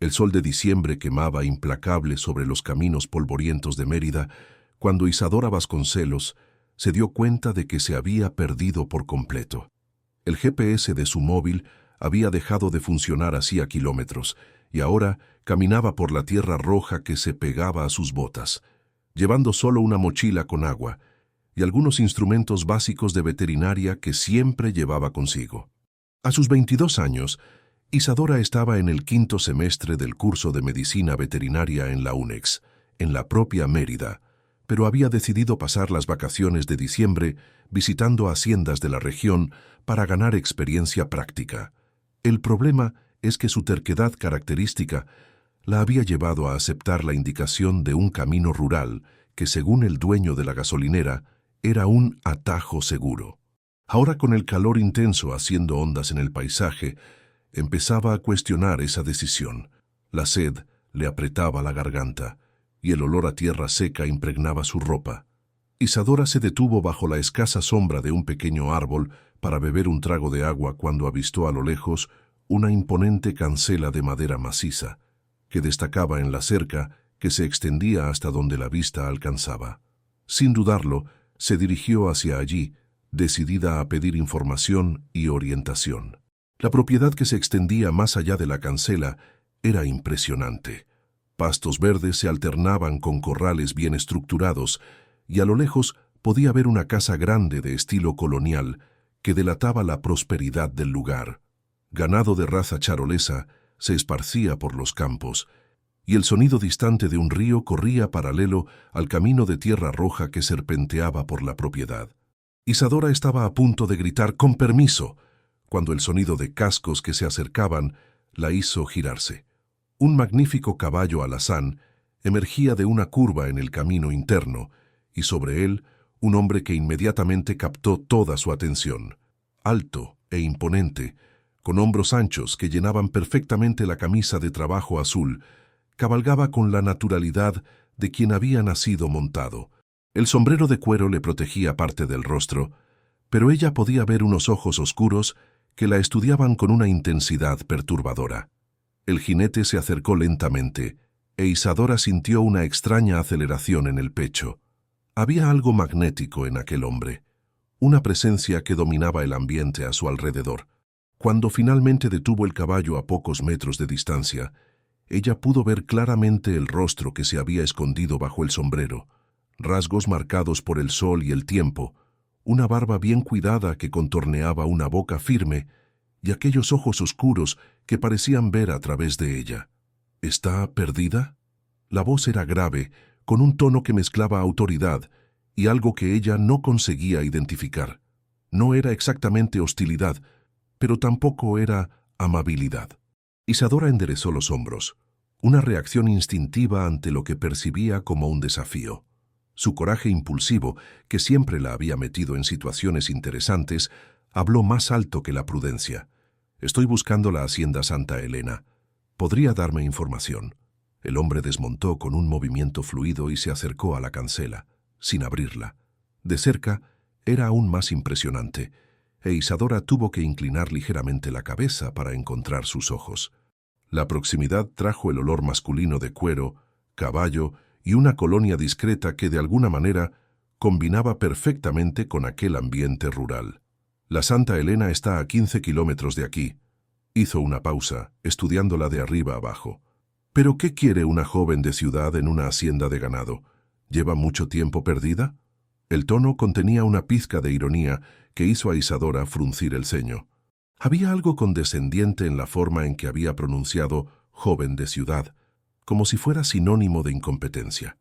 El sol de diciembre quemaba implacable sobre los caminos polvorientos de Mérida cuando Isadora Vasconcelos se dio cuenta de que se había perdido por completo. El GPS de su móvil había dejado de funcionar hacía kilómetros y ahora caminaba por la tierra roja que se pegaba a sus botas, llevando solo una mochila con agua y algunos instrumentos básicos de veterinaria que siempre llevaba consigo. A sus 22 años, Isadora estaba en el 5º semestre del curso de medicina veterinaria en la UNEX, en la propia Mérida, pero había decidido pasar las vacaciones de diciembre visitando haciendas de la región para ganar experiencia práctica. El problema es que su terquedad característica la había llevado a aceptar la indicación de un camino rural que, según el dueño de la gasolinera, era un atajo seguro. Ahora, con el calor intenso haciendo ondas en el paisaje, empezaba a cuestionar esa decisión. La sed le apretaba la garganta y el olor a tierra seca impregnaba su ropa. Isadora se detuvo bajo la escasa sombra de un pequeño árbol para beber un trago de agua cuando avistó a lo lejos una imponente cancela de madera maciza que destacaba en la cerca que se extendía hasta donde la vista alcanzaba. Sin dudarlo, se dirigió hacia allí, decidida a pedir información y orientación. La propiedad que se extendía más allá de la cancela era impresionante. Pastos verdes se alternaban con corrales bien estructurados y a lo lejos podía ver una casa grande de estilo colonial que delataba la prosperidad del lugar. Ganado de raza charolesa se esparcía por los campos y el sonido distante de un río corría paralelo al camino de tierra roja que serpenteaba por la propiedad. Isadora estaba a punto de gritar «¡Con permiso!», cuando el sonido de cascos que se acercaban la hizo girarse. Un magnífico caballo alazán emergía de una curva en el camino interno y sobre él un hombre que inmediatamente captó toda su atención. Alto e imponente, con hombros anchos que llenaban perfectamente la camisa de trabajo azul, cabalgaba con la naturalidad de quien había nacido montado. El sombrero de cuero le protegía parte del rostro, pero ella podía ver unos ojos oscuros que la estudiaban con una intensidad perturbadora. El jinete se acercó lentamente, e Isadora sintió una extraña aceleración en el pecho. Había algo magnético en aquel hombre, una presencia que dominaba el ambiente a su alrededor. Cuando finalmente detuvo el caballo a pocos metros de distancia, ella pudo ver claramente el rostro que se había escondido bajo el sombrero, rasgos marcados por el sol y el tiempo, una barba bien cuidada que contorneaba una boca firme y aquellos ojos oscuros que parecían ver a través de ella. ¿Está perdida? La voz era grave, con un tono que mezclaba autoridad y algo que ella no conseguía identificar. No era exactamente hostilidad, pero tampoco era amabilidad. Isadora enderezó los hombros, una reacción instintiva ante lo que percibía como un desafío. Su coraje impulsivo, que siempre la había metido en situaciones interesantes, habló más alto que la prudencia. «Estoy buscando la hacienda Santa Elena. ¿Podría darme información?». El hombre desmontó con un movimiento fluido y se acercó a la cancela, sin abrirla. De cerca era aún más impresionante, e Isadora tuvo que inclinar ligeramente la cabeza para encontrar sus ojos. La proximidad trajo el olor masculino de cuero, caballo y una colonia discreta que de alguna manera combinaba perfectamente con aquel ambiente rural. «La Santa Elena está a 15 kilómetros de aquí». Hizo una pausa, estudiándola de arriba abajo. «¿Pero qué quiere una joven de ciudad en una hacienda de ganado? ¿Lleva mucho tiempo perdida?». El tono contenía una pizca de ironía que hizo a Isadora fruncir el ceño. Había algo condescendiente en la forma en que había pronunciado «joven de ciudad», como si fuera sinónimo de incompetencia.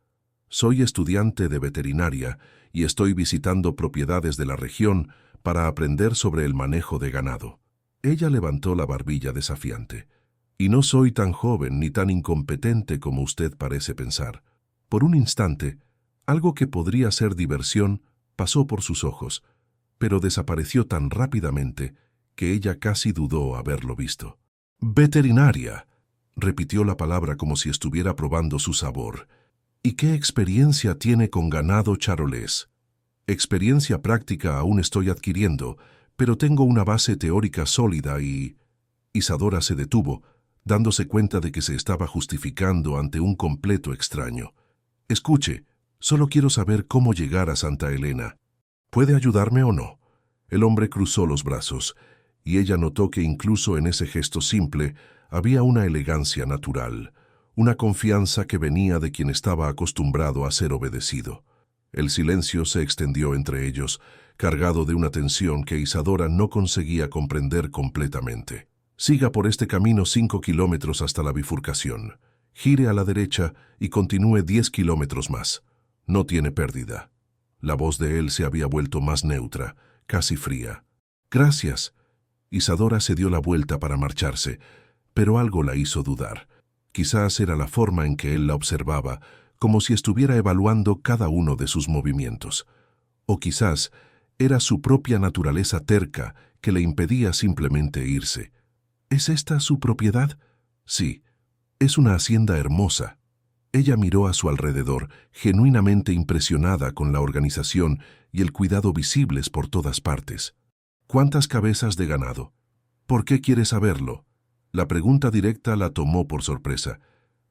«Soy estudiante de veterinaria y estoy visitando propiedades de la región para aprender sobre el manejo de ganado». Ella levantó la barbilla desafiante. «Y no soy tan joven ni tan incompetente como usted parece pensar». Por un instante, algo que podría ser diversión pasó por sus ojos, pero desapareció tan rápidamente que ella casi dudó haberlo visto. «Veterinaria», repitió la palabra como si estuviera probando su sabor. «¿Y qué experiencia tiene con ganado charolés?». «Experiencia práctica aún estoy adquiriendo, pero tengo una base teórica sólida y...». Isadora se detuvo, dándose cuenta de que se estaba justificando ante un completo extraño. «Escuche, solo quiero saber cómo llegar a Santa Elena. ¿Puede ayudarme o no?» El hombre cruzó los brazos, y ella notó que incluso en ese gesto simple había una elegancia natural, una confianza que venía de quien estaba acostumbrado a ser obedecido. El silencio se extendió entre ellos, cargado de una tensión que Isadora no conseguía comprender completamente. «Siga por este camino 5 kilómetros hasta la bifurcación. Gire a la derecha y continúe 10 kilómetros más. No tiene pérdida». La voz de él se había vuelto más neutra, casi fría. «Gracias». Isadora se dio la vuelta para marcharse, pero algo la hizo dudar. Quizás era la forma en que él la observaba, como si estuviera evaluando cada uno de sus movimientos. O quizás era su propia naturaleza terca que le impedía simplemente irse. ¿Es esta su propiedad? Sí, es una hacienda hermosa. Ella miró a su alrededor, genuinamente impresionada con la organización y el cuidado visibles por todas partes. ¿Cuántas cabezas de ganado? ¿Por qué quiere saberlo? La pregunta directa la tomó por sorpresa.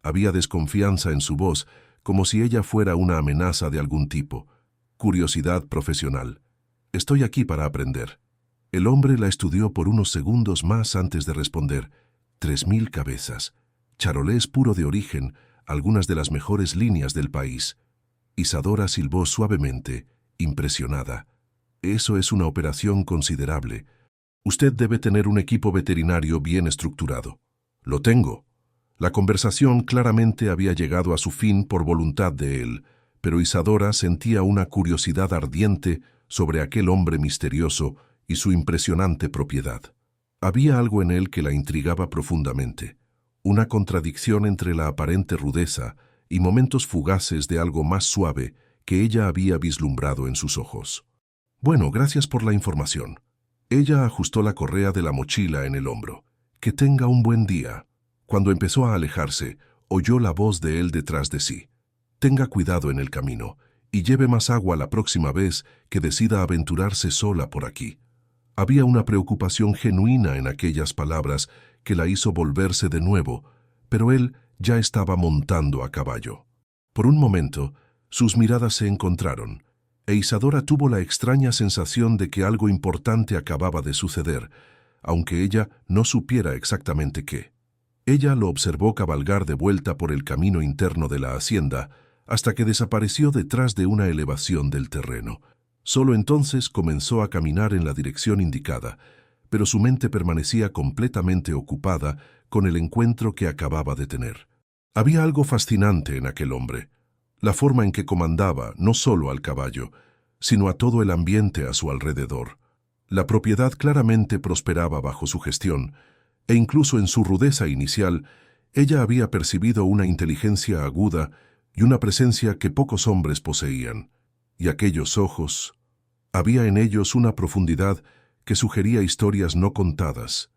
Había desconfianza en su voz, como si ella fuera una amenaza de algún tipo. Curiosidad profesional. «Estoy aquí para aprender». El hombre la estudió por unos segundos más antes de responder. 3000 cabezas. Charolés puro de origen, algunas de las mejores líneas del país. Isadora silbó suavemente, impresionada. «Eso es una operación considerable. Usted debe tener un equipo veterinario bien estructurado». «Lo tengo». La conversación claramente había llegado a su fin por voluntad de él, pero Isadora sentía una curiosidad ardiente sobre aquel hombre misterioso y su impresionante propiedad. Había algo en él que la intrigaba profundamente, una contradicción entre la aparente rudeza y momentos fugaces de algo más suave que ella había vislumbrado en sus ojos. «Bueno, gracias por la información». Ella ajustó la correa de la mochila en el hombro. «Que tenga un buen día». Cuando empezó a alejarse, oyó la voz de él detrás de sí. «Tenga cuidado en el camino y lleve más agua la próxima vez que decida aventurarse sola por aquí». Había una preocupación genuina en aquellas palabras que la hizo volverse de nuevo, pero él ya estaba montando a caballo. Por un momento, sus miradas se encontraron, e Isadora tuvo la extraña sensación de que algo importante acababa de suceder, aunque ella no supiera exactamente qué. Ella lo observó cabalgar de vuelta por el camino interno de la hacienda hasta que desapareció detrás de una elevación del terreno. Solo entonces comenzó a caminar en la dirección indicada, pero su mente permanecía completamente ocupada con el encuentro que acababa de tener. Había algo fascinante en aquel hombre, la forma en que comandaba no solo al caballo, sino a todo el ambiente a su alrededor. La propiedad claramente prosperaba bajo su gestión, e incluso en su rudeza inicial, ella había percibido una inteligencia aguda y una presencia que pocos hombres poseían. Y aquellos ojos, había en ellos una profundidad que sugería historias no contadas,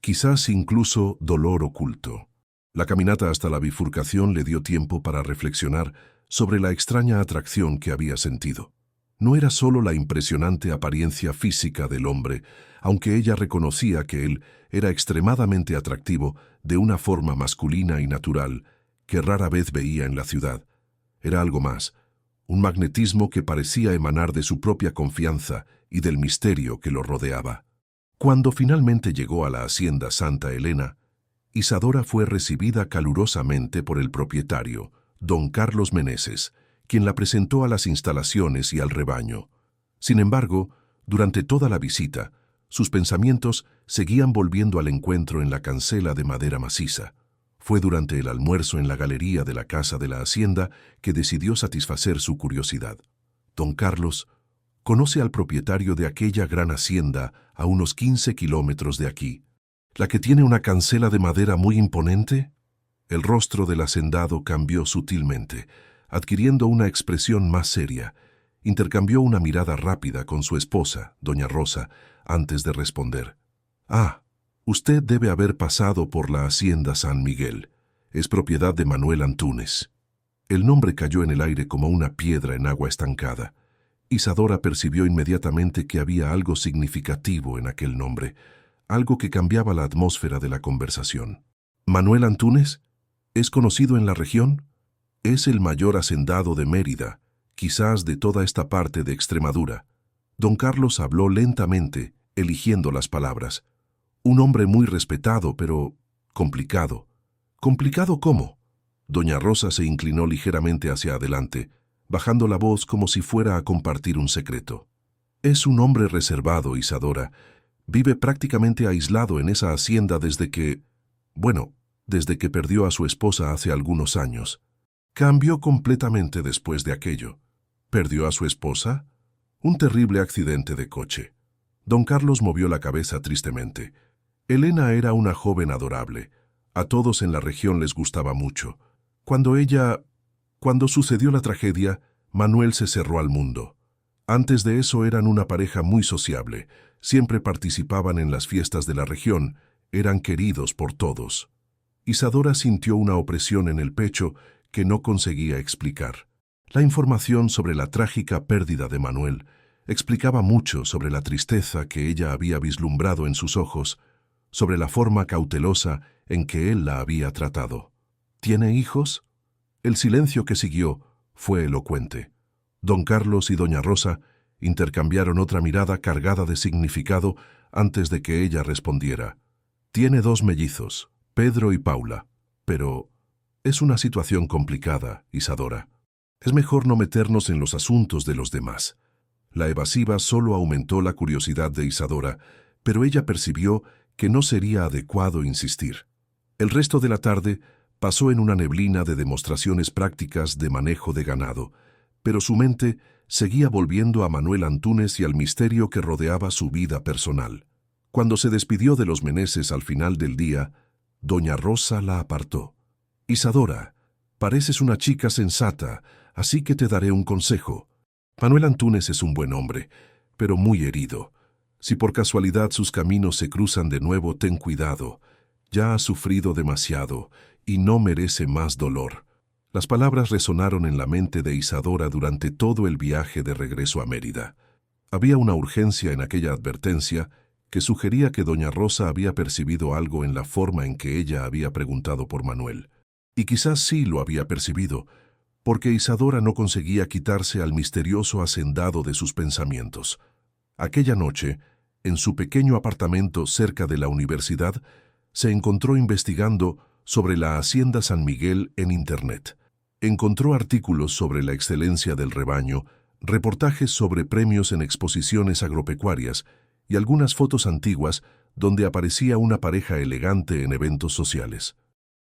quizás incluso dolor oculto. La caminata hasta la bifurcación le dio tiempo para reflexionar sobre la extraña atracción que había sentido. No era solo la impresionante apariencia física del hombre, aunque ella reconocía que él era extremadamente atractivo de una forma masculina y natural que rara vez veía en la ciudad. Era algo más, un magnetismo que parecía emanar de su propia confianza y del misterio que lo rodeaba. Cuando finalmente llegó a la hacienda Santa Elena, Isadora fue recibida calurosamente por el propietario, don Carlos Meneses, quien la presentó a las instalaciones y al rebaño. Sin embargo, durante toda la visita, sus pensamientos seguían volviendo al encuentro en la cancela de madera maciza. Fue durante el almuerzo en la galería de la casa de la hacienda que decidió satisfacer su curiosidad. Don Carlos conoce al propietario de aquella gran hacienda a unos 15 kilómetros de aquí, la que tiene una cancela de madera muy imponente. El rostro del hacendado cambió sutilmente, adquiriendo una expresión más seria. Intercambió una mirada rápida con su esposa, doña Rosa, antes de responder. «Ah, usted debe haber pasado por la hacienda San Miguel. Es propiedad de Manuel Antúnez». El nombre cayó en el aire como una piedra en agua estancada. Isadora percibió inmediatamente que había algo significativo en aquel nombre, algo que cambiaba la atmósfera de la conversación. ¿Manuel Antúnez? ¿Es conocido en la región? Es el mayor hacendado de Mérida, quizás de toda esta parte de Extremadura. Don Carlos habló lentamente, eligiendo las palabras. Un hombre muy respetado, pero complicado. ¿Complicado cómo? Doña Rosa se inclinó ligeramente hacia adelante, bajando la voz como si fuera a compartir un secreto. Es un hombre reservado, Isadora. Vive prácticamente aislado en esa hacienda desde que perdió a su esposa hace algunos años. Cambió completamente después de aquello. ¿Perdió a su esposa? Un terrible accidente de coche. Don Carlos movió la cabeza tristemente. Elena era una joven adorable. A todos en la región les gustaba mucho. Cuando sucedió la tragedia, Manuel se cerró al mundo. Antes de eso eran una pareja muy sociable. Siempre participaban en las fiestas de la región. Eran queridos por todos. Isadora sintió una opresión en el pecho que no conseguía explicar. La información sobre la trágica pérdida de Manuel explicaba mucho sobre la tristeza que ella había vislumbrado en sus ojos, sobre la forma cautelosa en que él la había tratado. ¿Tiene hijos? El silencio que siguió fue elocuente. Don Carlos y doña Rosa intercambiaron otra mirada cargada de significado antes de que ella respondiera. Tiene 2 mellizos, Pedro y Paula, pero es una situación complicada, Isadora. Es mejor no meternos en los asuntos de los demás. La evasiva solo aumentó la curiosidad de Isadora, pero ella percibió que no sería adecuado insistir. El resto de la tarde pasó en una neblina de demostraciones prácticas de manejo de ganado, pero su mente seguía volviendo a Manuel Antúnez y al misterio que rodeaba su vida personal. Cuando se despidió de los Meneses al final del día, doña Rosa la apartó. Isadora, pareces una chica sensata, así que te daré un consejo. Manuel Antúnez es un buen hombre, pero muy herido. Si por casualidad sus caminos se cruzan de nuevo, ten cuidado. Ya ha sufrido demasiado y no merece más dolor. Las palabras resonaron en la mente de Isadora durante todo el viaje de regreso a Mérida. Había una urgencia en aquella advertencia que sugería que doña Rosa había percibido algo en la forma en que ella había preguntado por Manuel. Y quizás sí lo había percibido, porque Isadora no conseguía quitarse al misterioso hacendado de sus pensamientos. Aquella noche, en su pequeño apartamento cerca de la universidad, se encontró investigando sobre la Hacienda San Miguel en Internet. Encontró artículos sobre la excelencia del rebaño, reportajes sobre premios en exposiciones agropecuarias y algunas fotos antiguas donde aparecía una pareja elegante en eventos sociales.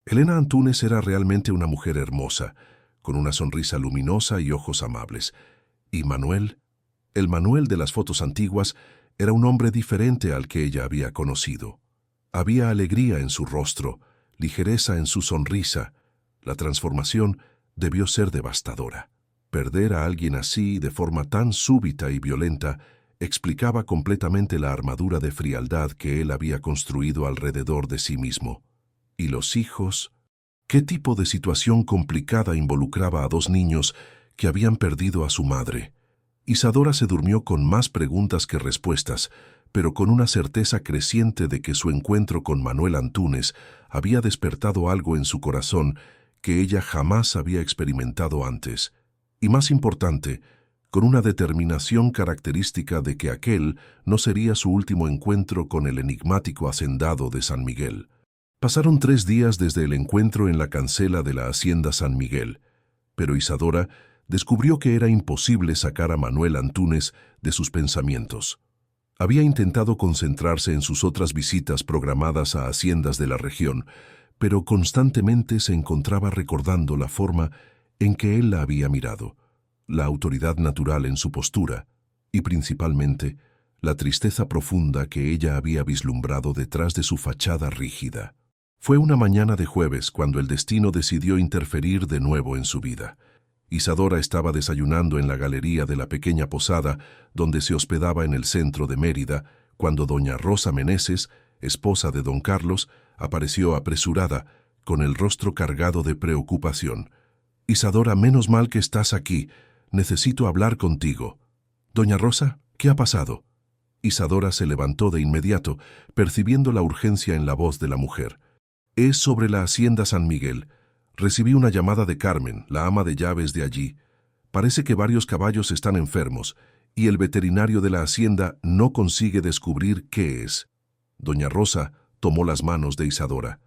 Elena Antúnez era realmente una mujer hermosa, con una sonrisa luminosa y ojos amables. Y Manuel, el Manuel de las fotos antiguas, era un hombre diferente al que ella había conocido. Había alegría en su rostro, ligereza en su sonrisa. La transformación debió ser devastadora. Perder a alguien así, de forma tan súbita y violenta, explicaba completamente la armadura de frialdad que él había construido alrededor de sí mismo. ¿Y los hijos? ¿Qué tipo de situación complicada involucraba a 2 niños que habían perdido a su madre? Isadora se durmió con más preguntas que respuestas, pero con una certeza creciente de que su encuentro con Manuel Antúnez había despertado algo en su corazón que ella jamás había experimentado antes. Y más importante, con una determinación característica de que aquel no sería su último encuentro con el enigmático hacendado de San Miguel. Pasaron 3 días desde el encuentro en la cancela de la Hacienda San Miguel, pero Isadora descubrió que era imposible sacar a Manuel Antúnez de sus pensamientos. Había intentado concentrarse en sus otras visitas programadas a haciendas de la región, pero constantemente se encontraba recordando la forma en que él la había mirado, la autoridad natural en su postura y, principalmente, la tristeza profunda que ella había vislumbrado detrás de su fachada rígida. Fue una mañana de jueves cuando el destino decidió interferir de nuevo en su vida. Isadora estaba desayunando en la galería de la pequeña posada donde se hospedaba en el centro de Mérida, cuando doña Rosa Meneses, esposa de don Carlos, apareció apresurada, con el rostro cargado de preocupación. «Isadora, menos mal que estás aquí. Necesito hablar contigo». «Doña Rosa, ¿qué ha pasado?» Isadora se levantó de inmediato, percibiendo la urgencia en la voz de la mujer. Es sobre la hacienda San Miguel. Recibí una llamada de Carmen, la ama de llaves de allí. Parece que varios caballos están enfermos y el veterinario de la hacienda no consigue descubrir qué es. Doña Rosa tomó las manos de Isadora.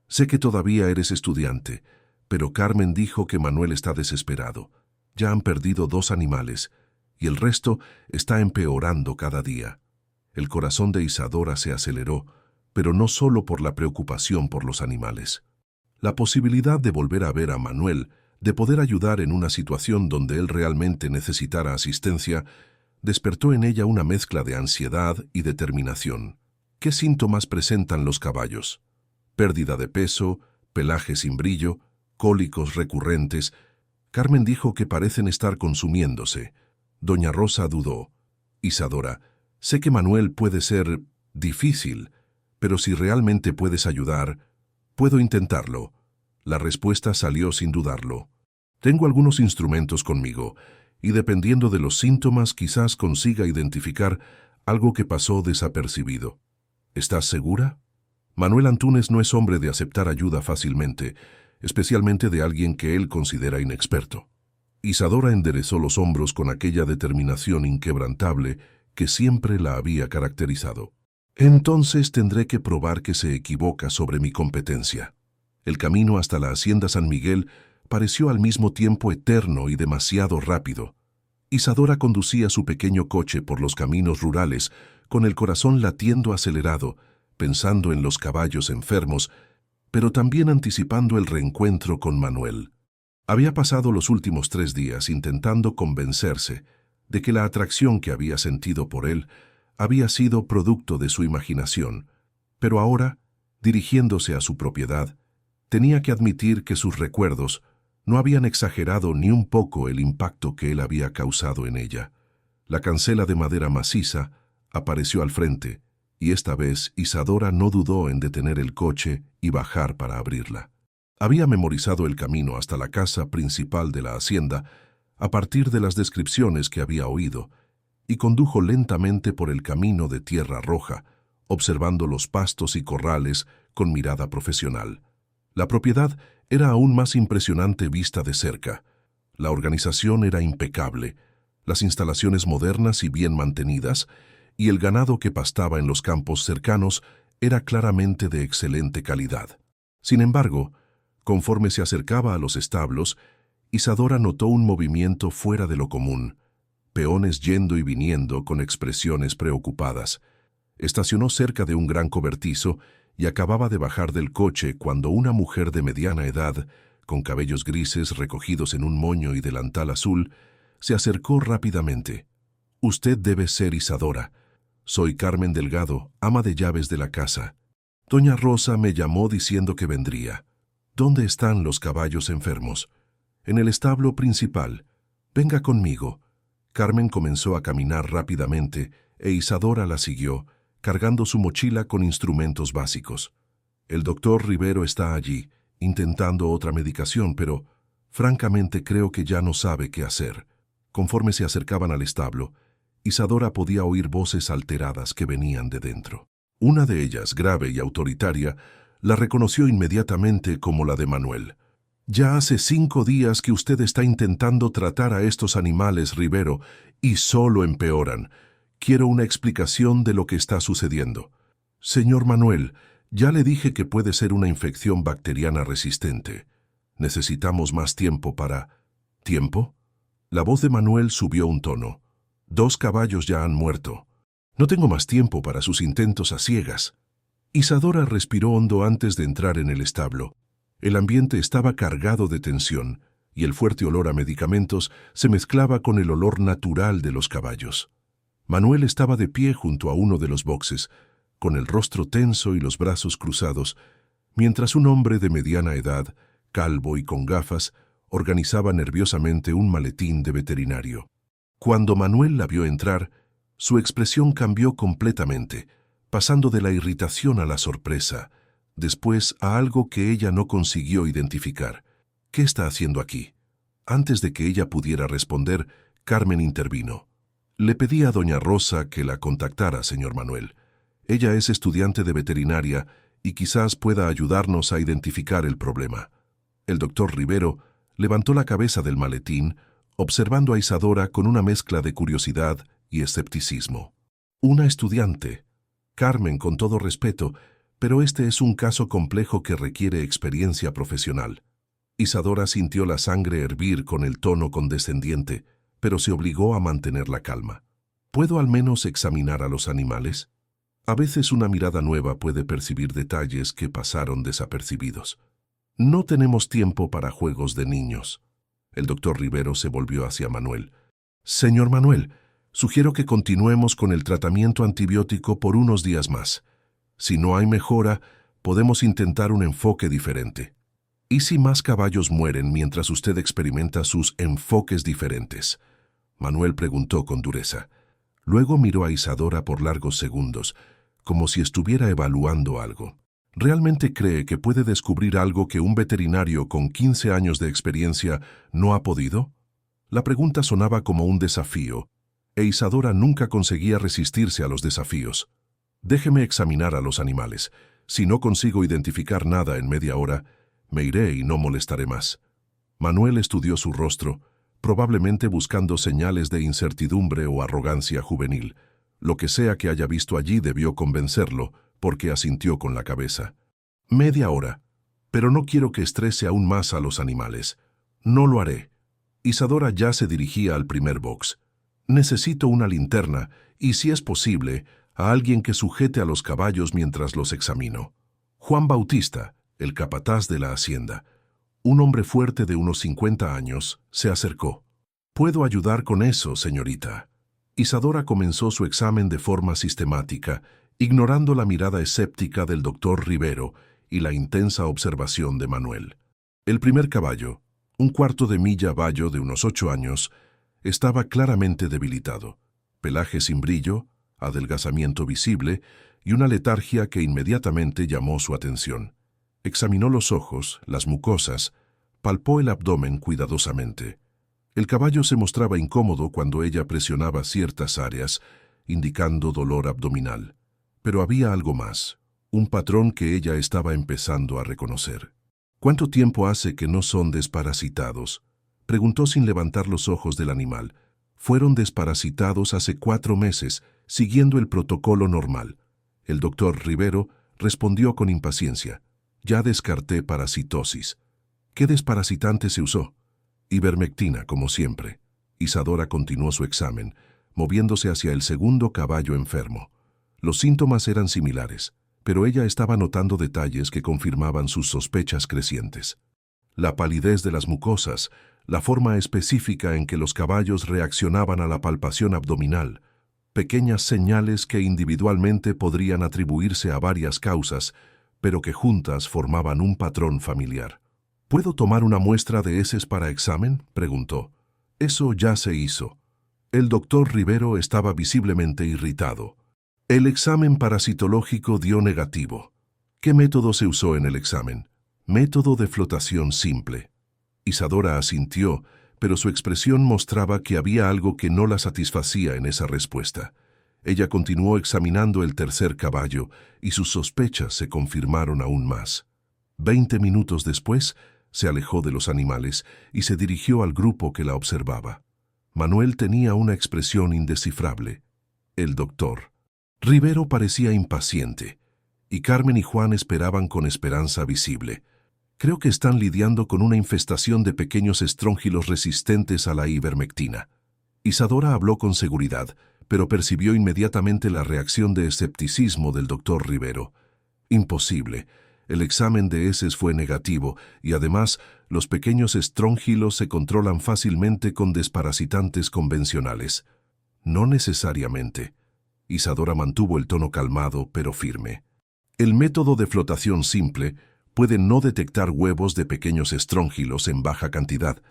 Sé que todavía eres estudiante, pero Carmen dijo que Manuel está desesperado. Ya han perdido 2 animales y el resto está empeorando cada día. El corazón de Isadora se aceleró, pero no solo por la preocupación por los animales. La posibilidad de volver a ver a Manuel, de poder ayudar en una situación donde él realmente necesitara asistencia, despertó en ella una mezcla de ansiedad y determinación. ¿Qué síntomas presentan los caballos? Pérdida de peso, pelaje sin brillo, cólicos recurrentes. Carmen dijo que parecen estar consumiéndose. Doña Rosa dudó. Isadora, sé que Manuel puede ser difícil, pero si realmente puedes ayudar, puedo intentarlo. La respuesta salió sin dudarlo. Tengo algunos instrumentos conmigo, y dependiendo de los síntomas quizás consiga identificar algo que pasó desapercibido. ¿Estás segura? Manuel Antúnez no es hombre de aceptar ayuda fácilmente, especialmente de alguien que él considera inexperto. Isadora enderezó los hombros con aquella determinación inquebrantable que siempre la había caracterizado. Entonces tendré que probar que se equivoca sobre mi competencia. El camino hasta la hacienda San Miguel pareció al mismo tiempo eterno y demasiado rápido. Isadora conducía su pequeño coche por los caminos rurales, con el corazón latiendo acelerado, pensando en los caballos enfermos, pero también anticipando el reencuentro con Manuel. Había pasado los últimos 3 días intentando convencerse de que la atracción que había sentido por él había sido producto de su imaginación, pero ahora, dirigiéndose a su propiedad, tenía que admitir que sus recuerdos no habían exagerado ni un poco el impacto que él había causado en ella. La cancela de madera maciza apareció al frente, y esta vez Isadora no dudó en detener el coche y bajar para abrirla. Había memorizado el camino hasta la casa principal de la hacienda a partir de las descripciones que había oído, y condujo lentamente por el camino de tierra roja, observando los pastos y corrales con mirada profesional. La propiedad era aún más impresionante vista de cerca. La organización era impecable, las instalaciones modernas y bien mantenidas, y el ganado que pastaba en los campos cercanos era claramente de excelente calidad. Sin embargo, conforme se acercaba a los establos, Isadora notó un movimiento fuera de lo común. Peones yendo y viniendo con expresiones preocupadas. Estacionó cerca de un gran cobertizo y acababa de bajar del coche cuando una mujer de mediana edad, con cabellos grises recogidos en un moño y delantal azul, se acercó rápidamente. «Usted debe ser Isadora. Soy Carmen Delgado, ama de llaves de la casa. Doña Rosa me llamó diciendo que vendría. ¿Dónde están los caballos enfermos?» «En el establo principal. Venga conmigo». Carmen comenzó a caminar rápidamente e Isadora la siguió, cargando su mochila con instrumentos básicos. El doctor Rivero está allí, intentando otra medicación, pero francamente creo que ya no sabe qué hacer. Conforme se acercaban al establo, Isadora podía oír voces alteradas que venían de dentro. Una de ellas, grave y autoritaria, la reconoció inmediatamente como la de Manuel. «Ya hace 5 días que usted está intentando tratar a estos animales, Rivero, y solo empeoran. Quiero una explicación de lo que está sucediendo». «Señor Manuel, ya le dije que puede ser una infección bacteriana resistente. Necesitamos más tiempo para...» «¿Tiempo?» La voz de Manuel subió un tono. «2 caballos ya han muerto. No tengo más tiempo para sus intentos a ciegas». Isadora respiró hondo antes de entrar en el establo. El ambiente estaba cargado de tensión, y el fuerte olor a medicamentos se mezclaba con el olor natural de los caballos. Manuel estaba de pie junto a uno de los boxes, con el rostro tenso y los brazos cruzados, mientras un hombre de mediana edad, calvo y con gafas, organizaba nerviosamente un maletín de veterinario. Cuando Manuel la vio entrar, su expresión cambió completamente, pasando de la irritación a la sorpresa, después a algo que ella no consiguió identificar. «¿Qué está haciendo aquí?» Antes de que ella pudiera responder, Carmen intervino. «Le pedí a doña Rosa que la contactara, señor Manuel. Ella es estudiante de veterinaria y quizás pueda ayudarnos a identificar el problema. El doctor Rivero levantó la cabeza del maletín, observando a Isadora con una mezcla de curiosidad y escepticismo. Una estudiante. Carmen, con todo respeto, pero este es un caso complejo que requiere experiencia profesional. Isadora sintió la sangre hervir con el tono condescendiente, pero se obligó a mantener la calma. ¿Puedo al menos examinar a los animales? A veces una mirada nueva puede percibir detalles que pasaron desapercibidos. No tenemos tiempo para juegos de niños. El doctor Rivero se volvió hacia Manuel. Señor Manuel, sugiero que continuemos con el tratamiento antibiótico por unos días más. Si no hay mejora, podemos intentar un enfoque diferente. ¿Y si más caballos mueren mientras usted experimenta sus enfoques diferentes? Manuel preguntó con dureza. Luego miró a Isadora por largos segundos, como si estuviera evaluando algo. ¿Realmente cree que puede descubrir algo que un veterinario con 15 años de experiencia no ha podido? La pregunta sonaba como un desafío, e Isadora nunca conseguía resistirse a los desafíos. Déjeme examinar a los animales. Si no consigo identificar nada en media hora, me iré y no molestaré más. Manuel estudió su rostro, probablemente buscando señales de incertidumbre o arrogancia juvenil. Lo que sea que haya visto allí debió convencerlo, porque asintió con la cabeza. Media hora. Pero no quiero que estrese aún más a los animales. No lo haré. Isadora ya se dirigía al primer box. Necesito una linterna y, si es posible, a alguien que sujete a los caballos mientras los examino. Juan Bautista, el capataz de la hacienda, un hombre fuerte de unos 50 años, se acercó. «¿Puedo ayudar con eso, señorita?» Isadora comenzó su examen de forma sistemática, ignorando la mirada escéptica del doctor Rivero y la intensa observación de Manuel. El primer caballo, un cuarto de milla bayo de unos 8 años, estaba claramente debilitado. Pelaje sin brillo, adelgazamiento visible y una letargia que inmediatamente llamó su atención. Examinó los ojos, las mucosas, palpó el abdomen cuidadosamente. El caballo se mostraba incómodo cuando ella presionaba ciertas áreas, indicando dolor abdominal. Pero había algo más, un patrón que ella estaba empezando a reconocer. ¿Cuánto tiempo hace que no son desparasitados?, preguntó sin levantar los ojos del animal. Fueron desparasitados hace 4 meses, siguiendo el protocolo normal. El doctor Rivero respondió con impaciencia. Ya descarté parasitosis. ¿Qué desparasitante se usó? Ivermectina, como siempre. Isadora continuó su examen, moviéndose hacia el segundo caballo enfermo. Los síntomas eran similares, pero ella estaba notando detalles que confirmaban sus sospechas crecientes. La palidez de las mucosas, la forma específica en que los caballos reaccionaban a la palpación abdominal, pequeñas señales que individualmente podrían atribuirse a varias causas, pero que juntas formaban un patrón familiar. ¿Puedo tomar una muestra de heces para examen?, preguntó. Eso ya se hizo. El doctor Rivero estaba visiblemente irritado. El examen parasitológico dio negativo. ¿Qué método se usó en el examen? Método de flotación simple. Isadora asintió, pero su expresión mostraba que había algo que no la satisfacía en esa respuesta. Ella continuó examinando el tercer caballo y sus sospechas se confirmaron aún más. 20 minutos después, se alejó de los animales y se dirigió al grupo que la observaba. Manuel tenía una expresión indescifrable. El doctor Rivero parecía impaciente, y Carmen y Juan esperaban con esperanza visible. Creo que están lidiando con una infestación de pequeños estróngilos resistentes a la ivermectina. Isadora habló con seguridad, pero percibió inmediatamente la reacción de escepticismo del doctor Rivero. Imposible. El examen de heces fue negativo y además los pequeños estróngilos se controlan fácilmente con desparasitantes convencionales. No necesariamente. Isadora mantuvo el tono calmado pero firme. El método de flotación simple puede no detectar huevos de pequeños estróngilos en baja cantidad,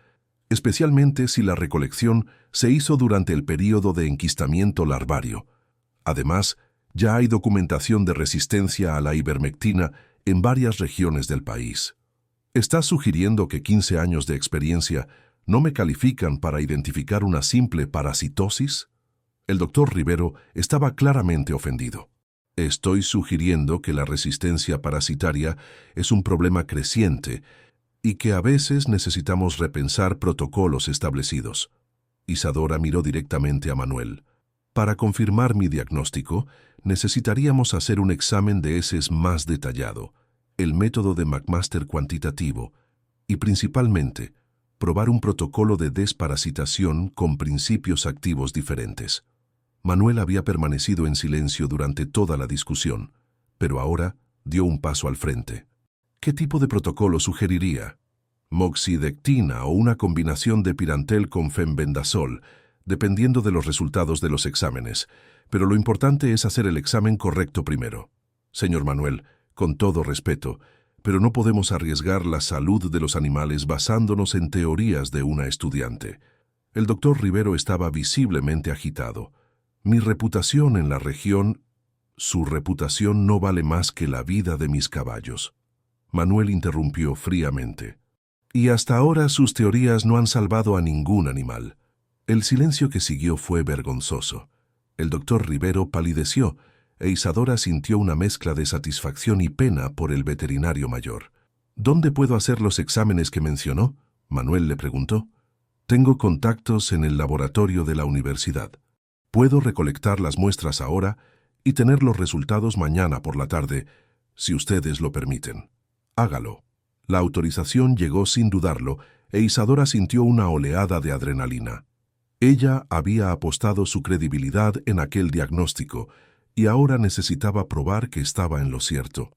especialmente si la recolección se hizo durante el período de enquistamiento larvario. Además, ya hay documentación de resistencia a la ivermectina en varias regiones del país. ¿Estás sugiriendo que 15 años de experiencia no me califican para identificar una simple parasitosis? El doctor Rivero estaba claramente ofendido. Estoy sugiriendo que la resistencia parasitaria es un problema creciente y que a veces necesitamos repensar protocolos establecidos. Isadora miró directamente a Manuel. Para confirmar mi diagnóstico, necesitaríamos hacer un examen de heces más detallado, el método de McMaster cuantitativo y, principalmente, probar un protocolo de desparasitación con principios activos diferentes. Manuel había permanecido en silencio durante toda la discusión, pero ahora dio un paso al frente. ¿Qué tipo de protocolo sugeriría? Moxidectina o una combinación de Pirantel con fenbendazol, dependiendo de los resultados de los exámenes, pero lo importante es hacer el examen correcto primero. Señor Manuel, con todo respeto, pero no podemos arriesgar la salud de los animales basándonos en teorías de una estudiante. El doctor Rivero estaba visiblemente agitado. Mi reputación en la región, su reputación no vale más que la vida de mis caballos. Manuel interrumpió fríamente. Y hasta ahora sus teorías no han salvado a ningún animal. El silencio que siguió fue vergonzoso. El doctor Rivero palideció e Isadora sintió una mezcla de satisfacción y pena por el veterinario mayor. ¿Dónde puedo hacer los exámenes que mencionó? Manuel le preguntó. Tengo contactos en el laboratorio de la universidad. Puedo recolectar las muestras ahora y tener los resultados mañana por la tarde, si ustedes lo permiten. Hágalo. La autorización llegó sin dudarlo e Isadora sintió una oleada de adrenalina. Ella había apostado su credibilidad en aquel diagnóstico y ahora necesitaba probar que estaba en lo cierto.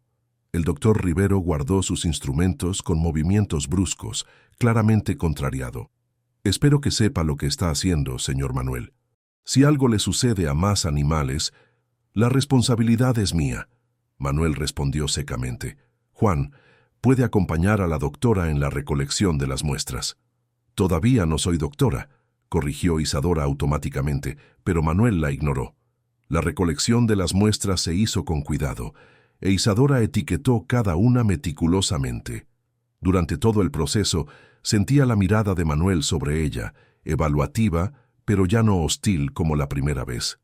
El doctor Rivero guardó sus instrumentos con movimientos bruscos, claramente contrariado. Espero que sepa lo que está haciendo, señor Manuel. Si algo le sucede a más animales, la responsabilidad es mía. Manuel respondió secamente. Juan, puede acompañar a la doctora en la recolección de las muestras. Todavía no soy doctora, corrigió Isadora automáticamente, pero Manuel la ignoró. La recolección de las muestras se hizo con cuidado, e Isadora etiquetó cada una meticulosamente. Durante todo el proceso, sentía la mirada de Manuel sobre ella, evaluativa, pero ya no hostil como la primera vez.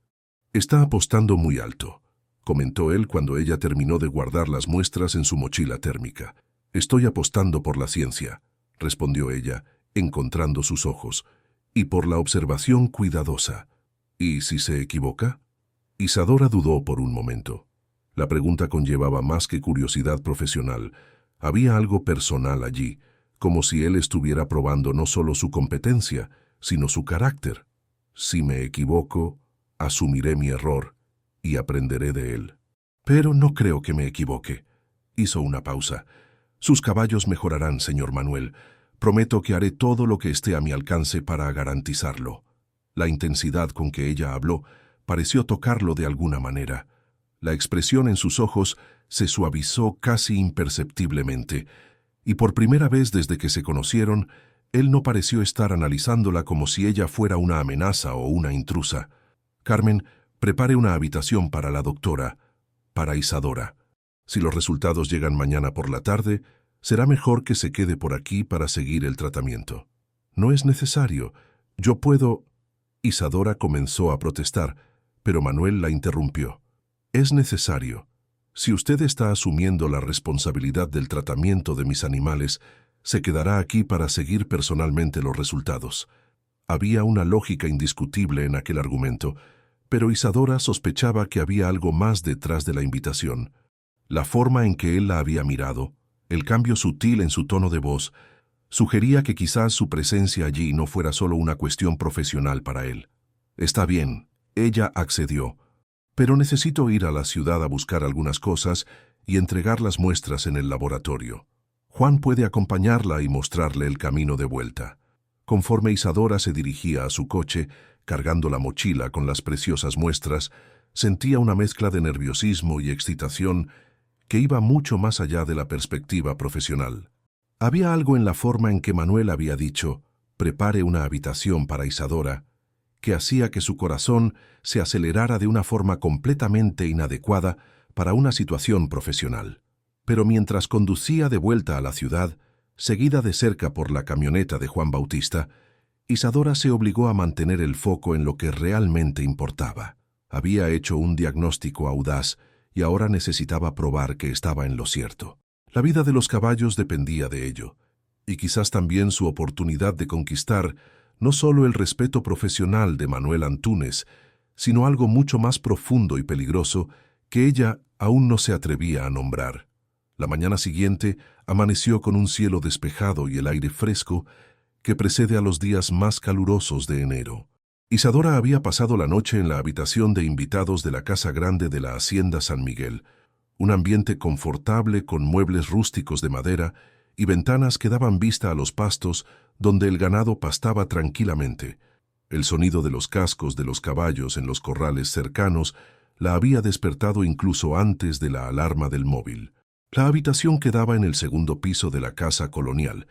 Está apostando muy alto, comentó él cuando ella terminó de guardar las muestras en su mochila térmica. Estoy apostando por la ciencia, respondió ella, encontrando sus ojos, y por la observación cuidadosa. ¿Y si se equivoca? Isadora dudó por un momento. La pregunta conllevaba más que curiosidad profesional. Había algo personal allí, como si él estuviera probando no solo su competencia, sino su carácter. Si me equivoco, asumiré mi error y aprenderé de él. Pero no creo que me equivoque. Hizo una pausa. Sus caballos mejorarán, señor Manuel. Prometo que haré todo lo que esté a mi alcance para garantizarlo. La intensidad con que ella habló pareció tocarlo de alguna manera. La expresión en sus ojos se suavizó casi imperceptiblemente, y por primera vez desde que se conocieron, él no pareció estar analizándola como si ella fuera una amenaza o una intrusa. Carmen, prepare una habitación para la doctora, para Isadora. Si los resultados llegan mañana por la tarde, será mejor que se quede por aquí para seguir el tratamiento. No es necesario. Yo puedo... Isadora comenzó a protestar, pero Manuel la interrumpió. Es necesario. Si usted está asumiendo la responsabilidad del tratamiento de mis animales, se quedará aquí para seguir personalmente los resultados. Había una lógica indiscutible en aquel argumento, pero Isadora sospechaba que había algo más detrás de la invitación. La forma en que él la había mirado, el cambio sutil en su tono de voz, sugería que quizás su presencia allí no fuera solo una cuestión profesional para él. Está bien, ella accedió, pero necesito ir a la ciudad a buscar algunas cosas y entregar las muestras en el laboratorio. Juan puede acompañarla y mostrarle el camino de vuelta. Conforme Isadora se dirigía a su coche, cargando la mochila con las preciosas muestras, sentía una mezcla de nerviosismo y excitación que iba mucho más allá de la perspectiva profesional. Había algo en la forma en que Manuel había dicho, prepare una habitación para Isadora, que hacía que su corazón se acelerara de una forma completamente inadecuada para una situación profesional. Pero mientras conducía de vuelta a la ciudad, seguida de cerca por la camioneta de Juan Bautista, Isadora se obligó a mantener el foco en lo que realmente importaba. Había hecho un diagnóstico audaz y ahora necesitaba probar que estaba en lo cierto. La vida de los caballos dependía de ello, y quizás también su oportunidad de conquistar no solo el respeto profesional de Manuel Antúnez, sino algo mucho más profundo y peligroso que ella aún no se atrevía a nombrar. La mañana siguiente amaneció con un cielo despejado y el aire fresco que precede a los días más calurosos de enero. Isadora había pasado la noche en la habitación de invitados de la casa grande de la Hacienda San Miguel, un ambiente confortable con muebles rústicos de madera y ventanas que daban vista a los pastos donde el ganado pastaba tranquilamente. El sonido de los cascos de los caballos en los corrales cercanos la había despertado incluso antes de la alarma del móvil. La habitación quedaba en el segundo piso de la casa colonial,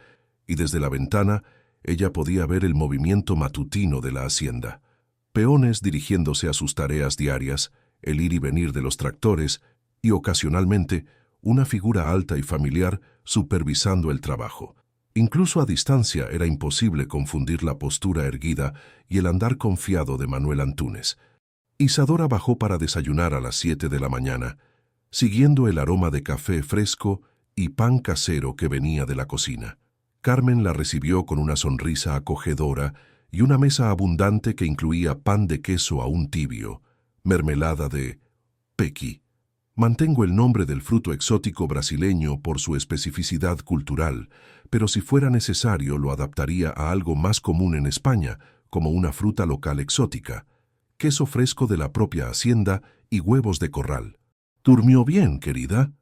y desde la ventana ella podía ver el movimiento matutino de la hacienda. Peones dirigiéndose a sus tareas diarias, el ir y venir de los tractores, y ocasionalmente una figura alta y familiar supervisando el trabajo. Incluso a distancia era imposible confundir la postura erguida y el andar confiado de Manuel Antúnez. Isadora bajó para desayunar a las 7 de la mañana, siguiendo el aroma de café fresco y pan casero que venía de la cocina. Carmen la recibió con una sonrisa acogedora y una mesa abundante que incluía pan de queso aún tibio, mermelada de pequi. Mantengo el nombre del fruto exótico brasileño por su especificidad cultural, pero si fuera necesario lo adaptaría a algo más común en España, como una fruta local exótica, queso fresco de la propia hacienda y huevos de corral. ¿Durmió bien, querida?,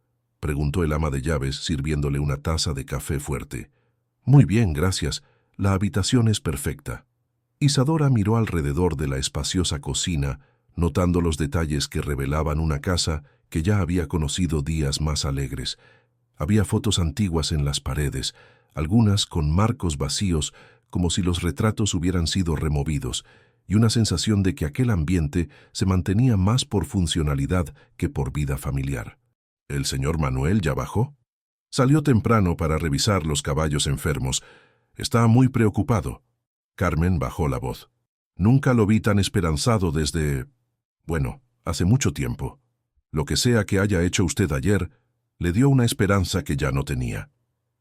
preguntó el ama de llaves sirviéndole una taza de café fuerte. Muy bien, gracias. La habitación es perfecta. Isadora miró alrededor de la espaciosa cocina, notando los detalles que revelaban una casa que ya había conocido días más alegres. Había fotos antiguas en las paredes, algunas con marcos vacíos como si los retratos hubieran sido removidos, y una sensación de que aquel ambiente se mantenía más por funcionalidad que por vida familiar. ¿El señor Manuel ya bajó? Salió temprano para revisar los caballos enfermos. Está muy preocupado. Carmen bajó la voz. Nunca lo vi tan esperanzado desde... hace mucho tiempo. Lo que sea que haya hecho usted ayer, le dio una esperanza que ya no tenía.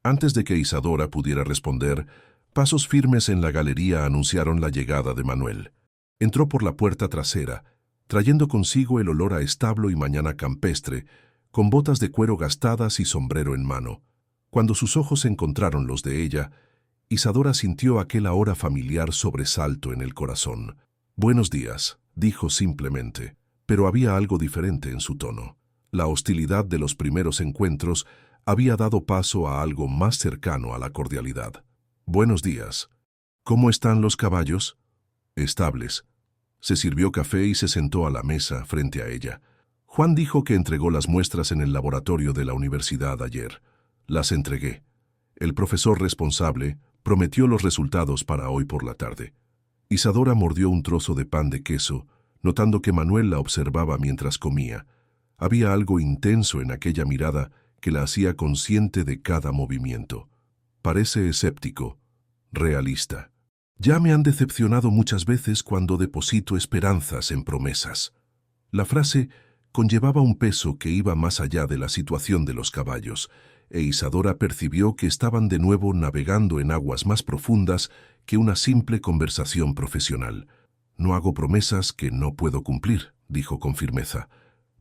Antes de que Isadora pudiera responder, pasos firmes en la galería anunciaron la llegada de Manuel. Entró por la puerta trasera, trayendo consigo el olor a establo y mañana campestre, con botas de cuero gastadas y sombrero en mano. Cuando sus ojos encontraron los de ella, Isadora sintió aquel ahora familiar sobresalto en el corazón. «Buenos días», dijo simplemente, pero había algo diferente en su tono. La hostilidad de los primeros encuentros había dado paso a algo más cercano a la cordialidad. «Buenos días. ¿Cómo están los caballos?» «Estables». Se sirvió café y se sentó a la mesa frente a ella. Juan dijo que entregó las muestras en el laboratorio de la universidad ayer. Las entregué. El profesor responsable prometió los resultados para hoy por la tarde. Isadora mordió un trozo de pan de queso, notando que Manuel la observaba mientras comía. Había algo intenso en aquella mirada que la hacía consciente de cada movimiento. Parece escéptico, realista. Ya me han decepcionado muchas veces cuando deposito esperanzas en promesas. La frase conllevaba un peso que iba más allá de la situación de los caballos, e Isadora percibió que estaban de nuevo navegando en aguas más profundas que una simple conversación profesional. «No hago promesas que no puedo cumplir», dijo con firmeza.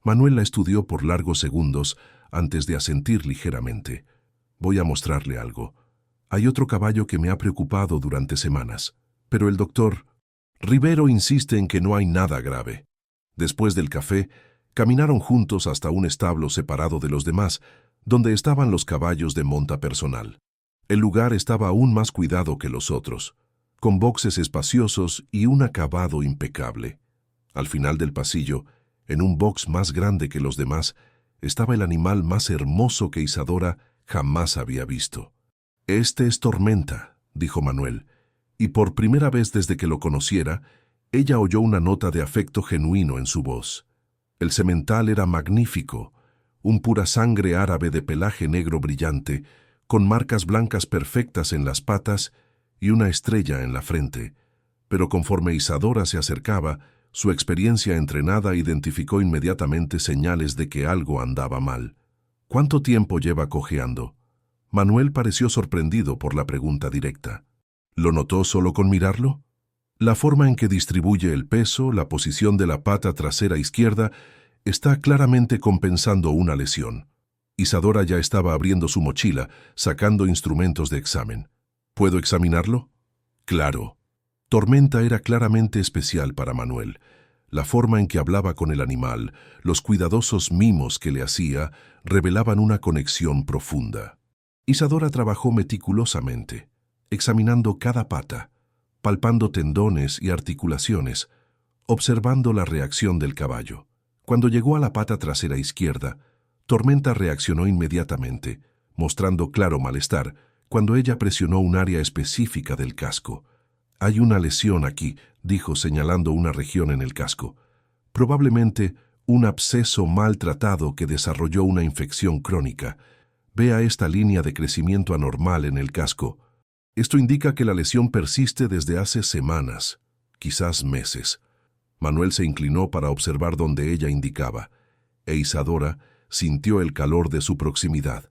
Manuel la estudió por largos segundos antes de asentir ligeramente. «Voy a mostrarle algo. Hay otro caballo que me ha preocupado durante semanas, pero el doctor Rivero insiste en que no hay nada grave». Después del café, caminaron juntos hasta un establo separado de los demás, donde estaban los caballos de monta personal. El lugar estaba aún más cuidado que los otros, con boxes espaciosos y un acabado impecable. Al final del pasillo, en un box más grande que los demás, estaba el animal más hermoso que Isadora jamás había visto. «Este es Tormenta», dijo Manuel, y por primera vez desde que lo conociera, ella oyó una nota de afecto genuino en su voz. El semental era magnífico, un pura sangre árabe de pelaje negro brillante, con marcas blancas perfectas en las patas y una estrella en la frente, pero conforme Isadora se acercaba, Su experiencia entrenada identificó inmediatamente señales de que algo andaba mal. ¿Cuánto tiempo lleva cojeando? Manuel pareció sorprendido por la pregunta directa. ¿Lo notó solo con mirarlo? La forma en que distribuye el peso, la posición de la pata trasera izquierda, está claramente compensando una lesión. Isadora ya estaba abriendo su mochila, sacando instrumentos de examen. ¿Puedo examinarlo? Claro. Tormenta era claramente especial para Manuel. La forma en que hablaba con el animal, los cuidadosos mimos que le hacía, revelaban una conexión profunda. Isadora trabajó meticulosamente, examinando cada pata, palpando tendones y articulaciones, observando la reacción del caballo. Cuando llegó a la pata trasera izquierda, Tormenta reaccionó inmediatamente, mostrando claro malestar cuando ella presionó un área específica del casco. «Hay una lesión aquí», dijo señalando una región en el casco. «Probablemente un absceso mal tratado que desarrolló una infección crónica. Vea esta línea de crecimiento anormal en el casco. Esto indica que la lesión persiste desde hace semanas, quizás meses». Manuel se inclinó para observar donde ella indicaba, e Isadora sintió el calor de su proximidad,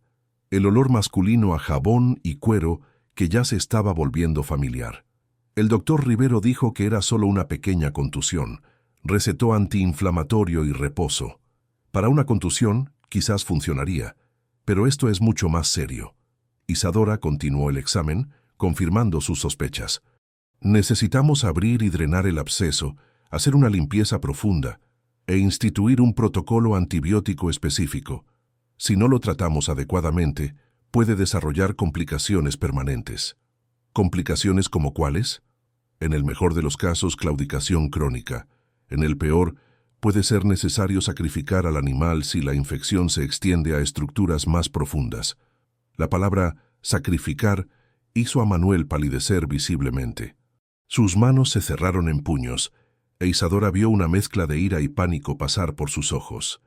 el olor masculino a jabón y cuero que ya se estaba volviendo familiar. El doctor Rivero dijo que era solo una pequeña contusión, recetó antiinflamatorio y reposo. Para una contusión, quizás funcionaría, pero esto es mucho más serio. Isadora continuó el examen, confirmando sus sospechas. «Necesitamos abrir y drenar el absceso, hacer una limpieza profunda e instituir un protocolo antibiótico específico. Si no lo tratamos adecuadamente, puede desarrollar complicaciones permanentes». ¿Complicaciones como cuáles? En el mejor de los casos, claudicación crónica. En el peor, puede ser necesario sacrificar al animal si la infección se extiende a estructuras más profundas. La palabra sacrificar hizo a Manuel palidecer visiblemente. Sus manos se cerraron en puños, e Isadora vio una mezcla de ira y pánico pasar por sus ojos.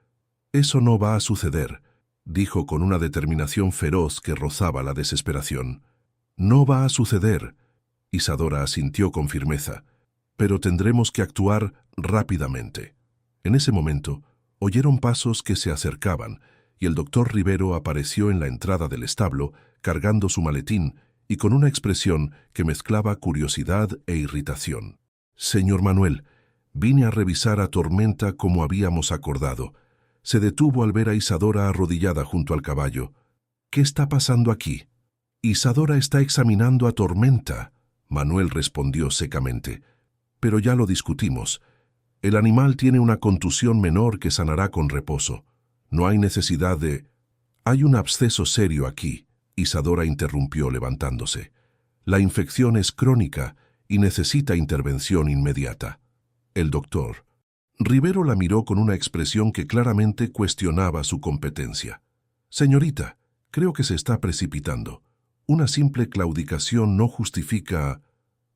«Eso no va a suceder», dijo con una determinación feroz que rozaba la desesperación. «No va a suceder», Isadora asintió con firmeza, «pero tendremos que actuar rápidamente». En ese momento, oyeron pasos que se acercaban, y el doctor Rivero apareció en la entrada del establo, cargando su maletín y con una expresión que mezclaba curiosidad e irritación. «Señor Manuel, vine a revisar a Tormenta como habíamos acordado». Se detuvo al ver a Isadora arrodillada junto al caballo. «¿Qué está pasando aquí?» «Isadora está examinando a Tormenta», Manuel respondió secamente. «Pero ya lo discutimos. El animal tiene una contusión menor que sanará con reposo. No hay necesidad de...» «Hay un absceso serio aquí», Isadora interrumpió levantándose. «La infección es crónica y necesita intervención inmediata». El doctor Rivero la miró con una expresión que claramente cuestionaba su competencia. «Señorita, creo que se está precipitando. Una simple claudicación no justifica...»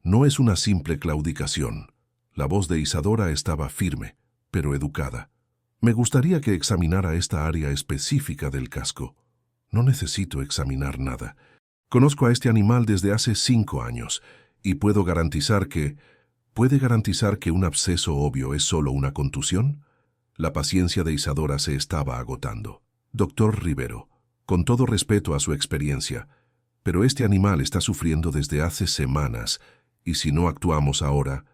«No es una simple claudicación». La voz de Isadora estaba firme, pero educada. «Me gustaría que examinara esta área específica del casco». «No necesito examinar nada. Conozco a este animal desde hace 5 años y puedo garantizar que... ¿Puede garantizar que un absceso obvio es solo una contusión?» La paciencia de Isadora se estaba agotando. «Doctor Rivero, con todo respeto a su experiencia, pero este animal está sufriendo desde hace semanas, y si no actuamos ahora...»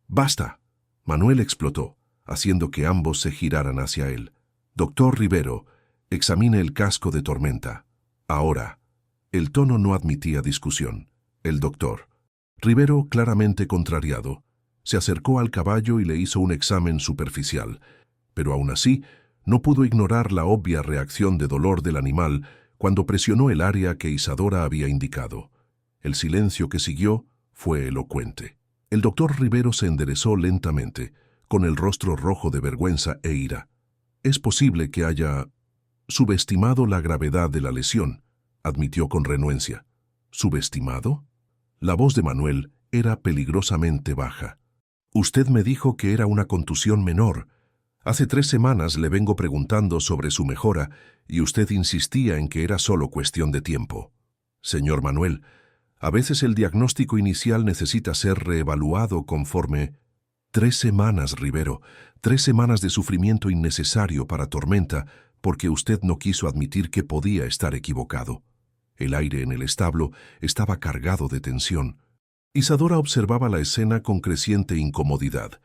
«¡Basta!» Manuel explotó, haciendo que ambos se giraran hacia él. «Doctor Rivero, examine el casco de Tormenta. Ahora». El tono no admitía discusión. El doctor Rivero, claramente contrariado, se acercó al caballo y le hizo un examen superficial, pero aún así no pudo ignorar la obvia reacción de dolor del animal cuando presionó el área que Isadora había indicado. El silencio que siguió fue elocuente. El doctor Rivero se enderezó lentamente, con el rostro rojo de vergüenza e ira. «Es posible que haya subestimado la gravedad de la lesión», admitió con renuencia. «¿Subestimado?» La voz de Manuel era peligrosamente baja. «Usted me dijo que era una contusión menor. Hace 3 semanas le vengo preguntando sobre su mejora y usted insistía en que era solo cuestión de tiempo. Señor Manuel, a veces el diagnóstico inicial necesita ser reevaluado conforme...» 3 semanas, Rivero, 3 semanas de sufrimiento innecesario para Tormenta, porque usted no quiso admitir que podía estar equivocado. El aire en el establo estaba cargado de tensión. Isadora observaba la escena con creciente incomodidad,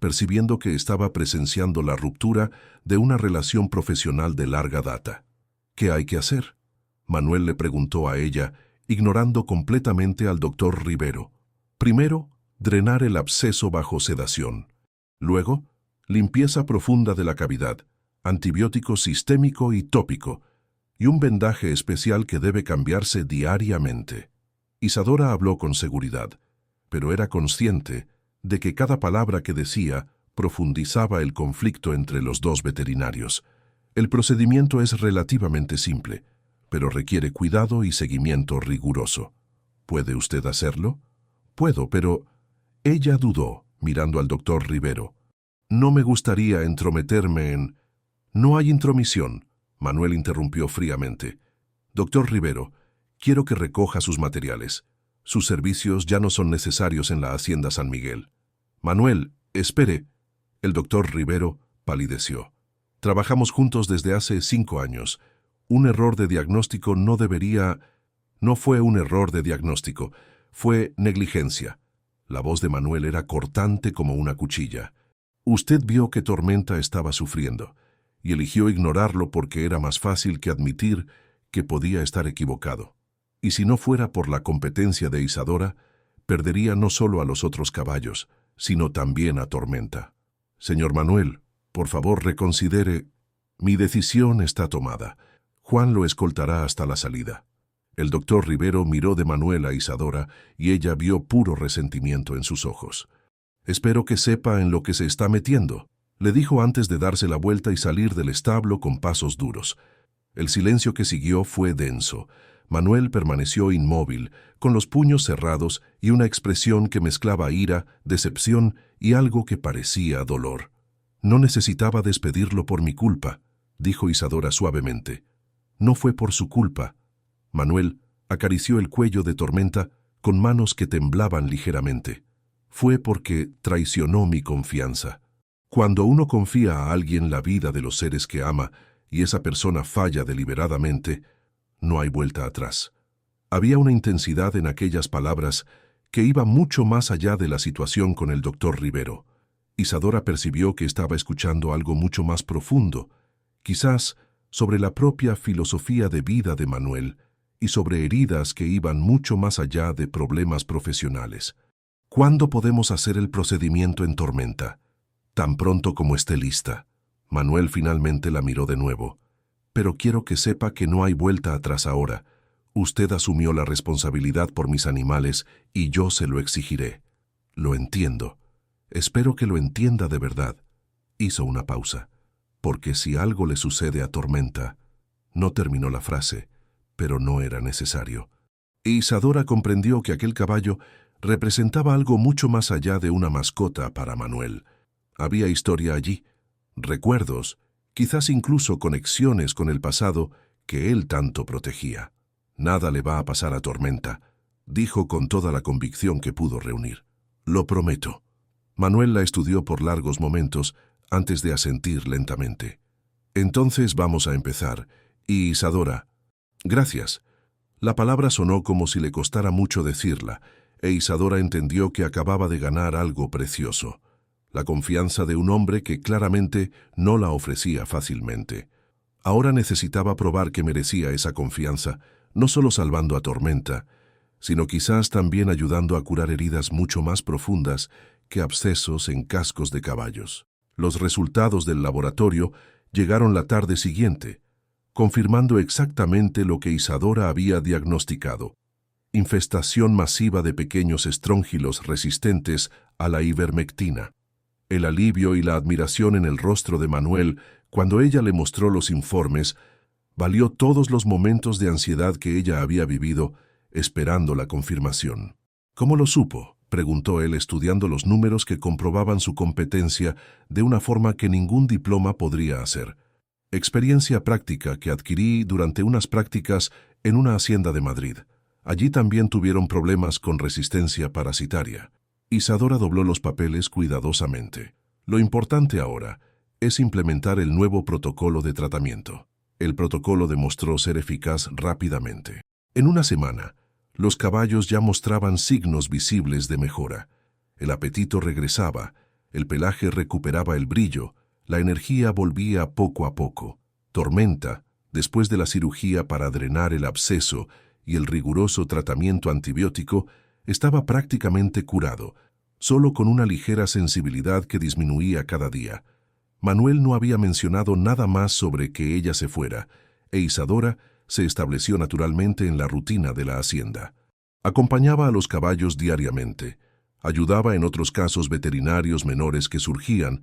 percibiendo que estaba presenciando la ruptura de una relación profesional de larga data. ¿Qué hay que hacer?, Manuel le preguntó a ella, ignorando completamente al doctor Rivero. Primero, drenar el absceso bajo sedación. Luego, limpieza profunda de la cavidad, antibiótico sistémico y tópico, y un vendaje especial que debe cambiarse diariamente. Isadora habló con seguridad, pero era consciente de que cada palabra que decía profundizaba el conflicto entre los dos veterinarios. El procedimiento es relativamente simple, pero requiere cuidado y seguimiento riguroso. ¿Puede usted hacerlo? Puedo, pero... Ella dudó, mirando al doctor Rivero. No me gustaría entrometerme en... No hay intromisión, Manuel interrumpió fríamente. Doctor Rivero, quiero que recoja sus materiales. Sus servicios ya no son necesarios en la Hacienda San Miguel. Manuel, espere. El doctor Rivero palideció. Trabajamos juntos desde hace 5 años. Un error de diagnóstico no debería... No fue un error de diagnóstico, fue negligencia. La voz de Manuel era cortante como una cuchilla. Usted vio que Tormenta estaba sufriendo y eligió ignorarlo porque era más fácil que admitir que podía estar equivocado. Y si no fuera por la competencia de Isadora, perdería no solo a los otros caballos, sino también a Tormenta. Señor Manuel, por favor reconsidere. Mi decisión está tomada. Juan lo escoltará hasta la salida. El doctor Rivero miró de Manuel a Isadora y ella vio puro resentimiento en sus ojos. Espero que sepa en lo que se está metiendo, le dijo antes de darse la vuelta y salir del establo con pasos duros. El silencio que siguió fue denso. Manuel permaneció inmóvil, con los puños cerrados y una expresión que mezclaba ira, decepción y algo que parecía dolor. No necesitaba despedirlo por mi culpa, dijo Isadora suavemente. No fue por su culpa. Manuel acarició el cuello de Tormenta con manos que temblaban ligeramente. Fue porque traicionó mi confianza. Cuando uno confía a alguien la vida de los seres que ama y esa persona falla deliberadamente, no hay vuelta atrás. Había una intensidad en aquellas palabras que iba mucho más allá de la situación con el doctor Rivero. Isadora percibió que estaba escuchando algo mucho más profundo, quizás sobre la propia filosofía de vida de Manuel y sobre heridas que iban mucho más allá de problemas profesionales. ¿Cuándo podemos hacer el procedimiento en Tormenta? Tan pronto como esté lista. Manuel finalmente la miró de nuevo. Pero quiero que sepa que no hay vuelta atrás ahora. Usted asumió la responsabilidad por mis animales y yo se lo exigiré. Lo entiendo. Espero que lo entienda de verdad. Hizo una pausa. Porque si algo le sucede a Tormenta... No terminó la frase, pero no era necesario. Isadora comprendió que aquel caballo representaba algo mucho más allá de una mascota para Manuel. Había historia allí, recuerdos, quizás incluso conexiones con el pasado que él tanto protegía. Nada le va a pasar a Tormenta, dijo con toda la convicción que pudo reunir. Lo prometo. Manuel la estudió por largos momentos antes de asentir lentamente. Entonces vamos a empezar. Y Isadora... Gracias. La palabra sonó como si le costara mucho decirla, e Isadora entendió que acababa de ganar algo precioso. La confianza de un hombre que claramente no la ofrecía fácilmente. Ahora necesitaba probar que merecía esa confianza, no solo salvando a Tormenta, sino quizás también ayudando a curar heridas mucho más profundas que abscesos en cascos de caballos. Los resultados del laboratorio llegaron la tarde siguiente, confirmando exactamente lo que Isadora había diagnosticado: infestación masiva de pequeños estróngilos resistentes a la ivermectina. El alivio y la admiración en el rostro de Manuel cuando ella le mostró los informes valió todos los momentos de ansiedad que ella había vivido esperando la confirmación. ¿Cómo lo supo?, preguntó él estudiando los números que comprobaban su competencia de una forma que ningún diploma podría hacer. Experiencia práctica que adquirí durante unas prácticas en una hacienda de Madrid. Allí también tuvieron problemas con resistencia parasitaria. Isadora dobló los papeles cuidadosamente. Lo importante ahora es implementar el nuevo protocolo de tratamiento. El protocolo demostró ser eficaz rápidamente. En una semana, los caballos ya mostraban signos visibles de mejora. El apetito regresaba, el pelaje recuperaba el brillo, la energía volvía poco a poco. Tormenta, después de la cirugía para drenar el absceso y el riguroso tratamiento antibiótico, estaba prácticamente curado, solo con una ligera sensibilidad que disminuía cada día. Manuel no había mencionado nada más sobre que ella se fuera, e Isadora se estableció naturalmente en la rutina de la hacienda. Acompañaba a los caballos diariamente, ayudaba en otros casos veterinarios menores que surgían,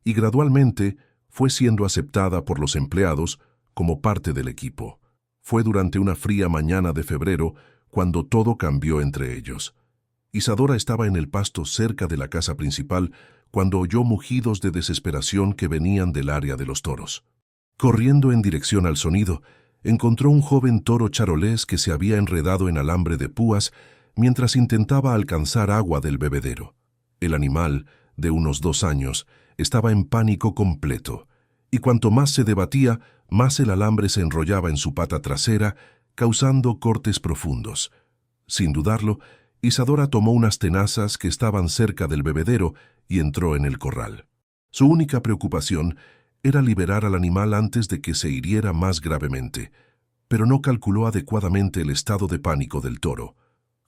y gradualmente fue siendo aceptada por los empleados como parte del equipo. Fue durante una fría mañana de febrero cuando todo cambió entre ellos. Isadora estaba en el pasto cerca de la casa principal cuando oyó mugidos de desesperación que venían del área de los toros. Corriendo en dirección al sonido, encontró un joven toro charolés que se había enredado en alambre de púas mientras intentaba alcanzar agua del bebedero. El animal, de unos 2 años, estaba en pánico completo, y cuanto más se debatía, más el alambre se enrollaba en su pata trasera, causando cortes profundos. Sin dudarlo, Isadora tomó unas tenazas que estaban cerca del bebedero y entró en el corral. Su única preocupación era liberar al animal antes de que se hiriera más gravemente, pero no calculó adecuadamente el estado de pánico del toro.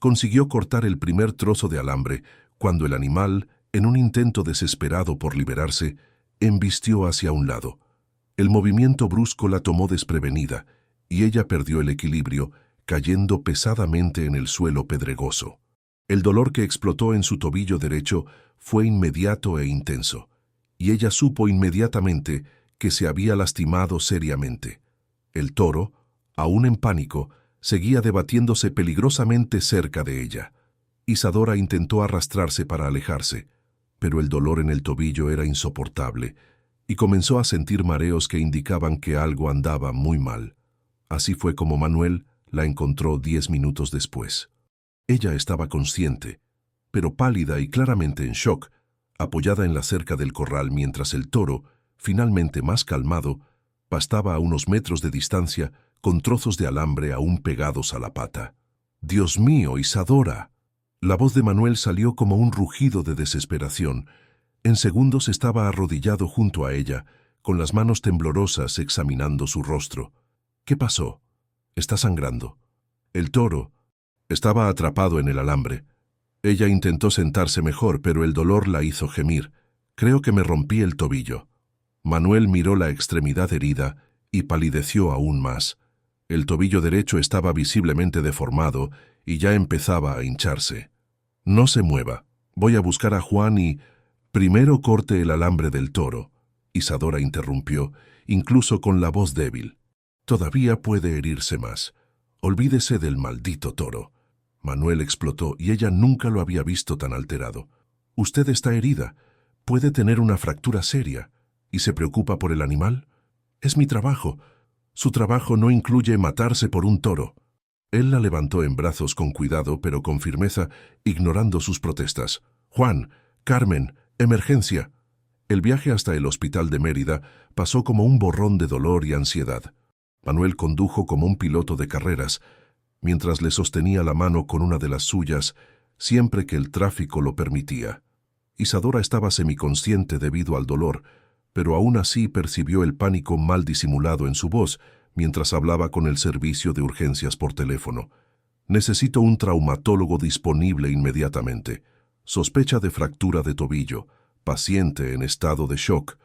Consiguió cortar el primer trozo de alambre cuando el animal, en un intento desesperado por liberarse, embistió hacia un lado. El movimiento brusco la tomó desprevenida y ella perdió el equilibrio, cayendo pesadamente en el suelo pedregoso. El dolor que explotó en su tobillo derecho fue inmediato e intenso, y ella supo inmediatamente que se había lastimado seriamente. El toro, aún en pánico, seguía debatiéndose peligrosamente cerca de ella. Isadora intentó arrastrarse para alejarse, pero el dolor en el tobillo era insoportable, y comenzó a sentir mareos que indicaban que algo andaba muy mal. Así fue como Manuel la encontró 10 minutos después. Ella estaba consciente, pero pálida y claramente en shock, apoyada en la cerca del corral mientras el toro, finalmente más calmado, pastaba a unos metros de distancia con trozos de alambre aún pegados a la pata. «¡Dios mío, Isadora!». La voz de Manuel salió como un rugido de desesperación. En segundos estaba arrodillado junto a ella, con las manos temblorosas examinando su rostro. «¿Qué pasó? Está sangrando». El toro estaba atrapado en el alambre. Ella intentó sentarse mejor, pero el dolor la hizo gemir. «Creo que me rompí el tobillo». Manuel miró la extremidad herida y palideció aún más. El tobillo derecho estaba visiblemente deformado y ya empezaba a hincharse. «No se mueva. Voy a buscar a Juan y...». «Primero corte el alambre del toro», Isadora interrumpió, incluso con la voz débil. «Todavía puede herirse más. Olvídese del maldito toro». Manuel explotó y ella nunca lo había visto tan alterado. «Usted está herida. Puede tener una fractura seria. ¿Y se preocupa por el animal? Es mi trabajo. Su trabajo no incluye matarse por un toro». Él la levantó en brazos con cuidado, pero con firmeza, ignorando sus protestas. «Juan, Carmen, emergencia». El viaje hasta el hospital de Mérida pasó como un borrón de dolor y ansiedad. Manuel condujo como un piloto de carreras, mientras le sostenía la mano con una de las suyas, siempre que el tráfico lo permitía. Isadora estaba semiconsciente debido al dolor, pero aún así percibió el pánico mal disimulado en su voz mientras hablaba con el servicio de urgencias por teléfono. «Necesito un traumatólogo disponible inmediatamente. Sospecha de fractura de tobillo. Paciente en estado de shock».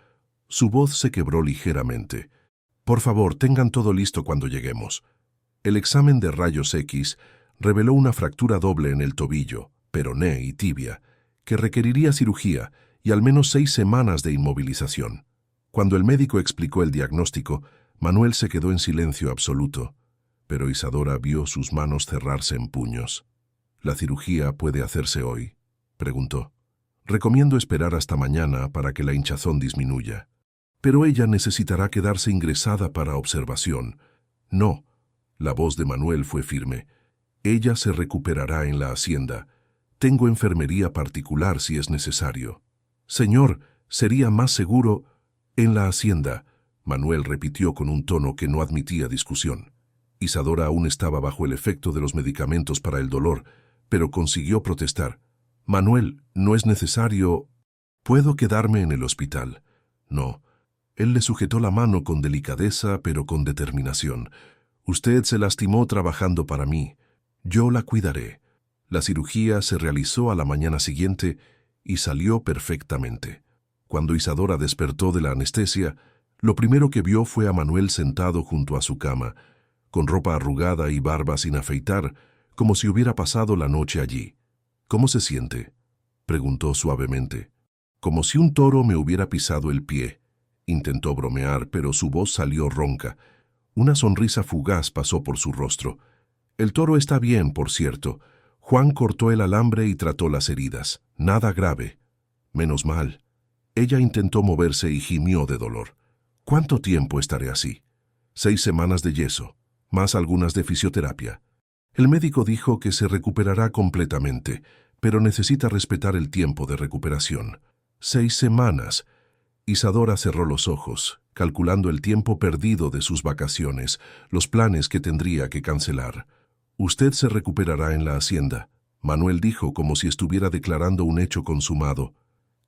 Su voz se quebró ligeramente. «Por favor, tengan todo listo cuando lleguemos». El examen de rayos X reveló una fractura doble en el tobillo, peroné y tibia, que requeriría cirugía y al menos 6 semanas de inmovilización. Cuando el médico explicó el diagnóstico, Manuel se quedó en silencio absoluto, pero Isadora vio sus manos cerrarse en puños. «¿La cirugía puede hacerse hoy?», preguntó. «Recomiendo esperar hasta mañana para que la hinchazón disminuya. Pero ella necesitará quedarse ingresada para observación». «No». La voz de Manuel fue firme. «Ella se recuperará en la hacienda. Tengo enfermería particular si es necesario. Señor, sería más seguro en la hacienda, Manuel repitió con un tono que no admitía discusión. Isadora aún estaba bajo el efecto de los medicamentos para el dolor, pero consiguió protestar. Manuel, no es necesario. ¿Puedo quedarme en el hospital? No. Él le sujetó la mano con delicadeza, pero con determinación. Usted se lastimó trabajando para mí. Yo la cuidaré. La cirugía se realizó a la mañana siguiente y salió perfectamente. Cuando Isadora despertó de la anestesia, lo primero que vio fue a Manuel sentado junto a su cama, con ropa arrugada y barba sin afeitar, como si hubiera pasado la noche allí. ¿Cómo se siente?, preguntó suavemente. Como si un toro me hubiera pisado el pie. Intentó bromear, pero su voz salió ronca. Una sonrisa fugaz pasó por su rostro. El toro está bien, por cierto. Juan cortó el alambre y trató las heridas. Nada grave. Menos mal. Ella intentó moverse y gimió de dolor. ¿Cuánto tiempo estaré así? 6 semanas de yeso, más algunas de fisioterapia. El médico dijo que se recuperará completamente, pero necesita respetar el tiempo de recuperación. 6 semanas. Isadora cerró los ojos, calculando el tiempo perdido de sus vacaciones, los planes que tendría que cancelar. Usted se recuperará en la hacienda, Manuel dijo como si estuviera declarando un hecho consumado.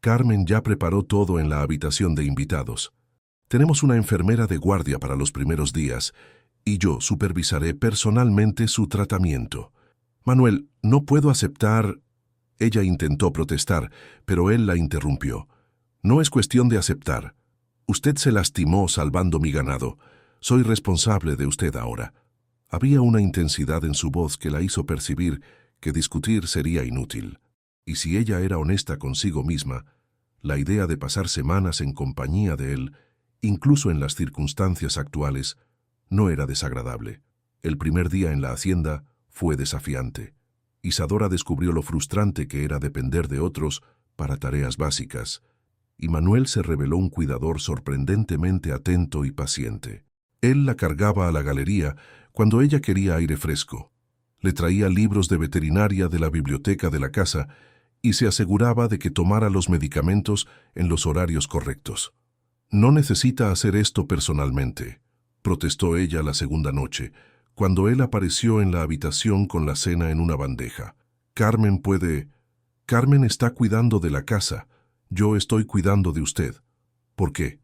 Carmen ya preparó todo en la habitación de invitados. Tenemos una enfermera de guardia para los primeros días, y yo supervisaré personalmente su tratamiento. Manuel, no puedo aceptar. Ella intentó protestar, pero él la interrumpió. No es cuestión de aceptar. Usted se lastimó salvando mi ganado. Soy responsable de usted ahora. Había una intensidad en su voz que la hizo percibir que discutir sería inútil. Y si ella era honesta consigo misma, la idea de pasar semanas en compañía de él, incluso en las circunstancias actuales, no era desagradable. El primer día en la hacienda fue desafiante. Isadora descubrió lo frustrante que era depender de otros para tareas básicas, y Manuel se reveló un cuidador sorprendentemente atento y paciente. Él la cargaba a la galería cuando ella quería aire fresco. Le traía libros de veterinaria de la biblioteca de la casa y se aseguraba de que tomara los medicamentos en los horarios correctos. No necesita hacer esto personalmente, protestó ella la segunda noche, cuando él apareció en la habitación con la cena en una bandeja. Carmen está cuidando de la casa. Yo estoy cuidando de usted. ¿Por qué?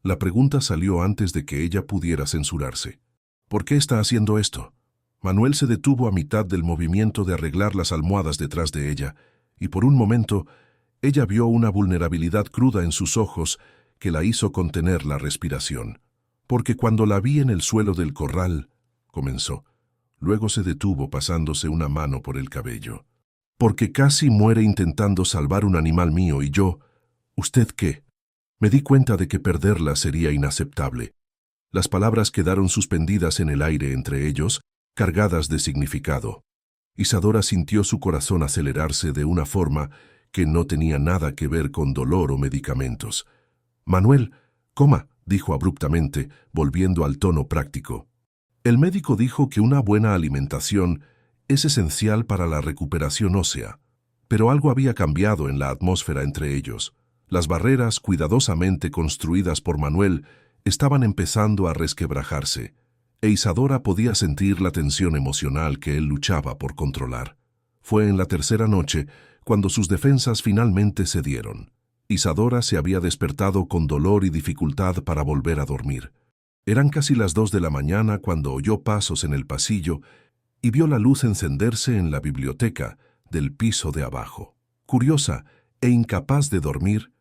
La pregunta salió antes de que ella pudiera censurarse. ¿Por qué está haciendo esto? Manuel se detuvo a mitad del movimiento de arreglar las almohadas detrás de ella, y por un momento ella vio una vulnerabilidad cruda en sus ojos que la hizo contener la respiración. Porque cuando la vi en el suelo del corral, comenzó. Luego se detuvo pasándose una mano por el cabello. Porque casi muere intentando salvar un animal mío y yo, ¿usted qué? Me di cuenta de que perderla sería inaceptable. Las palabras quedaron suspendidas en el aire entre ellos, cargadas de significado. Isadora sintió su corazón acelerarse de una forma que no tenía nada que ver con dolor o medicamentos. Manuel, coma, dijo abruptamente, volviendo al tono práctico. El médico dijo que una buena alimentación es esencial para la recuperación ósea, pero algo había cambiado en la atmósfera entre ellos. Las barreras cuidadosamente construidas por Manuel estaban empezando a resquebrajarse, e Isadora podía sentir la tensión emocional que él luchaba por controlar. Fue en la tercera noche cuando sus defensas finalmente cedieron. Isadora se había despertado con dolor y dificultad para volver a dormir. Eran casi las 2 de la mañana cuando oyó pasos en el pasillo y vio la luz encenderse en la biblioteca del piso de abajo. Curiosa e incapaz de dormir,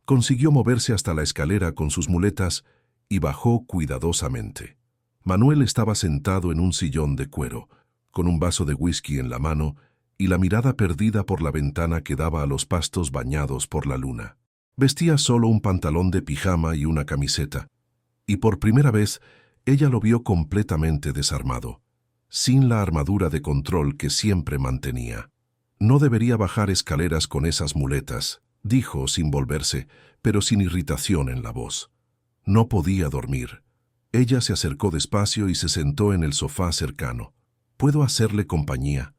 consiguió moverse hasta la escalera con sus muletas y bajó cuidadosamente. Manuel estaba sentado en un sillón de cuero, con un vaso de whisky en la mano y la mirada perdida por la ventana que daba a los pastos bañados por la luna. Vestía solo un pantalón de pijama y una camiseta, y por primera vez ella lo vio completamente desarmado, sin la armadura de control que siempre mantenía. No debería bajar escaleras con esas muletas, dijo sin volverse, pero sin irritación en la voz. No podía dormir. Ella se acercó despacio y se sentó en el sofá cercano. ¿Puedo hacerle compañía?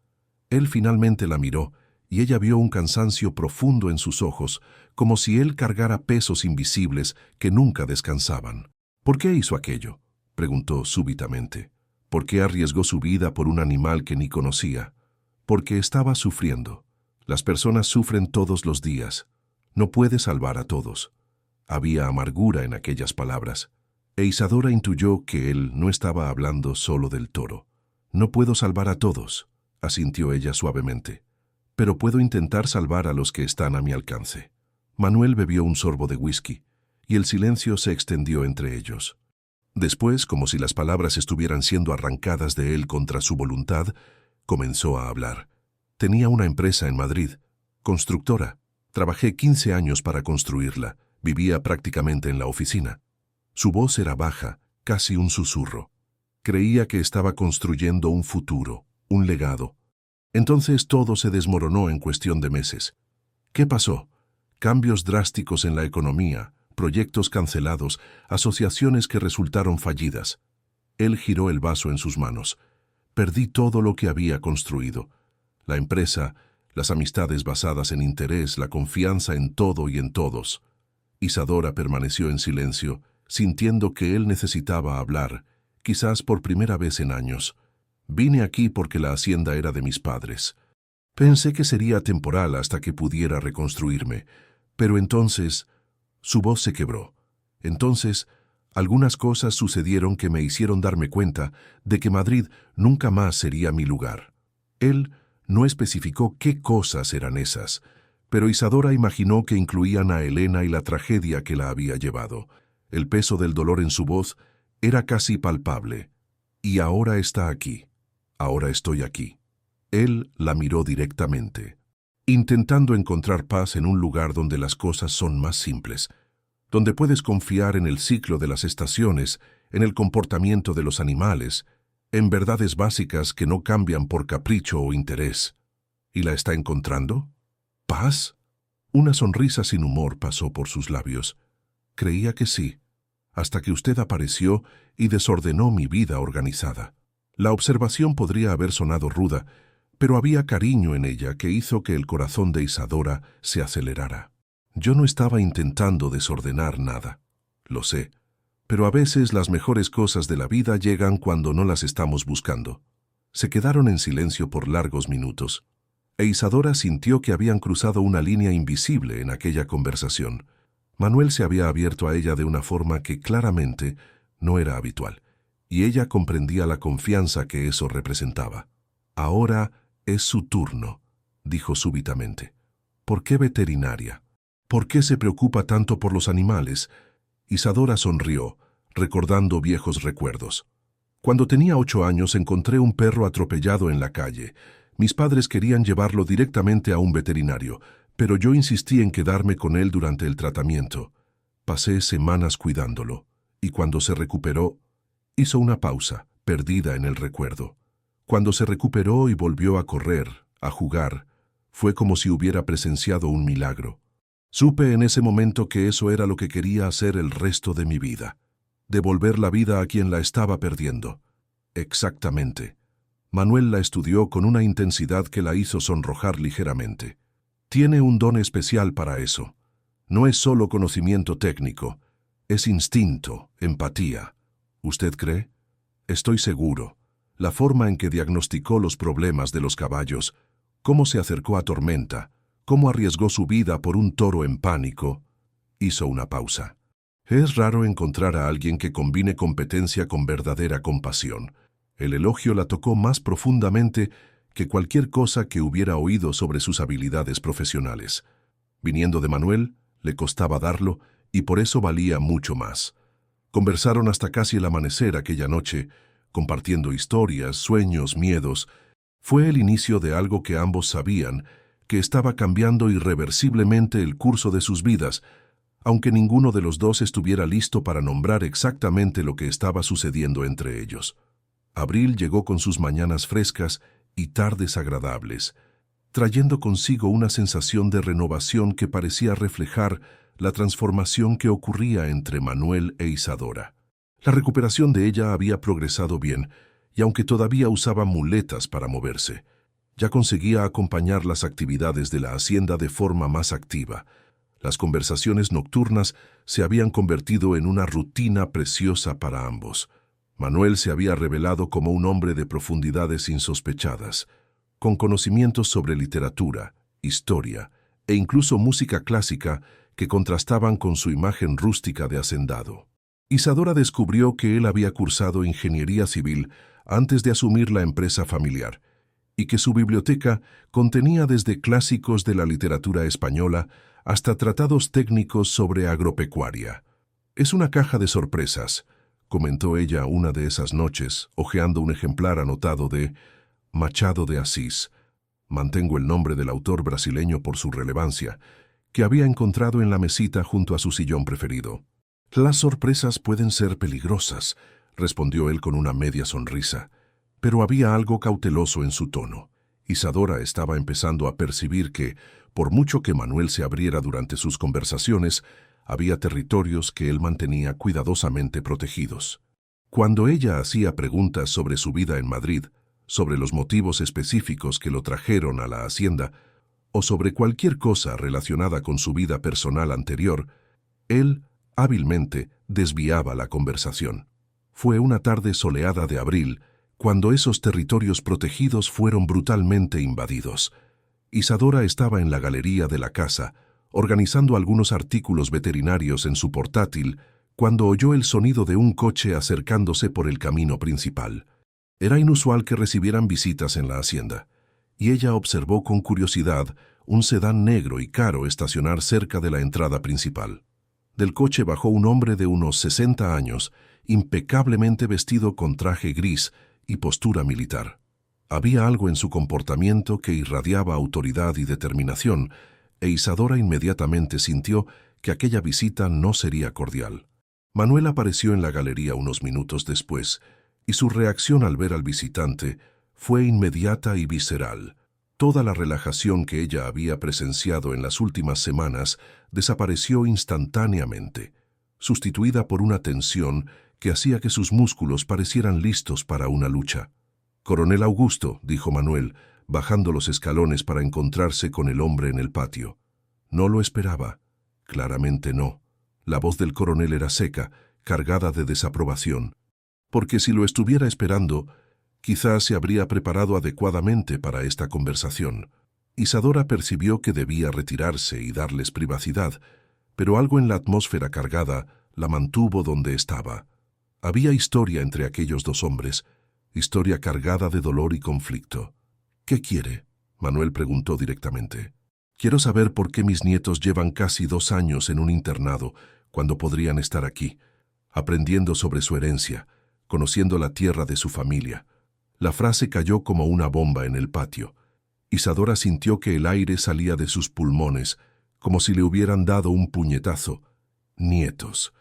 Él finalmente la miró y ella vio un cansancio profundo en sus ojos, como si él cargara pesos invisibles que nunca descansaban. ¿Por qué hizo aquello?, preguntó súbitamente. ¿Por qué arriesgó su vida por un animal que ni conocía? Porque estaba sufriendo. Las personas sufren todos los días. No puede salvar a todos. Había amargura en aquellas palabras, e Isadora intuyó que él no estaba hablando solo del toro. No puedo salvar a todos, asintió ella suavemente, pero puedo intentar salvar a los que están a mi alcance. Manuel bebió un sorbo de whisky, y el silencio se extendió entre ellos. Después, como si las palabras estuvieran siendo arrancadas de él contra su voluntad, comenzó a hablar. Tenía una empresa en Madrid, constructora. Trabajé 15 años para construirla. Vivía prácticamente en la oficina. Su voz era baja, casi un susurro. Creía que estaba construyendo un futuro, un legado. Entonces todo se desmoronó en cuestión de meses. ¿Qué pasó? Cambios drásticos en la economía, proyectos cancelados, asociaciones que resultaron fallidas. Él giró el vaso en sus manos. Perdí todo lo que había construido. La empresa, las amistades basadas en interés, la confianza en todo y en todos. Isadora permaneció en silencio, sintiendo que él necesitaba hablar, quizás por primera vez en años. Vine aquí porque la hacienda era de mis padres. Pensé que sería temporal hasta que pudiera reconstruirme, pero entonces su voz se quebró. Entonces, algunas cosas sucedieron que me hicieron darme cuenta de que Madrid nunca más sería mi lugar. Él no especificó qué cosas eran esas, pero Isadora imaginó que incluían a Elena y la tragedia que la había llevado. El peso del dolor en su voz era casi palpable. Y ahora está aquí. Ahora estoy aquí. Él la miró directamente, intentando encontrar paz en un lugar donde las cosas son más simples, donde puedes confiar en el ciclo de las estaciones, en el comportamiento de los animales, en verdades básicas que no cambian por capricho o interés. ¿Y la está encontrando? ¿Paz? Una sonrisa sin humor pasó por sus labios. Creía que sí, hasta que usted apareció y desordenó mi vida organizada. La observación podría haber sonado ruda, pero había cariño en ella que hizo que el corazón de Isadora se acelerara. Yo no estaba intentando desordenar nada, lo sé, pero a veces las mejores cosas de la vida llegan cuando no las estamos buscando. Se quedaron en silencio por largos minutos, e Isadora sintió que habían cruzado una línea invisible en aquella conversación. Manuel se había abierto a ella de una forma que claramente no era habitual, y ella comprendía la confianza que eso representaba. Ahora es su turno, dijo súbitamente. ¿Por qué veterinaria? ¿Por qué se preocupa tanto por los animales? Isadora sonrió, recordando viejos recuerdos. Cuando tenía 8 años encontré un perro atropellado en la calle. Mis padres querían llevarlo directamente a un veterinario, pero yo insistí en quedarme con él durante el tratamiento. Pasé semanas cuidándolo, y cuando se recuperó, hizo una pausa, perdida en el recuerdo. Cuando se recuperó y volvió a correr, a jugar, fue como si hubiera presenciado un milagro. Supe en ese momento que eso era lo que quería hacer el resto de mi vida. Devolver la vida a quien la estaba perdiendo. Exactamente. Manuel la estudió con una intensidad que la hizo sonrojar ligeramente. Tiene un don especial para eso. No es solo conocimiento técnico, es instinto, empatía. ¿Usted cree? Estoy seguro. La forma en que diagnosticó los problemas de los caballos, cómo se acercó a Tormenta, cómo arriesgó su vida por un toro en pánico. Hizo una pausa. Es raro encontrar a alguien que combine competencia con verdadera compasión. El elogio la tocó más profundamente que cualquier cosa que hubiera oído sobre sus habilidades profesionales. Viniendo de Manuel, le costaba darlo y por eso valía mucho más. Conversaron hasta casi el amanecer aquella noche, compartiendo historias, sueños, miedos. Fue el inicio de algo que ambos sabían, que estaba cambiando irreversiblemente el curso de sus vidas, aunque ninguno de los dos estuviera listo para nombrar exactamente lo que estaba sucediendo entre ellos. Abril llegó con sus mañanas frescas y tardes agradables, trayendo consigo una sensación de renovación que parecía reflejar la transformación que ocurría entre Manuel e Isadora. La recuperación de ella había progresado bien, y aunque todavía usaba muletas para moverse, Ya conseguía acompañar las actividades de la hacienda de forma más activa. Las conversaciones nocturnas se habían convertido en una rutina preciosa para ambos. Manuel se había revelado como un hombre de profundidades insospechadas, con conocimientos sobre literatura, historia e incluso música clásica que contrastaban con su imagen rústica de hacendado. Isadora descubrió que él había cursado ingeniería civil antes de asumir la empresa familiar, y que su biblioteca contenía desde clásicos de la literatura española hasta tratados técnicos sobre agropecuaria. «Es una caja de sorpresas», comentó ella una de esas noches, hojeando un ejemplar anotado de Machado de Assis. Mantengo el nombre del autor brasileño por su relevancia, que había encontrado en la mesita junto a su sillón preferido. «Las sorpresas pueden ser peligrosas», respondió él con una media sonrisa, pero había algo cauteloso en su tono. Isadora estaba empezando a percibir que, por mucho que Manuel se abriera durante sus conversaciones, había territorios que él mantenía cuidadosamente protegidos. Cuando ella hacía preguntas sobre su vida en Madrid, sobre los motivos específicos que lo trajeron a la hacienda, o sobre cualquier cosa relacionada con su vida personal anterior, él hábilmente desviaba la conversación. Fue una tarde soleada de abril, cuando esos territorios protegidos fueron brutalmente invadidos. Isadora estaba en la galería de la casa, organizando algunos artículos veterinarios en su portátil, cuando oyó el sonido de un coche acercándose por el camino principal. Era inusual que recibieran visitas en la hacienda, y ella observó con curiosidad un sedán negro y caro estacionar cerca de la entrada principal. Del coche bajó un hombre de unos 60 años, impecablemente vestido con traje gris y postura militar. Había algo en su comportamiento que irradiaba autoridad y determinación, e Isadora inmediatamente sintió que aquella visita no sería cordial. Manuel apareció en la galería unos minutos después, y su reacción al ver al visitante fue inmediata y visceral. Toda la relajación que ella había presenciado en las últimas semanas desapareció instantáneamente, sustituida por una tensión que hacía que sus músculos parecieran listos para una lucha. «Coronel Augusto», dijo Manuel, bajando los escalones para encontrarse con el hombre en el patio. No lo esperaba. Claramente no. La voz del coronel era seca, cargada de desaprobación. Porque si lo estuviera esperando, quizás se habría preparado adecuadamente para esta conversación. Isadora percibió que debía retirarse y darles privacidad, pero algo en la atmósfera cargada la mantuvo donde estaba. Había historia entre aquellos dos hombres, historia cargada de dolor y conflicto. «¿Qué quiere?», Manuel preguntó directamente. «Quiero saber por qué mis nietos llevan casi 2 años en un internado cuando podrían estar aquí, aprendiendo sobre su herencia, conociendo la tierra de su familia». La frase cayó como una bomba en el patio. Isadora sintió que el aire salía de sus pulmones, como si le hubieran dado un puñetazo. Nietos.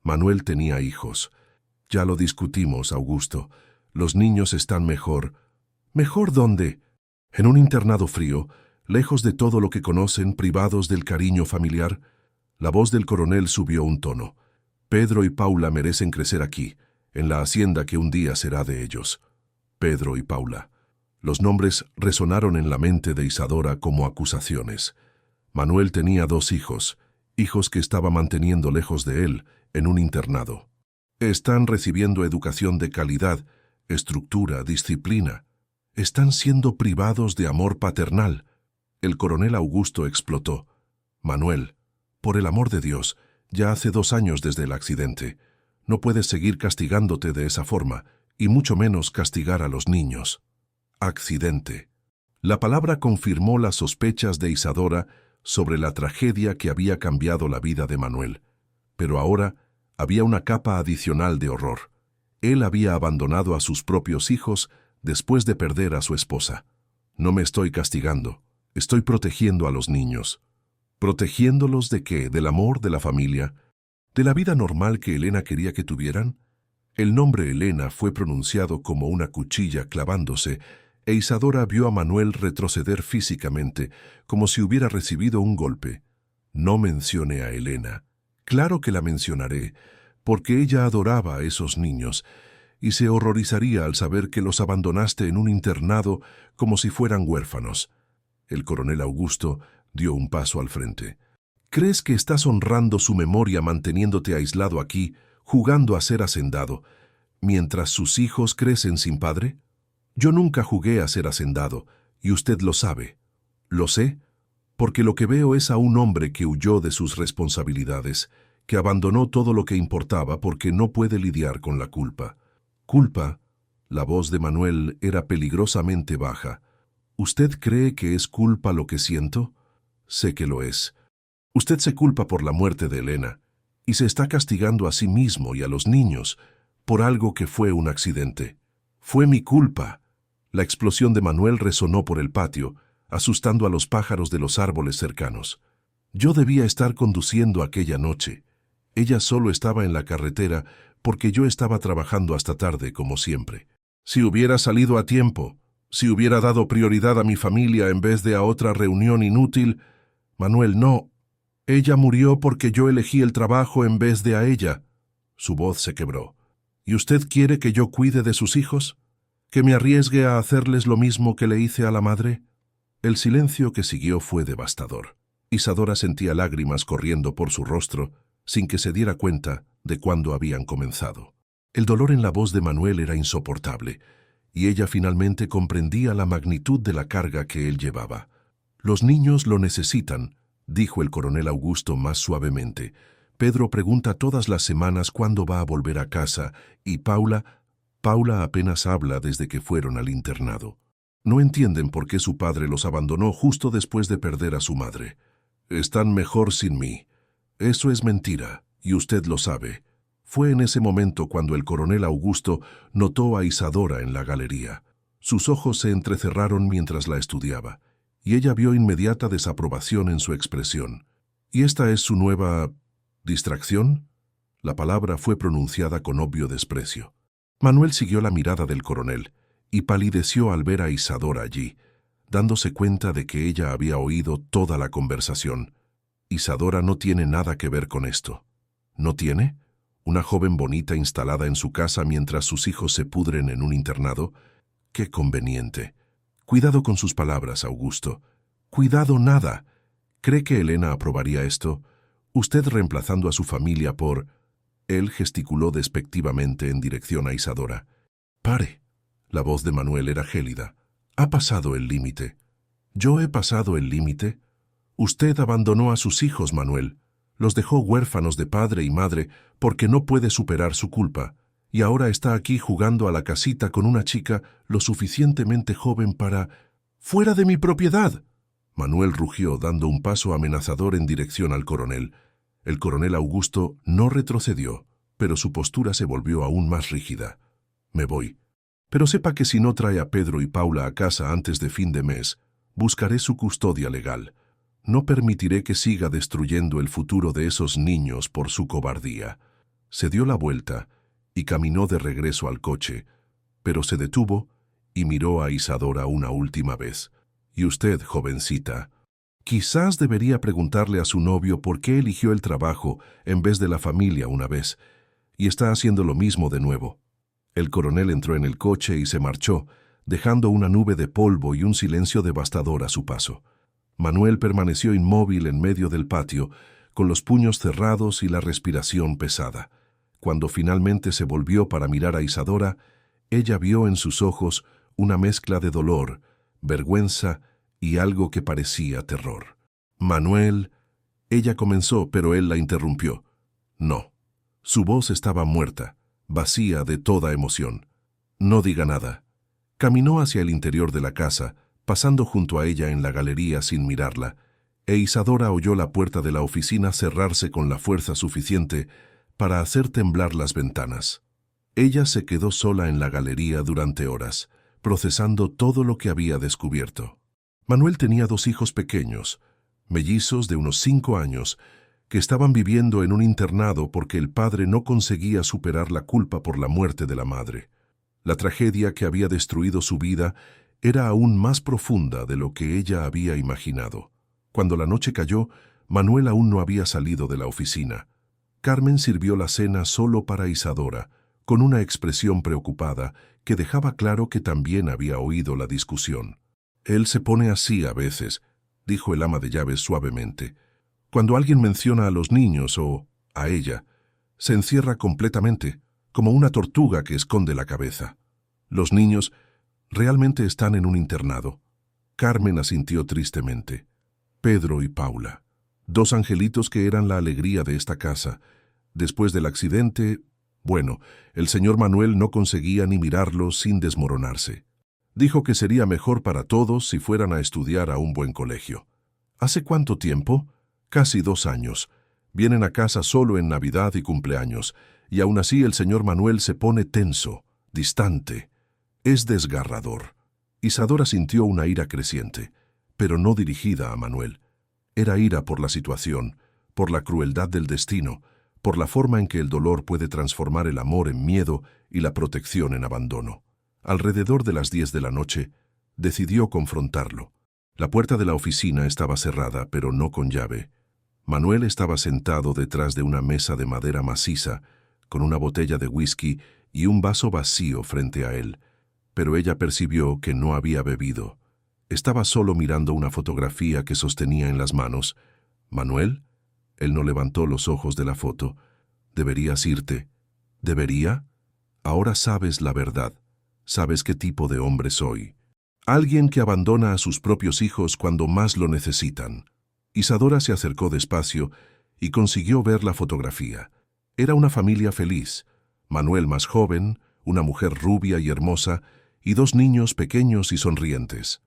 Manuel tenía hijos. «Ya lo discutimos, Augusto. Los niños están mejor». «¿Mejor dónde?» «En un internado frío, lejos de todo lo que conocen, privados del cariño familiar». La voz del coronel subió un tono. «Pedro y Paula merecen crecer aquí, en la hacienda que un día será de ellos». Pedro y Paula. Los nombres resonaron en la mente de Isadora como acusaciones. Manuel tenía 2 hijos, hijos que estaba manteniendo lejos de él, en un internado. Están recibiendo educación de calidad, estructura, disciplina. Están siendo privados de amor paternal. El coronel Augusto explotó. «Manuel, por el amor de Dios, ya hace 2 años desde el accidente. No puedes seguir castigándote de esa forma, y mucho menos castigar a los niños». Accidente. La palabra confirmó las sospechas de Isadora sobre la tragedia que había cambiado la vida de Manuel. Pero ahora había una capa adicional de horror. Él había abandonado a sus propios hijos después de perder a su esposa. «No me estoy castigando, estoy protegiendo a los niños». ¿Protegiéndolos de qué? ¿Del amor de la familia? ¿De la vida normal que Elena quería que tuvieran? El nombre Elena fue pronunciado como una cuchilla clavándose, e Isadora vio a Manuel retroceder físicamente, como si hubiera recibido un golpe. «No mencione a Elena. Claro que la mencionaré, porque ella adoraba a esos niños, y se horrorizaría al saber que los abandonaste en un internado como si fueran huérfanos. El coronel Augusto dio un paso al frente. ¿Crees que estás honrando su memoria manteniéndote aislado aquí, jugando a ser hacendado, mientras sus hijos crecen sin padre? Yo nunca jugué a ser hacendado, y usted lo sabe. Lo sé, porque lo que veo es a un hombre que huyó de sus responsabilidades, que abandonó todo lo que importaba porque no puede lidiar con la culpa. ¿Culpa? La voz de Manuel era peligrosamente baja. ¿Usted cree que es culpa lo que siento? Sé que lo es. Usted se culpa por la muerte de Elena, y se está castigando a sí mismo y a los niños por algo que fue un accidente. Fue mi culpa. La explosión de Manuel resonó por el patio, asustando a los pájaros de los árboles cercanos. Yo debía estar conduciendo aquella noche. Ella solo estaba en la carretera porque yo estaba trabajando hasta tarde, como siempre. Si hubiera salido a tiempo, si hubiera dado prioridad a mi familia en vez de a otra reunión inútil, Manuel, no. Ella murió porque yo elegí el trabajo en vez de a ella. Su voz se quebró. ¿Y usted quiere que yo cuide de sus hijos? ¿Que me arriesgue a hacerles lo mismo que le hice a la madre? El silencio que siguió fue devastador. Isadora sentía lágrimas corriendo por su rostro, sin que se diera cuenta de cuándo habían comenzado. El dolor en la voz de Manuel era insoportable, y ella finalmente comprendía la magnitud de la carga que él llevaba. Los niños lo necesitan, dijo el coronel Augusto más suavemente. Pedro pregunta todas las semanas cuándo va a volver a casa, y Paula apenas habla desde que fueron al internado. No entienden por qué su padre los abandonó justo después de perder a su madre. Están mejor sin mí. Eso es mentira, y usted lo sabe. Fue en ese momento cuando el coronel Augusto notó a Isadora en la galería. Sus ojos se entrecerraron mientras la estudiaba, y ella vio inmediata desaprobación en su expresión. ¿Y esta es su nueva distracción? La palabra fue pronunciada con obvio desprecio. Manuel siguió la mirada del coronel y palideció al ver a Isadora allí, dándose cuenta de que ella había oído toda la conversación. Isadora no tiene nada que ver con esto. ¿No tiene? ¿Una joven bonita instalada en su casa mientras sus hijos se pudren en un internado? ¡Qué conveniente! Cuidado con sus palabras, Augusto. Cuidado nada. ¿Cree que Elena aprobaría esto? Usted reemplazando a su familia por... Él gesticuló despectivamente en dirección a Isadora. «Pare». La voz de Manuel era gélida. «Ha pasado el límite». «¿Yo he pasado el límite?» «Usted abandonó a sus hijos, Manuel. Los dejó huérfanos de padre y madre porque no puede superar su culpa. Y ahora está aquí jugando a la casita con una chica lo suficientemente joven para... ¡Fuera de mi propiedad!». Manuel rugió, dando un paso amenazador en dirección al coronel. El coronel Augusto no retrocedió, pero su postura se volvió aún más rígida. «Me voy. Pero sepa que si no trae a Pedro y Paula a casa antes de fin de mes, buscaré su custodia legal. No permitiré que siga destruyendo el futuro de esos niños por su cobardía». Se dio la vuelta y caminó de regreso al coche, pero se detuvo y miró a Isadora una última vez. «¿Y usted, jovencita?» Quizás debería preguntarle a su novio por qué eligió el trabajo en vez de la familia una vez, y está haciendo lo mismo de nuevo. El coronel entró en el coche y se marchó, dejando una nube de polvo y un silencio devastador a su paso. Manuel permaneció inmóvil en medio del patio, con los puños cerrados y la respiración pesada. Cuando finalmente se volvió para mirar a Isadora, ella vio en sus ojos una mezcla de dolor, vergüenza y algo que parecía terror. «Manuel», ella comenzó, pero él la interrumpió. «No». Su voz estaba muerta, vacía de toda emoción. «No diga nada». Caminó hacia el interior de la casa, pasando junto a ella en la galería sin mirarla, e Isadora oyó la puerta de la oficina cerrarse con la fuerza suficiente para hacer temblar las ventanas. Ella se quedó sola en la galería durante horas, procesando todo lo que había descubierto. Manuel tenía 2 hijos pequeños, mellizos de unos 5 años, que estaban viviendo en un internado porque el padre no conseguía superar la culpa por la muerte de la madre. La tragedia que había destruido su vida era aún más profunda de lo que ella había imaginado. Cuando la noche cayó, Manuel aún no había salido de la oficina. Carmen sirvió la cena solo para Isadora, con una expresión preocupada que dejaba claro que también había oído la discusión. «Él se pone así a veces», dijo el ama de llaves suavemente. «Cuando alguien menciona a los niños o a ella, se encierra completamente, como una tortuga que esconde la cabeza. Los niños realmente están en un internado». Carmen asintió tristemente. Pedro y Paula, dos angelitos que eran la alegría de esta casa. Después del accidente, bueno, el señor Manuel no conseguía ni mirarlos sin desmoronarse. Dijo que sería mejor para todos si fueran a estudiar a un buen colegio. ¿Hace cuánto tiempo? Casi 2 años. Vienen a casa solo en Navidad y cumpleaños, y aún así el señor Manuel se pone tenso, distante. Es desgarrador. Isadora sintió una ira creciente, pero no dirigida a Manuel. Era ira por la situación, por la crueldad del destino, por la forma en que el dolor puede transformar el amor en miedo y la protección en abandono. Alrededor de las 10 de la noche, decidió confrontarlo. La puerta de la oficina estaba cerrada, pero no con llave. Manuel estaba sentado detrás de una mesa de madera maciza, con una botella de whisky y un vaso vacío frente a él, pero ella percibió que no había bebido. Estaba solo mirando una fotografía que sostenía en las manos. «¿Manuel?» Él no levantó los ojos de la foto. «Deberías irte». «¿Debería?» «Ahora sabes la verdad. Sabes qué tipo de hombre soy. Alguien que abandona a sus propios hijos cuando más lo necesitan». Isadora se acercó despacio y consiguió ver la fotografía. Era una familia feliz. Manuel más joven, una mujer rubia y hermosa, y 2 niños pequeños y sonrientes.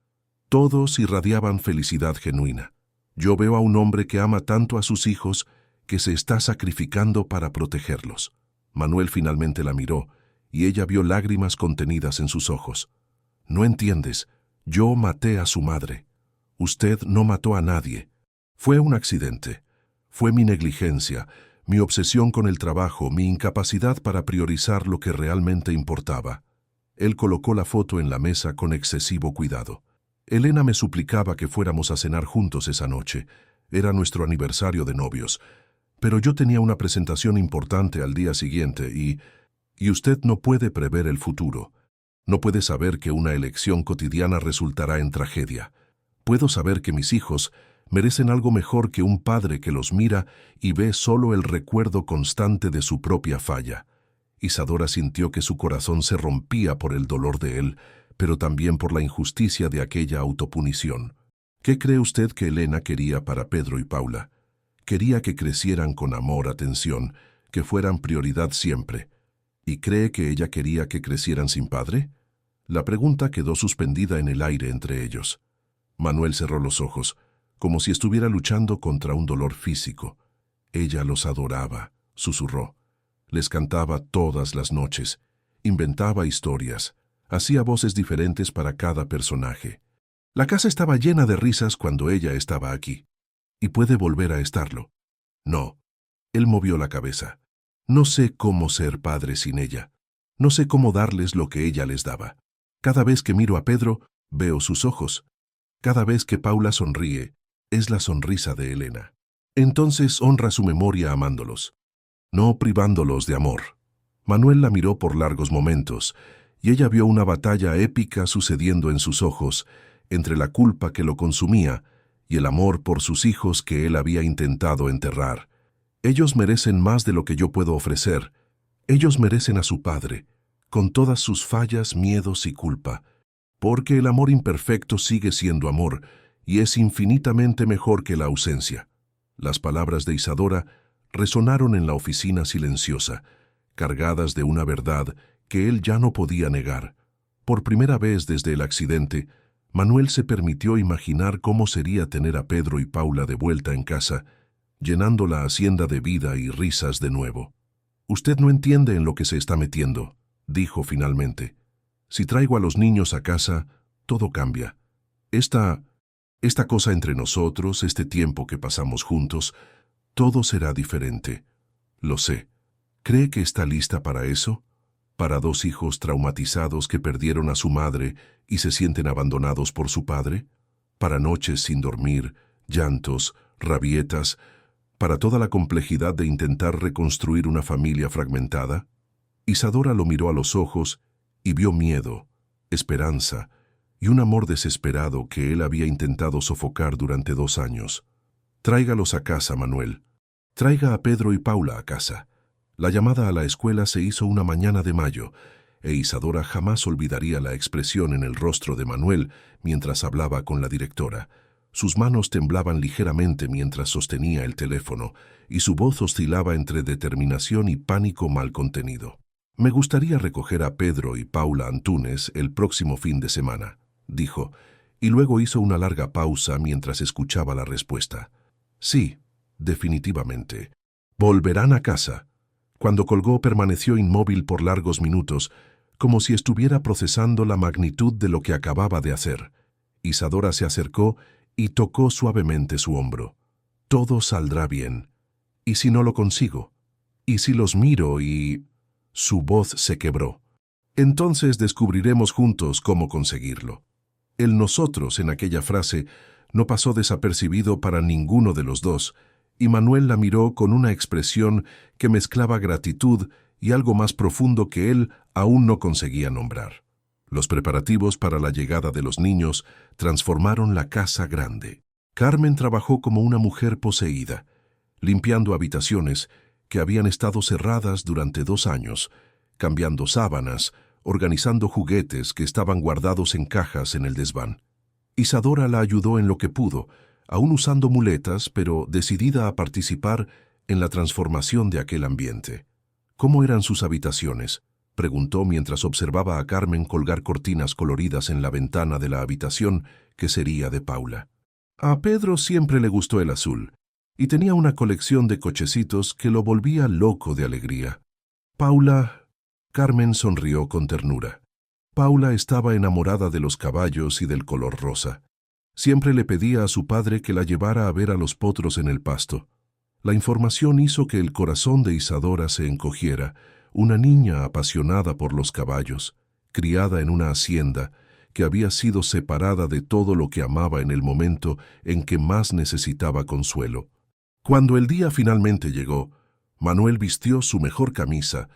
Todos irradiaban felicidad genuina. «Yo veo a un hombre que ama tanto a sus hijos que se está sacrificando para protegerlos». Manuel finalmente la miró, y ella vio lágrimas contenidas en sus ojos. «No entiendes. Yo maté a su madre. Usted no mató a nadie. Fue un accidente. Fue mi negligencia, mi obsesión con el trabajo, mi incapacidad para priorizar lo que realmente importaba». Él colocó la foto en la mesa con excesivo cuidado. «Elena me suplicaba que fuéramos a cenar juntos esa noche. Era nuestro aniversario de novios. Pero yo tenía una presentación importante al día siguiente y usted no puede prever el futuro. No puede saber que una elección cotidiana resultará en tragedia. Puedo saber que mis hijos merecen algo mejor que un padre que los mira y ve solo el recuerdo constante de su propia falla». Isadora sintió que su corazón se rompía por el dolor de él, pero también por la injusticia de aquella autopunición. ¿Qué cree usted que Elena quería para Pedro y Paula? Quería que crecieran con amor, atención, que fueran prioridad siempre. ¿Y cree que ella quería que crecieran sin padre? La pregunta quedó suspendida en el aire entre ellos. Manuel cerró los ojos, como si estuviera luchando contra un dolor físico. «Ella los adoraba», susurró. «Les cantaba todas las noches, inventaba historias, hacía voces diferentes para cada personaje. La casa estaba llena de risas cuando ella estaba aquí. ¿Y puede volver a estarlo?» «No». Él movió la cabeza. «No sé cómo ser padre sin ella. No sé cómo darles lo que ella les daba. Cada vez que miro a Pedro, veo sus ojos. Cada vez que Paula sonríe, es la sonrisa de Elena. Entonces honra su memoria amándolos, no privándolos de amor». Manuel la miró por largos momentos, y ella vio una batalla épica sucediendo en sus ojos, entre la culpa que lo consumía y el amor por sus hijos que él había intentado enterrar. «Ellos merecen más de lo que yo puedo ofrecer. Ellos merecen a su padre, con todas sus fallas, miedos y culpa, porque el amor imperfecto sigue siendo amor y es infinitamente mejor que la ausencia». Las palabras de Isadora resonaron en la oficina silenciosa, cargadas de una verdad que él ya no podía negar. Por primera vez desde el accidente, Manuel se permitió imaginar cómo sería tener a Pedro y Paula de vuelta en casa, llenando la hacienda de vida y risas de nuevo. «Usted no entiende en lo que se está metiendo», dijo finalmente. «Si traigo a los niños a casa, todo cambia. Esta cosa entre nosotros, este tiempo que pasamos juntos, todo será diferente. Lo sé. ¿Cree que está lista para eso? ¿Para 2 hijos traumatizados que perdieron a su madre y se sienten abandonados por su padre? ¿Para noches sin dormir, llantos, rabietas, para toda la complejidad de intentar reconstruir una familia fragmentada?» Isadora lo miró a los ojos y vio miedo, esperanza y un amor desesperado que él había intentado sofocar durante 2 años. «Tráigalos a casa, Manuel. Traiga a Pedro y Paula a casa». La llamada a la escuela se hizo una mañana de mayo, e Isadora jamás olvidaría la expresión en el rostro de Manuel mientras hablaba con la directora. Sus manos temblaban ligeramente mientras sostenía el teléfono, y su voz oscilaba entre determinación y pánico mal contenido. «Me gustaría recoger a Pedro y Paula Antúnez el próximo fin de semana», dijo, y luego hizo una larga pausa mientras escuchaba la respuesta. «Sí, definitivamente. Volverán a casa». Cuando colgó permaneció inmóvil por largos minutos, como si estuviera procesando la magnitud de lo que acababa de hacer. Isadora se acercó y tocó suavemente su hombro. «Todo saldrá bien. ¿Y si no lo consigo? ¿Y si los miro y...?» Su voz se quebró. «Entonces descubriremos juntos cómo conseguirlo». El nosotros en aquella frase no pasó desapercibido para ninguno de los dos, y Manuel la miró con una expresión que mezclaba gratitud y algo más profundo que él aún no conseguía nombrar. Los preparativos para la llegada de los niños transformaron la casa grande. Carmen trabajó como una mujer poseída, limpiando habitaciones que habían estado cerradas durante 2 años, cambiando sábanas, organizando juguetes que estaban guardados en cajas en el desván. Isadora la ayudó en lo que pudo, aún usando muletas, pero decidida a participar en la transformación de aquel ambiente. «¿Cómo eran sus habitaciones?», preguntó mientras observaba a Carmen colgar cortinas coloridas en la ventana de la habitación que sería de Paula. A Pedro siempre le gustó el azul, y tenía una colección de cochecitos que lo volvía loco de alegría. Paula... Carmen sonrió con ternura. Paula estaba enamorada de los caballos y del color rosa. Siempre le pedía a su padre que la llevara a ver a los potros en el pasto. La información hizo que el corazón de Isadora se encogiera, una niña apasionada por los caballos, criada en una hacienda, que había sido separada de todo lo que amaba en el momento en que más necesitaba consuelo. Cuando el día finalmente llegó, Manuel vistió su mejor camisa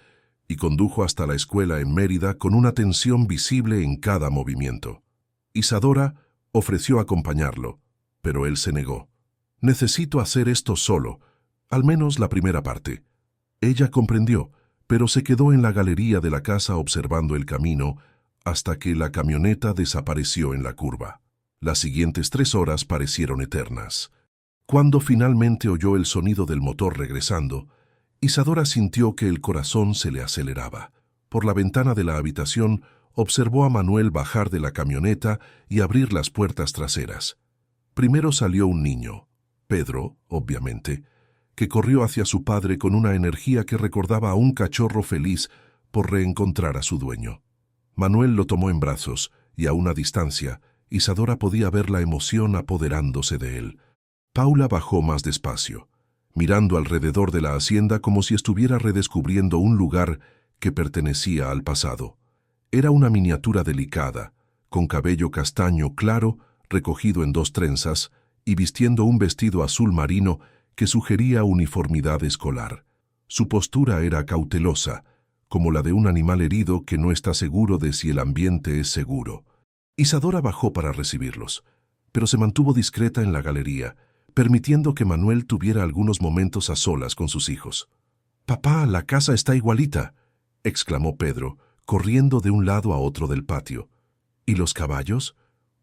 y condujo hasta la escuela en Mérida con una tensión visible en cada movimiento. Isadora ofreció acompañarlo, pero él se negó. «Necesito hacer esto solo, al menos la primera parte». Ella comprendió, pero se quedó en la galería de la casa observando el camino hasta que la camioneta desapareció en la curva. Las siguientes 3 horas parecieron eternas. Cuando finalmente oyó el sonido del motor regresando, Isadora sintió que el corazón se le aceleraba. Por la ventana de la habitación observó a Manuel bajar de la camioneta y abrir las puertas traseras. Primero salió un niño, Pedro, obviamente, que corrió hacia su padre con una energía que recordaba a un cachorro feliz por reencontrar a su dueño. Manuel lo tomó en brazos y a una distancia, Isadora podía ver la emoción apoderándose de él. Paula bajó más despacio, mirando alrededor de la hacienda como si estuviera redescubriendo un lugar que pertenecía al pasado. Era una miniatura delicada, con cabello castaño claro, recogido en 2 trenzas, y vistiendo un vestido azul marino que sugería uniformidad escolar. Su postura era cautelosa, como la de un animal herido que no está seguro de si el ambiente es seguro. Isadora bajó para recibirlos, pero se mantuvo discreta en la galería, permitiendo que Manuel tuviera algunos momentos a solas con sus hijos. «Papá, la casa está igualita», exclamó Pedro, corriendo de un lado a otro del patio. «¿Y los caballos?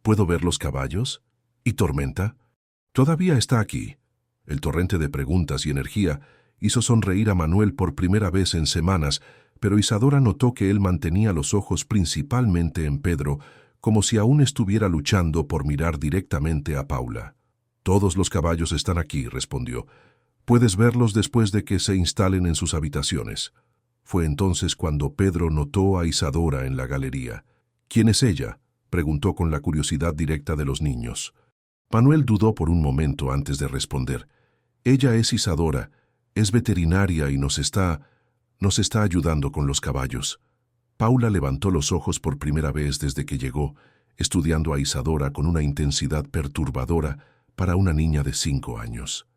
¿Puedo ver los caballos? ¿Y Tormenta? Todavía está aquí». El torrente de preguntas y energía hizo sonreír a Manuel por primera vez en semanas, pero Isadora notó que él mantenía los ojos principalmente en Pedro, como si aún estuviera luchando por mirar directamente a Paula. «Todos los caballos están aquí», respondió. «Puedes verlos después de que se instalen en sus habitaciones». Fue entonces cuando Pedro notó a Isadora en la galería. «¿Quién es ella?», preguntó con la curiosidad directa de los niños. Manuel dudó por un momento antes de responder. «Ella es Isadora, es veterinaria y nos está ayudando con los caballos». Paula levantó los ojos por primera vez desde que llegó, estudiando a Isadora con una intensidad perturbadora para una niña de 5 años.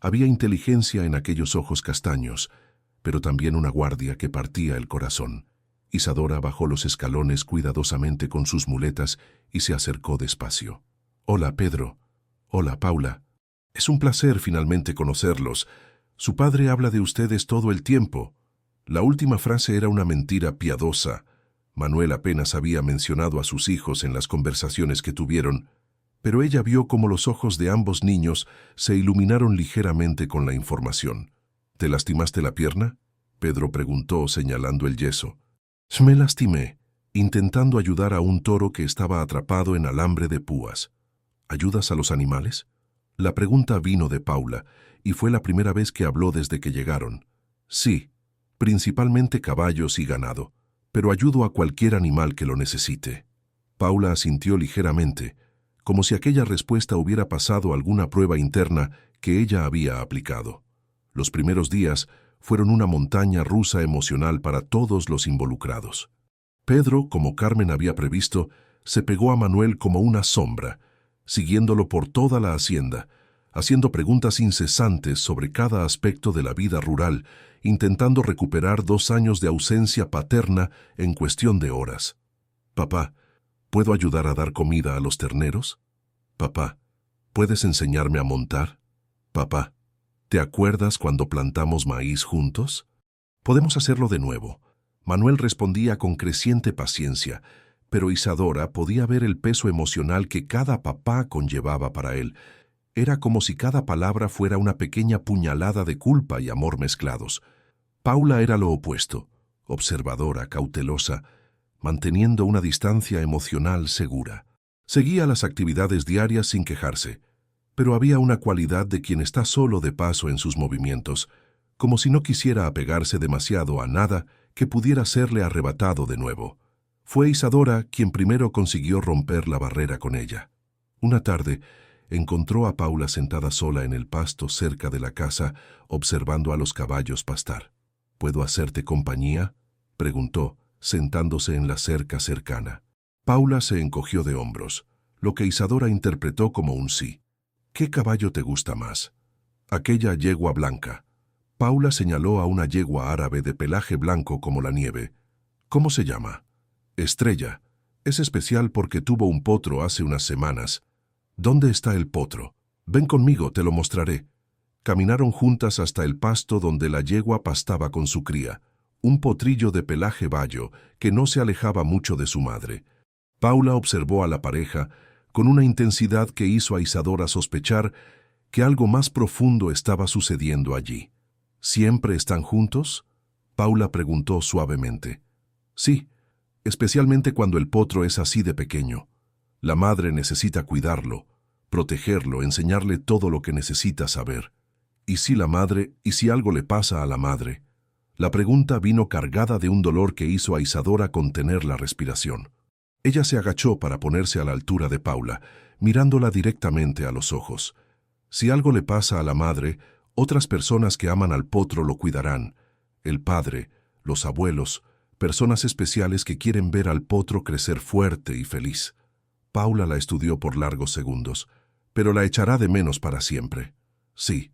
Había inteligencia en aquellos ojos castaños, pero también una guardia que partía el corazón. Isadora bajó los escalones cuidadosamente con sus muletas y se acercó despacio. «Hola, Pedro. Hola, Paula. Es un placer finalmente conocerlos. Su padre habla de ustedes todo el tiempo». La última frase era una mentira piadosa. Manuel apenas había mencionado a sus hijos en las conversaciones que tuvieron, pero ella vio cómo los ojos de ambos niños se iluminaron ligeramente con la información. «¿Te lastimaste la pierna?», Pedro preguntó señalando el yeso. «Me lastimé, intentando ayudar a un toro que estaba atrapado en alambre de púas». «¿Ayudas a los animales?». La pregunta vino de Paula, y fue la primera vez que habló desde que llegaron. «Sí, principalmente caballos y ganado, pero ayudo a cualquier animal que lo necesite». Paula asintió ligeramente, como si aquella respuesta hubiera pasado alguna prueba interna que ella había aplicado. Los primeros días fueron una montaña rusa emocional para todos los involucrados. Pedro, como Carmen había previsto, se pegó a Manuel como una sombra, siguiéndolo por toda la hacienda, haciendo preguntas incesantes sobre cada aspecto de la vida rural, intentando recuperar 2 años de ausencia paterna en cuestión de horas. «Papá, ¿puedo ayudar a dar comida a los terneros? Papá, ¿puedes enseñarme a montar? Papá, ¿te acuerdas cuando plantamos maíz juntos? Podemos hacerlo de nuevo». Manuel respondía con creciente paciencia, pero Isadora podía ver el peso emocional que cada papá conllevaba para él. Era como si cada palabra fuera una pequeña puñalada de culpa y amor mezclados. Paula era lo opuesto, observadora, cautelosa, manteniendo una distancia emocional segura. Seguía las actividades diarias sin quejarse, pero había una cualidad de quien está solo de paso en sus movimientos, como si no quisiera apegarse demasiado a nada que pudiera serle arrebatado de nuevo. Fue Isadora quien primero consiguió romper la barrera con ella. Una tarde, encontró a Paula sentada sola en el pasto cerca de la casa, observando a los caballos pastar. «¿Puedo hacerte compañía?», preguntó, sentándose en la cerca cercana. Paula se encogió de hombros, lo que Isadora interpretó como un sí. «¿Qué caballo te gusta más?». «Aquella yegua blanca». Paula señaló a una yegua árabe de pelaje blanco como la nieve. «¿Cómo se llama?». «Estrella. Es especial porque tuvo un potro hace unas semanas». «¿Dónde está el potro?». «Ven conmigo, te lo mostraré». Caminaron juntas hasta el pasto donde la yegua pastaba con su cría, un potrillo de pelaje bayo que no se alejaba mucho de su madre. Paula observó a la pareja con una intensidad que hizo a Isadora sospechar que algo más profundo estaba sucediendo allí. «¿Siempre están juntos?», Paula preguntó suavemente. «Sí, especialmente cuando el potro es así de pequeño. La madre necesita cuidarlo, protegerlo, enseñarle todo lo que necesita saber. ¿Y si algo le pasa a la madre?». La pregunta vino cargada de un dolor que hizo a Isadora contener la respiración. Ella se agachó para ponerse a la altura de Paula, mirándola directamente a los ojos. «Si algo le pasa a la madre, otras personas que aman al potro lo cuidarán. El padre, los abuelos, personas especiales que quieren ver al potro crecer fuerte y feliz». Paula la estudió por largos segundos, «pero la echará de menos para siempre». «Sí»,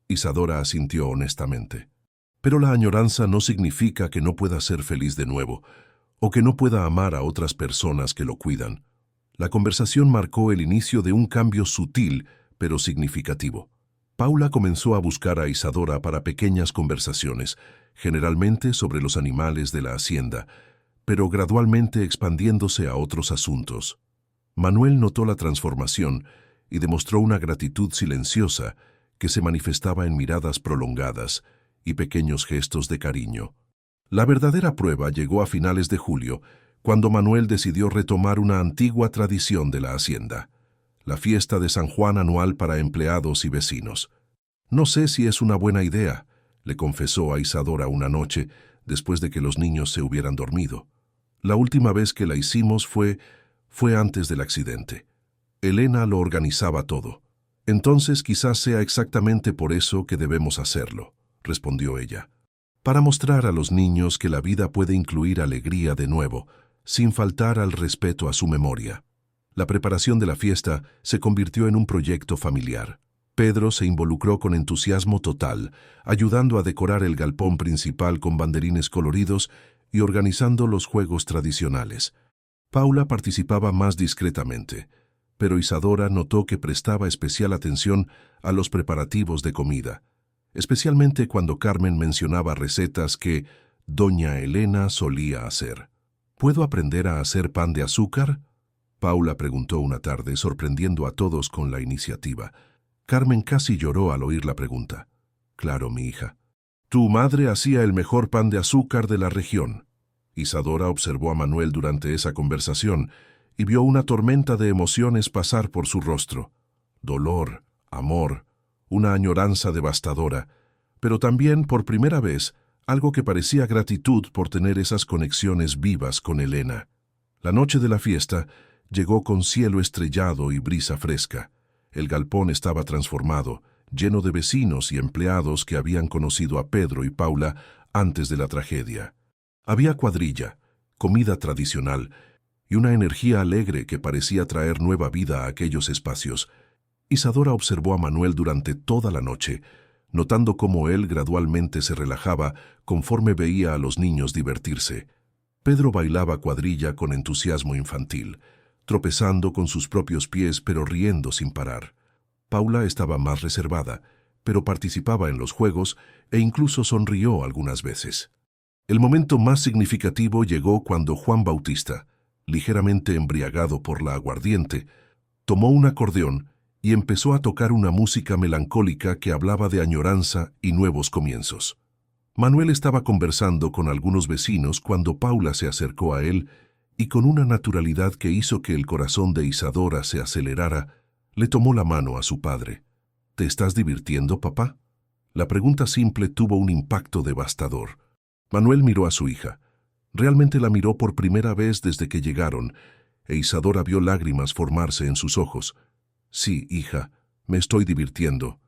Isadora asintió honestamente. «Pero la añoranza no significa que no pueda ser feliz de nuevo, o que no pueda amar a otras personas que lo cuidan». La conversación marcó el inicio de un cambio sutil, pero significativo. Paula comenzó a buscar a Isadora para pequeñas conversaciones, generalmente sobre los animales de la hacienda, pero gradualmente expandiéndose a otros asuntos. Manuel notó la transformación y demostró una gratitud silenciosa que se manifestaba en miradas prolongadas y pequeños gestos de cariño. La verdadera prueba llegó a finales de julio, cuando Manuel decidió retomar una antigua tradición de la hacienda, la fiesta de San Juan anual para empleados y vecinos. «No sé si es una buena idea», le confesó a Isadora una noche, después de que los niños se hubieran dormido. «La última vez que la hicimos fue antes del accidente. Elena lo organizaba todo. Entonces quizás sea exactamente por eso que debemos hacerlo», respondió ella. «Para mostrar a los niños que la vida puede incluir alegría de nuevo, sin faltar al respeto a su memoria». La preparación de la fiesta se convirtió en un proyecto familiar. Pedro se involucró con entusiasmo total, ayudando a decorar el galpón principal con banderines coloridos y organizando los juegos tradicionales. Paula participaba más discretamente, pero Isadora notó que prestaba especial atención a los preparativos de comida, especialmente cuando Carmen mencionaba recetas que doña Elena solía hacer. ¿Puedo aprender a hacer pan de azúcar?, Paula preguntó una tarde, sorprendiendo a todos con la iniciativa. Carmen casi lloró al oír la pregunta. Claro, mi hija. Tu madre hacía el mejor pan de azúcar de la región. Isadora observó a Manuel durante esa conversación y vio una tormenta de emociones pasar por su rostro. Dolor, amor, una añoranza devastadora, pero también, por primera vez, algo que parecía gratitud por tener esas conexiones vivas con Elena. La noche de la fiesta llegó con cielo estrellado y brisa fresca. El galpón estaba transformado, lleno de vecinos y empleados que habían conocido a Pedro y Paula antes de la tragedia. Había cuadrilla, comida tradicional y una energía alegre que parecía traer nueva vida a aquellos espacios. Isadora observó a Manuel durante toda la noche, notando cómo él gradualmente se relajaba conforme veía a los niños divertirse. Pedro bailaba cuadrilla con entusiasmo infantil, tropezando con sus propios pies pero riendo sin parar. Paula estaba más reservada, pero participaba en los juegos e incluso sonrió algunas veces. El momento más significativo llegó cuando Juan Bautista, ligeramente embriagado por la aguardiente, tomó un acordeón y empezó a tocar una música melancólica que hablaba de añoranza y nuevos comienzos. Manuel estaba conversando con algunos vecinos cuando Paula se acercó a él y con una naturalidad que hizo que el corazón de Isadora se acelerara, le tomó la mano a su padre. ¿Te estás divirtiendo, papá? La pregunta simple tuvo un impacto devastador. Manuel miró a su hija. Realmente la miró por primera vez desde que llegaron, e Isadora vio lágrimas formarse en sus ojos. Sí, hija, me estoy divirtiendo.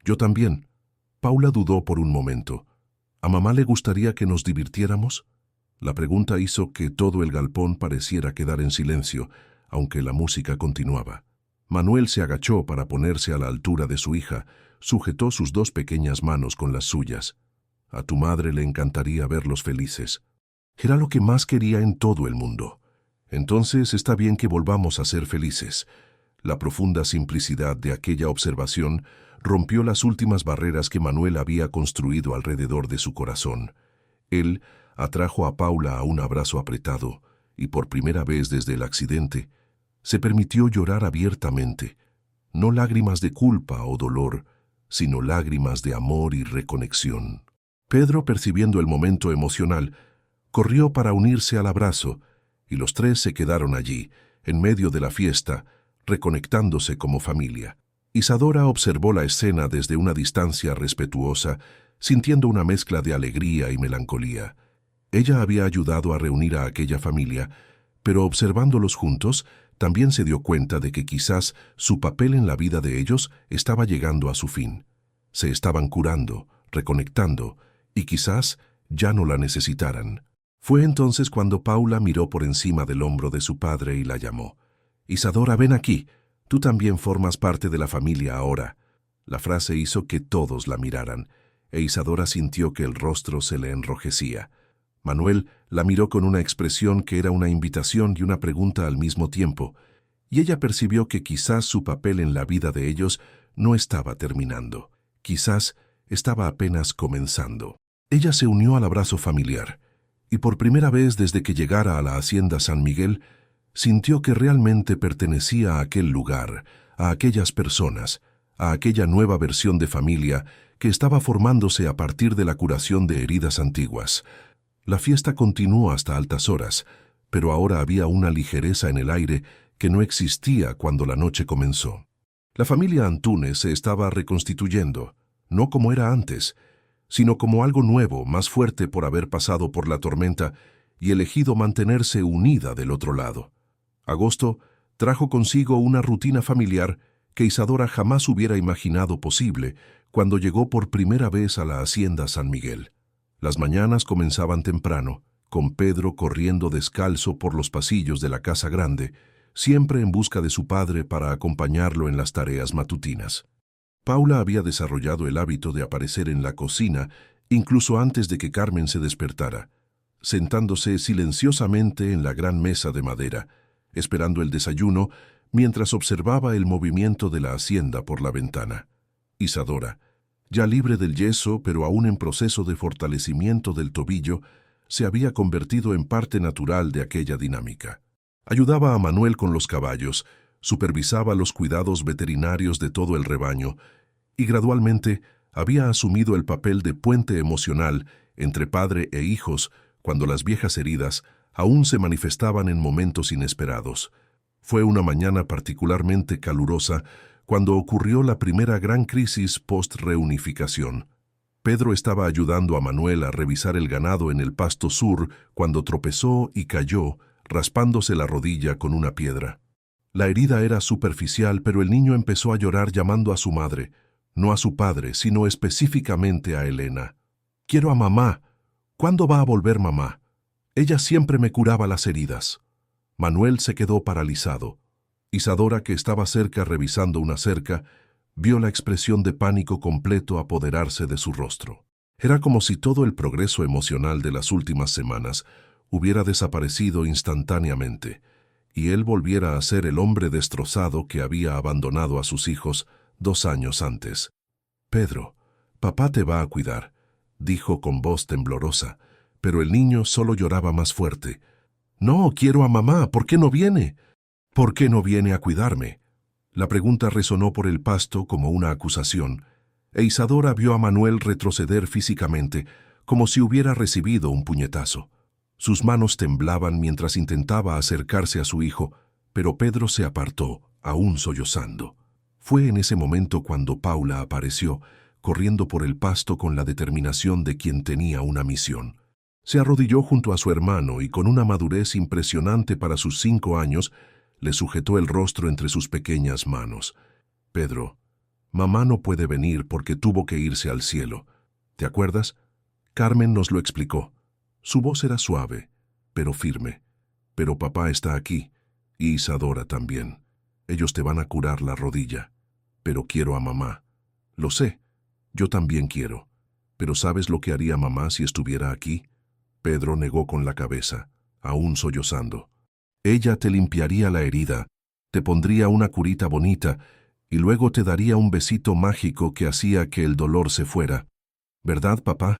Yo también. Paula dudó por un momento. ¿A mamá le gustaría que nos divirtiéramos? La pregunta hizo que todo el galpón pareciera quedar en silencio, aunque la música continuaba. Manuel se agachó para ponerse a la altura de su hija, sujetó sus dos pequeñas manos con las suyas. A tu madre le encantaría verlos felices. Era lo que más quería en todo el mundo. Entonces está bien que volvamos a ser felices. La profunda simplicidad de aquella observación rompió las últimas barreras que Manuel había construido alrededor de su corazón. Él atrajo a Paula a un abrazo apretado y por primera vez desde el accidente se permitió llorar abiertamente, no lágrimas de culpa o dolor, sino lágrimas de amor y reconexión. Pedro, percibiendo el momento emocional, corrió para unirse al abrazo y los tres se quedaron allí, en medio de la fiesta, reconectándose como familia. Isadora observó la escena desde una distancia respetuosa, sintiendo una mezcla de alegría y melancolía. Ella había ayudado a reunir a aquella familia, pero observándolos juntos, también se dio cuenta de que quizás su papel en la vida de ellos estaba llegando a su fin. Se estaban curando, reconectando, y quizás ya no la necesitaran. Fue entonces cuando Paula miró por encima del hombro de su padre y la llamó. «Isadora, ven aquí. Tú también formas parte de la familia ahora». La frase hizo que todos la miraran, e Isadora sintió que el rostro se le enrojecía. Manuel la miró con una expresión que era una invitación y una pregunta al mismo tiempo, y ella percibió que quizás su papel en la vida de ellos no estaba terminando. Quizás estaba apenas comenzando. Ella se unió al abrazo familiar, y por primera vez desde que llegara a la hacienda San Miguel, sintió que realmente pertenecía a aquel lugar, a aquellas personas, a aquella nueva versión de familia que estaba formándose a partir de la curación de heridas antiguas. La fiesta continuó hasta altas horas, pero ahora había una ligereza en el aire que no existía cuando la noche comenzó. La familia Antúnez se estaba reconstituyendo, no como era antes, sino como algo nuevo, más fuerte por haber pasado por la tormenta y elegido mantenerse unida del otro lado. Agosto trajo consigo una rutina familiar que Isadora jamás hubiera imaginado posible cuando llegó por primera vez a la hacienda San Miguel. Las mañanas comenzaban temprano, con Pedro corriendo descalzo por los pasillos de la casa grande, siempre en busca de su padre para acompañarlo en las tareas matutinas. Paula había desarrollado el hábito de aparecer en la cocina incluso antes de que Carmen se despertara, sentándose silenciosamente en la gran mesa de madera, esperando el desayuno mientras observaba el movimiento de la hacienda por la ventana. Isadora, ya libre del yeso pero aún en proceso de fortalecimiento del tobillo, se había convertido en parte natural de aquella dinámica. Ayudaba a Manuel con los caballos, supervisaba los cuidados veterinarios de todo el rebaño y gradualmente había asumido el papel de puente emocional entre padre e hijos cuando las viejas heridas aún se manifestaban en momentos inesperados. Fue una mañana particularmente calurosa cuando ocurrió la primera gran crisis post-reunificación. Pedro estaba ayudando a Manuel a revisar el ganado en el pasto sur cuando tropezó y cayó, raspándose la rodilla con una piedra. La herida era superficial, pero el niño empezó a llorar llamando a su madre, no a su padre, sino específicamente a Elena. «Quiero a mamá. ¿Cuándo va a volver mamá? Ella siempre me curaba las heridas». Manuel se quedó paralizado. Isadora, que estaba cerca revisando una cerca, vio la expresión de pánico completo apoderarse de su rostro. Era como si todo el progreso emocional de las últimas semanas hubiera desaparecido instantáneamente, y él volviera a ser el hombre destrozado que había abandonado a sus hijos 2 años antes. «Pedro, papá te va a cuidar», dijo con voz temblorosa, pero el niño solo lloraba más fuerte. «No, quiero a mamá. ¿Por qué no viene? ¿Por qué no viene a cuidarme?». La pregunta resonó por el pasto como una acusación, e Isadora vio a Manuel retroceder físicamente, como si hubiera recibido un puñetazo. Sus manos temblaban mientras intentaba acercarse a su hijo, pero Pedro se apartó, aún sollozando. Fue en ese momento cuando Paula apareció, corriendo por el pasto con la determinación de quien tenía una misión. Se arrodilló junto a su hermano y con una madurez impresionante para sus 5 años, le sujetó el rostro entre sus pequeñas manos. «Pedro, mamá no puede venir porque tuvo que irse al cielo. ¿Te acuerdas? Carmen nos lo explicó. Su voz era suave, pero firme. Pero papá está aquí, y Isadora también. Ellos te van a curar la rodilla. Pero quiero a mamá. Lo sé, yo también quiero. Pero ¿sabes lo que haría mamá si estuviera aquí?». Pedro negó con la cabeza, aún sollozando. «Ella te limpiaría la herida, te pondría una curita bonita y luego te daría un besito mágico que hacía que el dolor se fuera. ¿Verdad, papá?».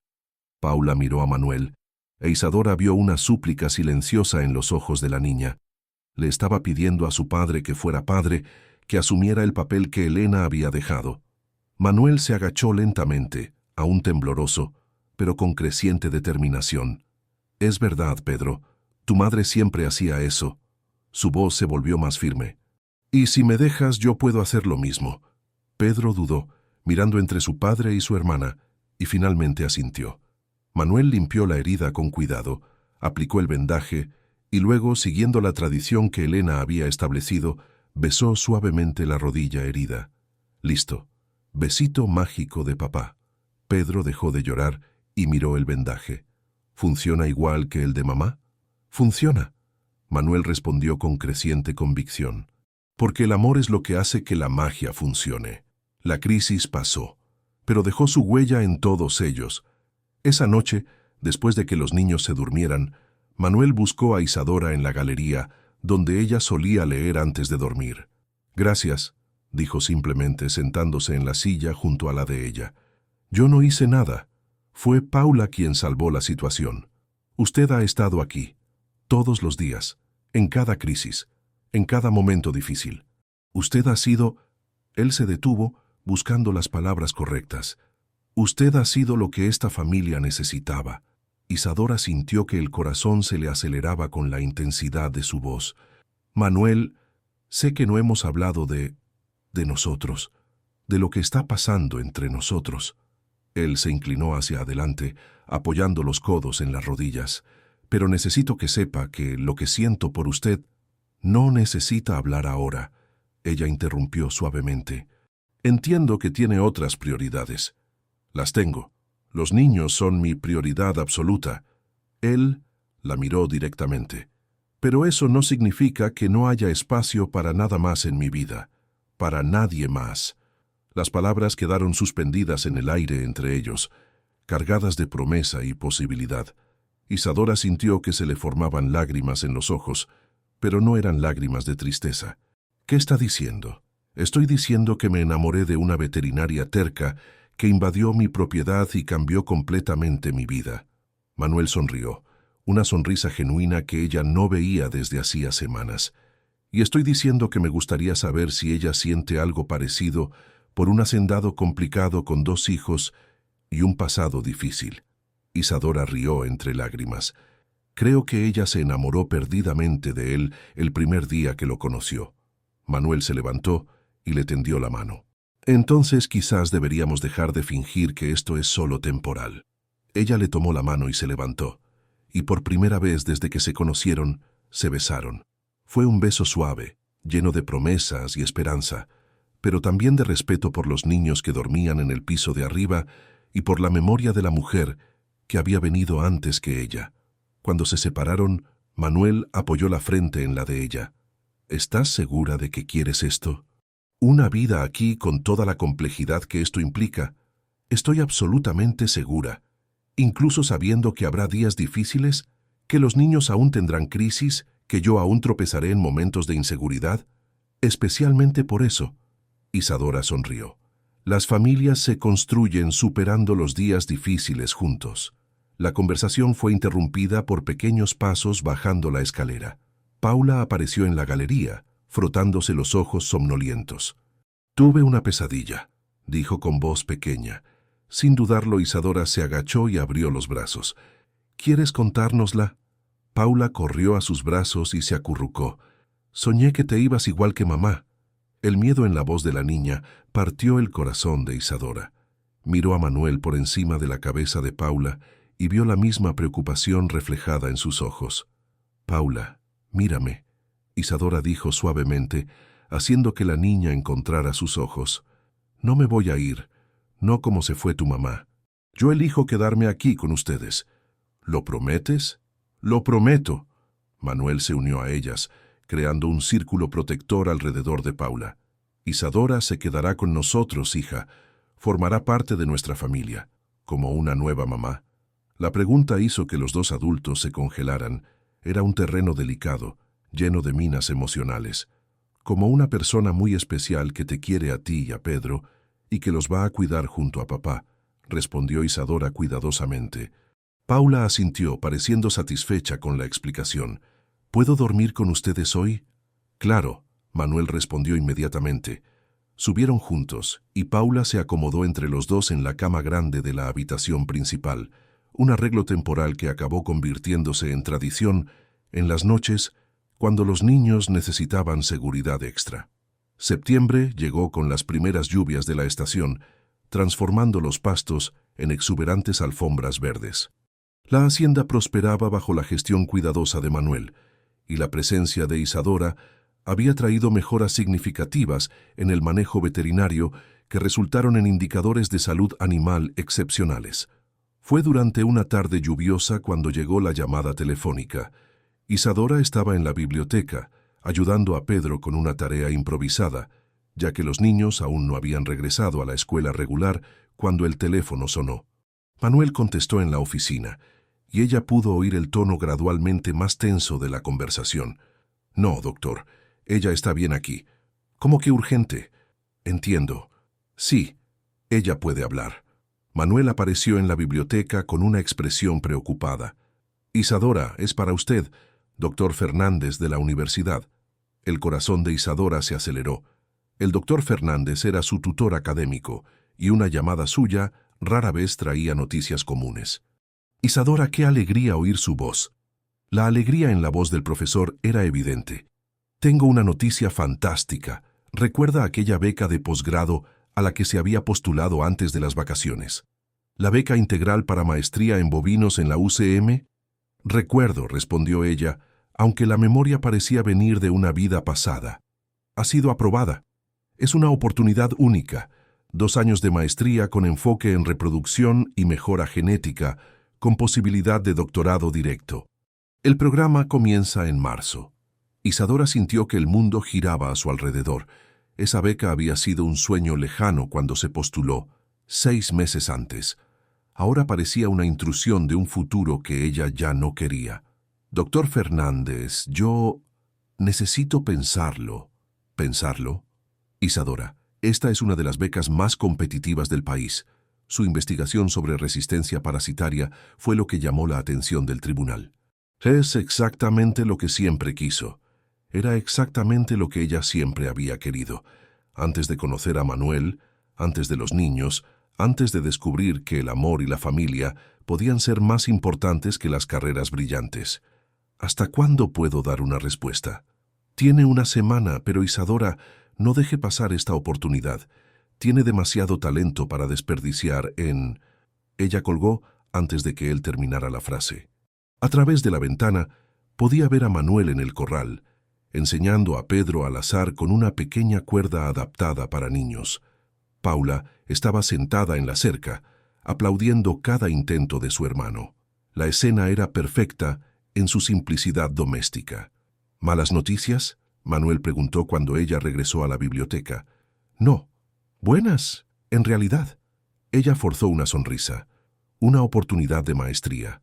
Paula miró a Manuel, e Isadora vio una súplica silenciosa en los ojos de la niña. Le estaba pidiendo a su padre que fuera padre, que asumiera el papel que Elena había dejado. Manuel se agachó lentamente, aún tembloroso, pero con creciente determinación. «Es verdad, Pedro. Tu madre siempre hacía eso». Su voz se volvió más firme. «Y si me dejas, yo puedo hacer lo mismo». Pedro dudó, mirando entre su padre y su hermana, y finalmente asintió. Manuel limpió la herida con cuidado, aplicó el vendaje, y luego, siguiendo la tradición que Elena había establecido, besó suavemente la rodilla herida. «Listo. Besito mágico de papá». Pedro dejó de llorar y miró el vendaje. «¿Funciona igual que el de mamá?». «Funciona», Manuel respondió con creciente convicción. «Porque el amor es lo que hace que la magia funcione». La crisis pasó, pero dejó su huella en todos ellos. Esa noche, después de que los niños se durmieran, Manuel buscó a Isadora en la galería, donde ella solía leer antes de dormir. «Gracias», dijo simplemente sentándose en la silla junto a la de ella. «Yo no hice nada. Fue Paula quien salvó la situación. Usted ha estado aquí, todos los días, en cada crisis, en cada momento difícil. Usted ha sido...». Él se detuvo, buscando las palabras correctas. «Usted ha sido lo que esta familia necesitaba». Isadora sintió que el corazón se le aceleraba con la intensidad de su voz. «Manuel, sé que no hemos hablado de nosotros, de lo que está pasando entre nosotros». Él se inclinó hacia adelante, apoyando los codos en las rodillas. «Pero necesito que sepa que lo que siento por usted no necesita hablar ahora». Ella interrumpió suavemente. «Entiendo que tiene otras prioridades». «Las tengo. Los niños son mi prioridad absoluta». Él la miró directamente. «Pero eso no significa que no haya espacio para nada más en mi vida. Para nadie más». Las palabras quedaron suspendidas en el aire entre ellos, cargadas de promesa y posibilidad. Isadora sintió que se le formaban lágrimas en los ojos, pero no eran lágrimas de tristeza. ¿Qué está diciendo? Estoy diciendo que me enamoré de una veterinaria terca que invadió mi propiedad y cambió completamente mi vida. Manuel sonrió, una sonrisa genuina que ella no veía desde hacía semanas. Y estoy diciendo que me gustaría saber si ella siente algo parecido por un hacendado complicado con 2 hijos y un pasado difícil. Isadora rió entre lágrimas. Creo que ella se enamoró perdidamente de él el primer día que lo conoció. Manuel se levantó y le tendió la mano. Entonces quizás deberíamos dejar de fingir que esto es solo temporal. Ella le tomó la mano y se levantó, y por primera vez desde que se conocieron, se besaron. Fue un beso suave, lleno de promesas y esperanza, pero también de respeto por los niños que dormían en el piso de arriba y por la memoria de la mujer que había venido antes que ella. Cuando se separaron, Manuel apoyó la frente en la de ella. ¿Estás segura de que quieres esto? ¿Una vida aquí con toda la complejidad que esto implica? Estoy absolutamente segura, incluso sabiendo que habrá días difíciles, que los niños aún tendrán crisis, que yo aún tropezaré en momentos de inseguridad. Especialmente por eso. Isadora sonrió. Las familias se construyen superando los días difíciles juntos. La conversación fue interrumpida por pequeños pasos bajando la escalera. Paula apareció en la galería, frotándose los ojos somnolientos. «Tuve una pesadilla», dijo con voz pequeña. Sin dudarlo, Isadora se agachó y abrió los brazos. «¿Quieres contárnosla?» Paula corrió a sus brazos y se acurrucó. «Soñé que te ibas igual que mamá». El miedo en la voz de la niña partió el corazón de Isadora. Miró a Manuel por encima de la cabeza de Paula y vio la misma preocupación reflejada en sus ojos. «Paula, mírame», Isadora dijo suavemente, haciendo que la niña encontrara sus ojos. «No me voy a ir, no como se fue tu mamá. Yo elijo quedarme aquí con ustedes». «¿Lo prometes?» «Lo prometo». Manuel se unió a ellas, creando un círculo protector alrededor de Paula. «Isadora se quedará con nosotros, hija. Formará parte de nuestra familia, como una nueva mamá». La pregunta hizo que los 2 adultos se congelaran. Era un terreno delicado, lleno de minas emocionales. «Como una persona muy especial que te quiere a ti y a Pedro, y que los va a cuidar junto a papá», respondió Isadora cuidadosamente. Paula asintió, pareciendo satisfecha con la explicación. «¿Puedo dormir con ustedes hoy?» «Claro», Manuel respondió inmediatamente. Subieron juntos, y Paula se acomodó entre los 2 en la cama grande de la habitación principal, un arreglo temporal que acabó convirtiéndose en tradición en las noches cuando los niños necesitaban seguridad extra. Septiembre llegó con las primeras lluvias de la estación, transformando los pastos en exuberantes alfombras verdes. La hacienda prosperaba bajo la gestión cuidadosa de Manuel, y la presencia de Isadora había traído mejoras significativas en el manejo veterinario que resultaron en indicadores de salud animal excepcionales. Fue durante una tarde lluviosa cuando llegó la llamada telefónica. Isadora estaba en la biblioteca, ayudando a Pedro con una tarea improvisada, ya que los niños aún no habían regresado a la escuela regular cuando el teléfono sonó. Manuel contestó en la oficina, y ella pudo oír el tono gradualmente más tenso de la conversación. «No, doctor, ella está bien aquí». «¿Cómo que urgente?» «Entiendo». «Sí, ella puede hablar». Manuel apareció en la biblioteca con una expresión preocupada. «Isadora, es para usted, doctor Fernández de la universidad». El corazón de Isadora se aceleró. El doctor Fernández era su tutor académico, y una llamada suya rara vez traía noticias comunes. «Isadora, qué alegría oír su voz». La alegría en la voz del profesor era evidente. «Tengo una noticia fantástica. ¿Recuerda aquella beca de posgrado a la que se había postulado antes de las vacaciones? ¿La beca integral para maestría en bovinos en la UCM?» «Recuerdo», respondió ella, aunque la memoria parecía venir de una vida pasada. «Ha sido aprobada. Es una oportunidad única. 2 años de maestría con enfoque en reproducción y mejora genética, con posibilidad de doctorado directo. El programa comienza en marzo». Isadora sintió que el mundo giraba a su alrededor. Esa beca había sido un sueño lejano cuando se postuló, 6 meses antes. Ahora parecía una intrusión de un futuro que ella ya no quería. Doctor Fernández, yo necesito pensarlo. ¿Pensarlo? Isadora, esta es una de las becas más competitivas del país. Su investigación sobre resistencia parasitaria fue lo que llamó la atención del tribunal. Es exactamente lo que siempre quiso. Era exactamente lo que ella siempre había querido. Antes de conocer a Manuel, antes de los niños, antes de descubrir que el amor y la familia podían ser más importantes que las carreras brillantes. ¿Hasta cuándo puedo dar una respuesta? Tiene una semana, pero Isadora, no deje pasar esta oportunidad. Tiene demasiado talento para desperdiciar en... Ella colgó antes de que él terminara la frase. A través de la ventana podía ver a Manuel en el corral, enseñando a Pedro al azar con una pequeña cuerda adaptada para niños. Paula estaba sentada en la cerca, aplaudiendo cada intento de su hermano. La escena era perfecta en su simplicidad doméstica. ¿Malas noticias?, Manuel preguntó cuando ella regresó a la biblioteca. No. Buenas, en realidad. Ella forzó una sonrisa. Una oportunidad de maestría.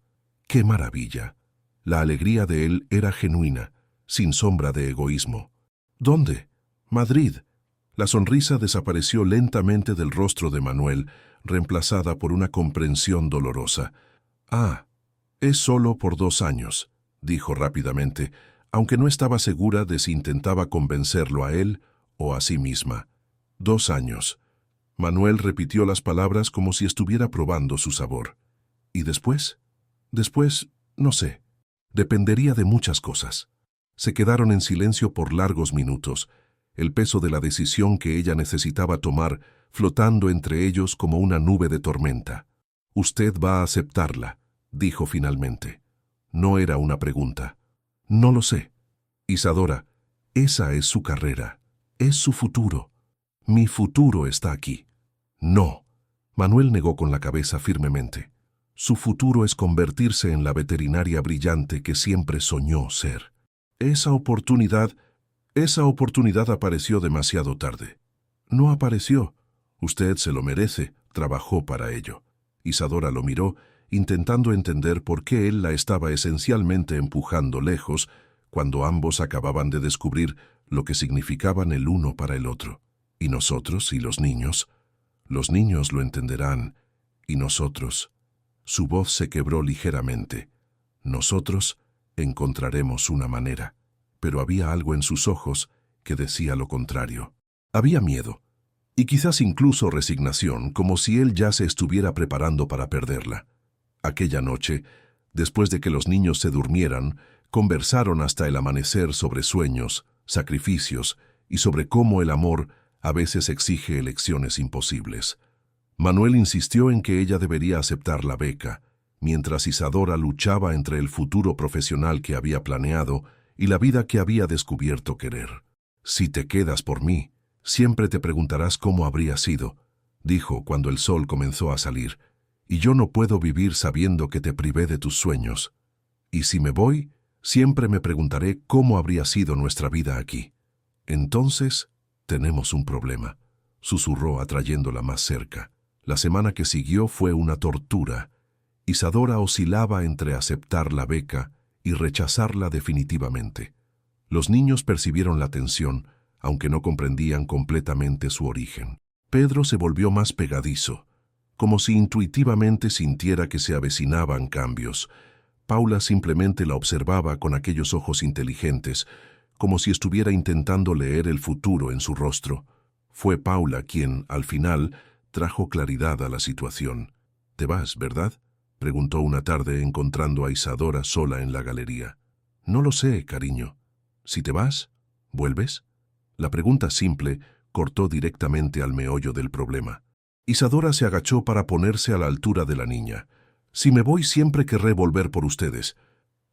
¡Qué maravilla! La alegría de él era genuina, sin sombra de egoísmo. ¿Dónde? Madrid. La sonrisa desapareció lentamente del rostro de Manuel, reemplazada por una comprensión dolorosa. Ah, es solo por 2 años, dijo rápidamente, aunque no estaba segura de si intentaba convencerlo a él o a sí misma. 2 años. Manuel repitió las palabras como si estuviera probando su sabor. ¿Y después? Después, no sé. Dependería de muchas cosas. Se quedaron en silencio por largos minutos, el peso de la decisión que ella necesitaba tomar flotando entre ellos como una nube de tormenta. «Usted va a aceptarla», dijo finalmente. No era una pregunta. «No lo sé. Isadora, esa es su carrera. Es su futuro. Mi futuro está aquí». «No», Manuel negó con la cabeza firmemente. Su futuro es convertirse en la veterinaria brillante que siempre soñó ser. Esa oportunidad apareció demasiado tarde. No apareció. Usted se lo merece, trabajó para ello. Isadora lo miró, intentando entender por qué él la estaba esencialmente empujando lejos, cuando ambos acababan de descubrir lo que significaban el uno para el otro. ¿Y nosotros y los niños? Los niños lo entenderán. ¿Y nosotros? Su voz se quebró ligeramente. Nosotros encontraremos una manera. Pero había algo en sus ojos que decía lo contrario. Había miedo, y quizás incluso resignación, como si él ya se estuviera preparando para perderla. Aquella noche, después de que los niños se durmieran, conversaron hasta el amanecer sobre sueños, sacrificios y sobre cómo el amor a veces exige elecciones imposibles. Manuel insistió en que ella debería aceptar la beca, mientras Isadora luchaba entre el futuro profesional que había planeado y la vida que había descubierto querer. «Si te quedas por mí, siempre te preguntarás cómo habría sido», dijo cuando el sol comenzó a salir, «y yo no puedo vivir sabiendo que te privé de tus sueños. Y si me voy, siempre me preguntaré cómo habría sido nuestra vida aquí. Entonces, tenemos un problema», susurró atrayéndola más cerca. La semana que siguió fue una tortura. Isadora oscilaba entre aceptar la beca y rechazarla definitivamente. Los niños percibieron la tensión, aunque no comprendían completamente su origen. Pedro se volvió más pegadizo, como si intuitivamente sintiera que se avecinaban cambios. Paula simplemente la observaba con aquellos ojos inteligentes, como si estuviera intentando leer el futuro en su rostro. Fue Paula quien, al final, trajo claridad a la situación. «Te vas, ¿verdad?», preguntó una tarde encontrando a Isadora sola en la galería. «No lo sé, cariño. Si te vas, ¿vuelves?». La pregunta simple cortó directamente al meollo del problema. Isadora se agachó para ponerse a la altura de la niña. «Si me voy, siempre querré volver por ustedes.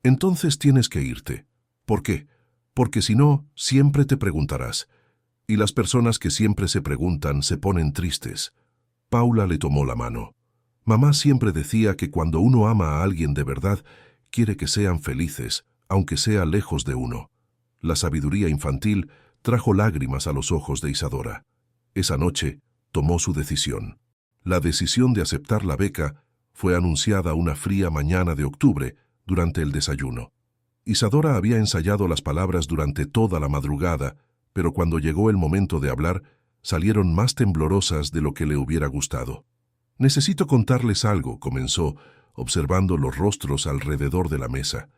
Entonces tienes que irte. ¿Por qué? Porque si no, siempre te preguntarás. Y las personas que siempre se preguntan se ponen tristes». Paula le tomó la mano. «Mamá siempre decía que cuando uno ama a alguien de verdad, quiere que sean felices, aunque sea lejos de uno». La sabiduría infantil trajo lágrimas a los ojos de Isadora. Esa noche tomó su decisión. La decisión de aceptar la beca fue anunciada una fría mañana de octubre durante el desayuno. Isadora había ensayado las palabras durante toda la madrugada, pero cuando llegó el momento de hablar, salieron más temblorosas de lo que le hubiera gustado. «Necesito contarles algo», comenzó, observando los rostros alrededor de la mesa.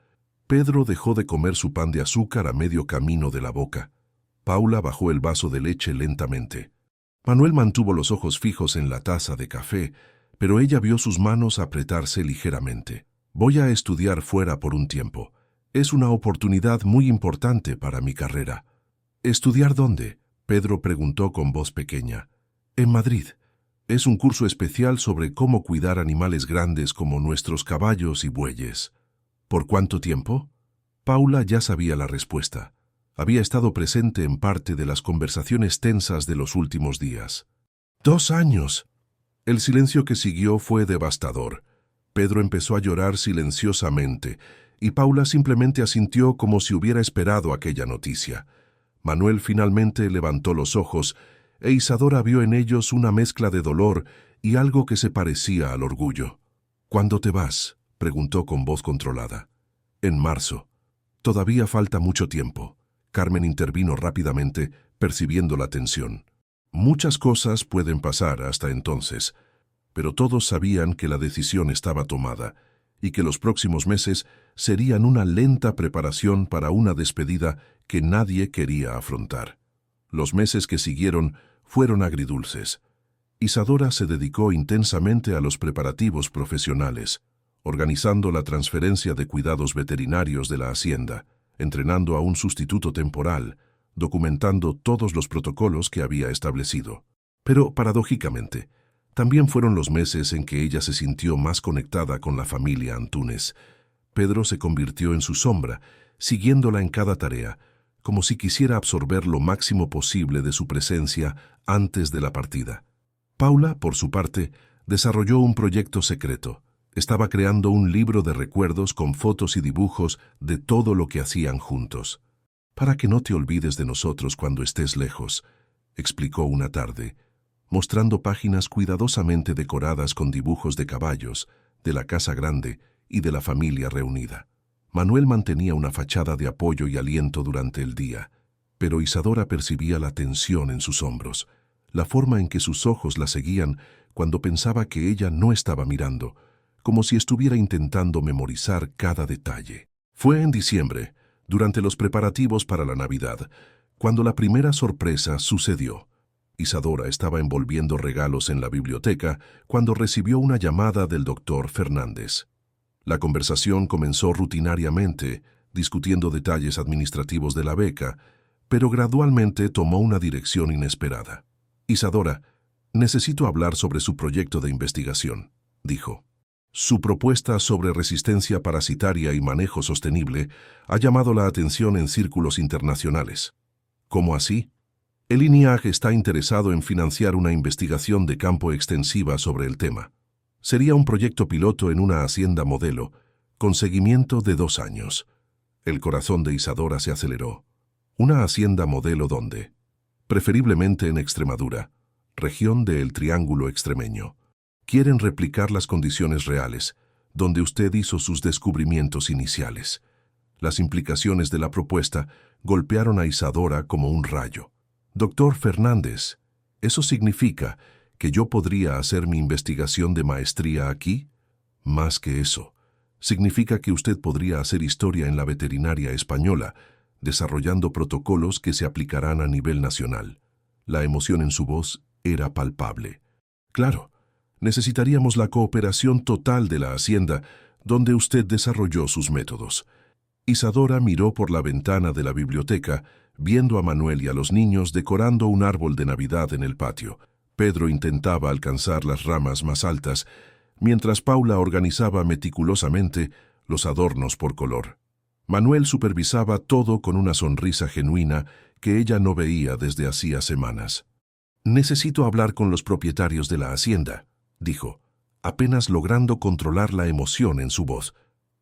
Pedro dejó de comer su pan de azúcar a medio camino de la boca. Paula bajó el vaso de leche lentamente. Manuel mantuvo los ojos fijos en la taza de café, pero ella vio sus manos apretarse ligeramente. «Voy a estudiar fuera por un tiempo. Es una oportunidad muy importante para mi carrera». «¿Estudiar dónde?», Pedro preguntó con voz pequeña. «En Madrid. Es un curso especial sobre cómo cuidar animales grandes como nuestros caballos y bueyes». «¿Por cuánto tiempo?». Paula ya sabía la respuesta. Había estado presente en parte de las conversaciones tensas de los últimos días. «2 años». El silencio que siguió fue devastador. Pedro empezó a llorar silenciosamente, y Paula simplemente asintió como si hubiera esperado aquella noticia. Manuel finalmente levantó los ojos, e Isadora vio en ellos una mezcla de dolor y algo que se parecía al orgullo. «¿Cuándo te vas?», preguntó con voz controlada. «En marzo». «Todavía falta mucho tiempo». Carmen intervino rápidamente, percibiendo la tensión. «Muchas cosas pueden pasar hasta entonces», pero todos sabían que la decisión estaba tomada y que los próximos meses serían una lenta preparación para una despedida que nadie quería afrontar. Los meses que siguieron fueron agridulces. Isadora se dedicó intensamente a los preparativos profesionales, organizando la transferencia de cuidados veterinarios de la hacienda, entrenando a un sustituto temporal, documentando todos los protocolos que había establecido. Pero, paradójicamente, también fueron los meses en que ella se sintió más conectada con la familia Antúnez. Pedro se convirtió en su sombra, siguiéndola en cada tarea, como si quisiera absorber lo máximo posible de su presencia antes de la partida. Paula, por su parte, desarrolló un proyecto secreto. Estaba creando un libro de recuerdos con fotos y dibujos de todo lo que hacían juntos. «Para que no te olvides de nosotros cuando estés lejos», explicó una tarde, mostrando páginas cuidadosamente decoradas con dibujos de caballos, de la casa grande y de la familia reunida. Manuel mantenía una fachada de apoyo y aliento durante el día, pero Isadora percibía la tensión en sus hombros, la forma en que sus ojos la seguían cuando pensaba que ella no estaba mirando, como si estuviera intentando memorizar cada detalle. Fue en diciembre, durante los preparativos para la Navidad, cuando la primera sorpresa sucedió. Isadora estaba envolviendo regalos en la biblioteca cuando recibió una llamada del doctor Fernández. La conversación comenzó rutinariamente, discutiendo detalles administrativos de la beca, pero gradualmente tomó una dirección inesperada. «Isadora, necesito hablar sobre su proyecto de investigación», dijo. «Su propuesta sobre resistencia parasitaria y manejo sostenible ha llamado la atención en círculos internacionales». «¿Cómo así?». «El INIAG está interesado en financiar una investigación de campo extensiva sobre el tema. Sería un proyecto piloto en una hacienda modelo, con seguimiento de 2 años». El corazón de Isadora se aceleró. «¿Una hacienda modelo dónde?». «Preferiblemente en Extremadura, región del Triángulo Extremeño. Quieren replicar las condiciones reales, donde usted hizo sus descubrimientos iniciales». Las implicaciones de la propuesta golpearon a Isadora como un rayo. «Doctor Fernández, ¿eso significa que yo podría hacer mi investigación de maestría aquí?». «Más que eso, significa que usted podría hacer historia en la veterinaria española, desarrollando protocolos que se aplicarán a nivel nacional». La emoción en su voz era palpable. «Claro, necesitaríamos la cooperación total de la hacienda donde usted desarrolló sus métodos». Isadora miró por la ventana de la biblioteca, viendo a Manuel y a los niños decorando un árbol de Navidad en el patio. Pedro intentaba alcanzar las ramas más altas, mientras Paula organizaba meticulosamente los adornos por color. Manuel supervisaba todo con una sonrisa genuina que ella no veía desde hacía semanas. «Necesito hablar con los propietarios de la hacienda», dijo, apenas logrando controlar la emoción en su voz.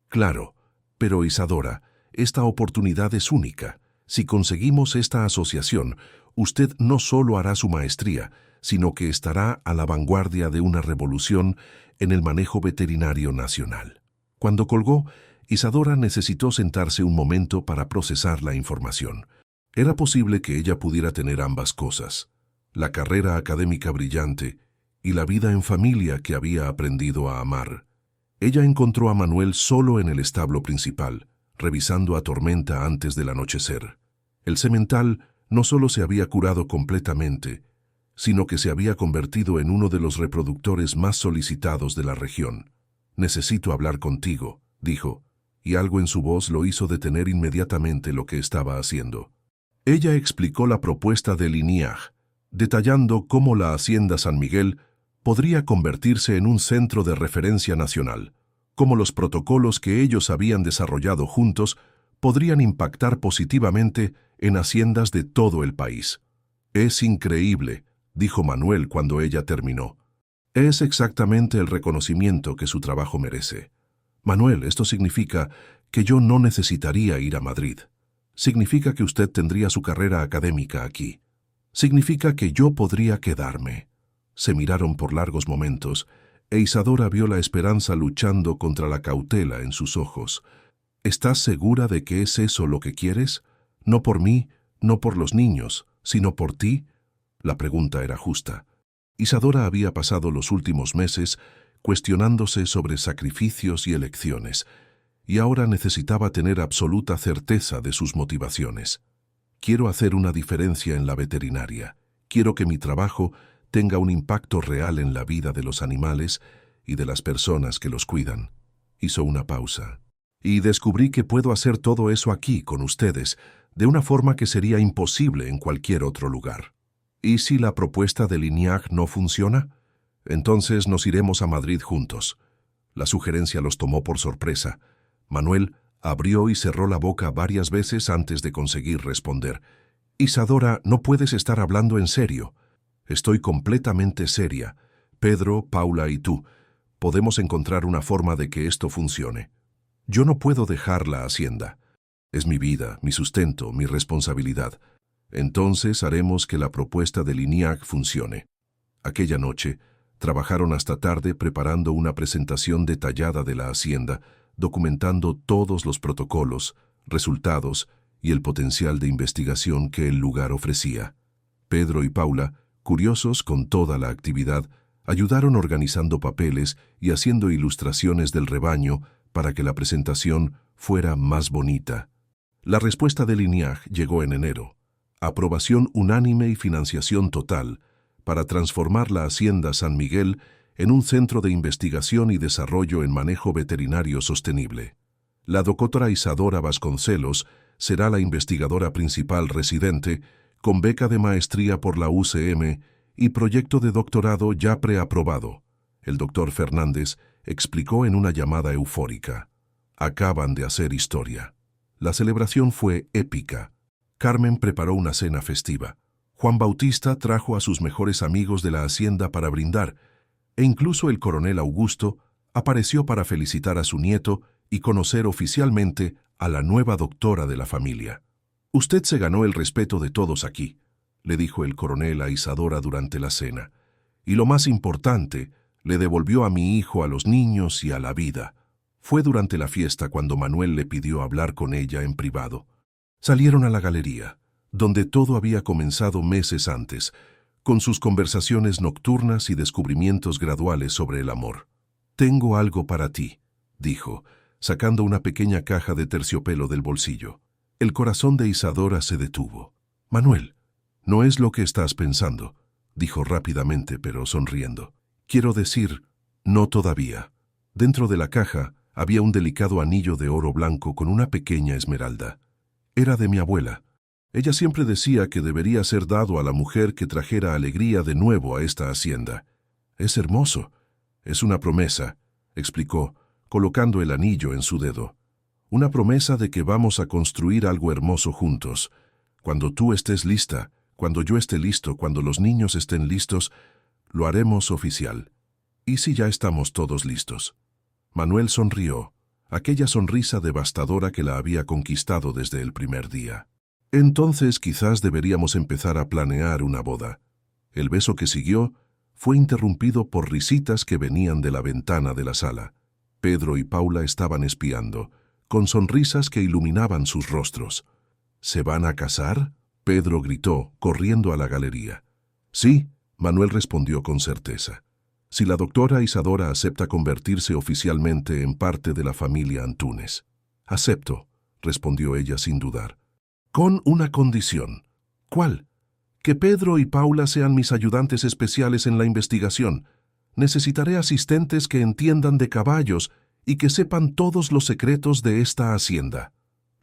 «Claro, pero Isadora, esta oportunidad es única. Si conseguimos esta asociación, usted no solo hará su maestría, sino que estará a la vanguardia de una revolución en el manejo veterinario nacional. Cuando colgó, Isadora necesitó sentarse un momento para procesar la información. Era posible que ella pudiera tener ambas cosas: la carrera académica brillante y la vida en familia que había aprendido a amar. Ella encontró a Manuel solo en el establo principal, revisando a Tormenta antes del anochecer. El semental no solo se había curado completamente, sino que se había convertido en uno de los reproductores más solicitados de la región. «Necesito hablar contigo», dijo, y algo en su voz lo hizo detener inmediatamente lo que estaba haciendo. Ella explicó la propuesta de Liniag, detallando cómo la Hacienda San Miguel podría convertirse en un centro de referencia nacional, cómo los protocolos que ellos habían desarrollado juntos podrían impactar positivamente en haciendas de todo el país. «Es increíble», dijo Manuel cuando ella terminó. «Es exactamente el reconocimiento que su trabajo merece. Manuel, esto significa que yo no necesitaría ir a Madrid. Significa que usted tendría su carrera académica aquí. Significa que yo podría quedarme». Se miraron por largos momentos, e Isadora vio la esperanza luchando contra la cautela en sus ojos. «¿Estás segura de que es eso lo que quieres? No por mí, no por los niños, sino por ti». La pregunta era justa. Isadora había pasado los últimos meses cuestionándose sobre sacrificios y elecciones, y ahora necesitaba tener absoluta certeza de sus motivaciones. «Quiero hacer una diferencia en la veterinaria. Quiero que mi trabajo tenga un impacto real en la vida de los animales y de las personas que los cuidan». Hizo una pausa. «Y descubrí que puedo hacer todo eso aquí, con ustedes, de una forma que sería imposible en cualquier otro lugar. ¿Y si la propuesta de Liniag no funciona? Entonces nos iremos a Madrid juntos». La sugerencia los tomó por sorpresa. Manuel abrió y cerró la boca varias veces antes de conseguir responder. «Isadora, no puedes estar hablando en serio». «Estoy completamente seria. Pedro, Paula y tú. Podemos encontrar una forma de que esto funcione. Yo no puedo dejar la hacienda. Es mi vida, mi sustento, mi responsabilidad. Entonces haremos que la propuesta de Liniag funcione». Aquella noche, trabajaron hasta tarde preparando una presentación detallada de la hacienda, documentando todos los protocolos, resultados y el potencial de investigación que el lugar ofrecía. Pedro y Paula, curiosos con toda la actividad, ayudaron organizando papeles y haciendo ilustraciones del rebaño para que la presentación fuera más bonita. La respuesta de Liniag llegó en enero. Aprobación unánime y financiación total para transformar la Hacienda San Miguel en un centro de investigación y desarrollo en manejo veterinario sostenible. La doctora Isadora Vasconcelos será la investigadora principal residente, con beca de maestría por la UCM y proyecto de doctorado ya preaprobado. El doctor Fernández explicó en una llamada eufórica. Acaban de hacer historia. La celebración fue épica. Carmen preparó una cena festiva. Juan Bautista trajo a sus mejores amigos de la hacienda para brindar, e incluso el coronel Augusto apareció para felicitar a su nieto y conocer oficialmente a la nueva doctora de la familia. «Usted se ganó el respeto de todos aquí», le dijo el coronel a Isadora durante la cena. «Y lo más importante, le devolvió a mi hijo, a los niños y a la vida». Fue durante la fiesta cuando Manuel le pidió hablar con ella en privado. Salieron a la galería, donde todo había comenzado meses antes, con sus conversaciones nocturnas y descubrimientos graduales sobre el amor. «Tengo algo para ti», dijo, sacando una pequeña caja de terciopelo del bolsillo. El corazón de Isadora se detuvo. «Manuel, no es lo que estás pensando», dijo rápidamente pero sonriendo. «Quiero decir, no todavía». Dentro de la caja había un delicado anillo de oro blanco con una pequeña esmeralda. Era de mi abuela. Ella siempre decía que debería ser dado a la mujer que trajera alegría de nuevo a esta hacienda. «Es hermoso. Es una promesa», explicó, colocando el anillo en su dedo. «Una promesa de que vamos a construir algo hermoso juntos. Cuando tú estés lista, cuando yo esté listo, cuando los niños estén listos, lo haremos oficial. ¿Y si ya estamos todos listos?» Manuel sonrió, aquella sonrisa devastadora que la había conquistado desde el primer día. Entonces quizás deberíamos empezar a planear una boda. El beso que siguió fue interrumpido por risitas que venían de la ventana de la sala. Pedro y Paula estaban espiando, con sonrisas que iluminaban sus rostros. ¿Se van a casar?, Pedro gritó, corriendo a la galería. Sí, Manuel respondió con certeza. Si la doctora Isadora acepta convertirse oficialmente en parte de la familia Antúnez. Acepto, respondió ella sin dudar. Con una condición. ¿Cuál? Que Pedro y Paula sean mis ayudantes especiales en la investigación. Necesitaré asistentes que entiendan de caballos y que sepan todos los secretos de esta hacienda.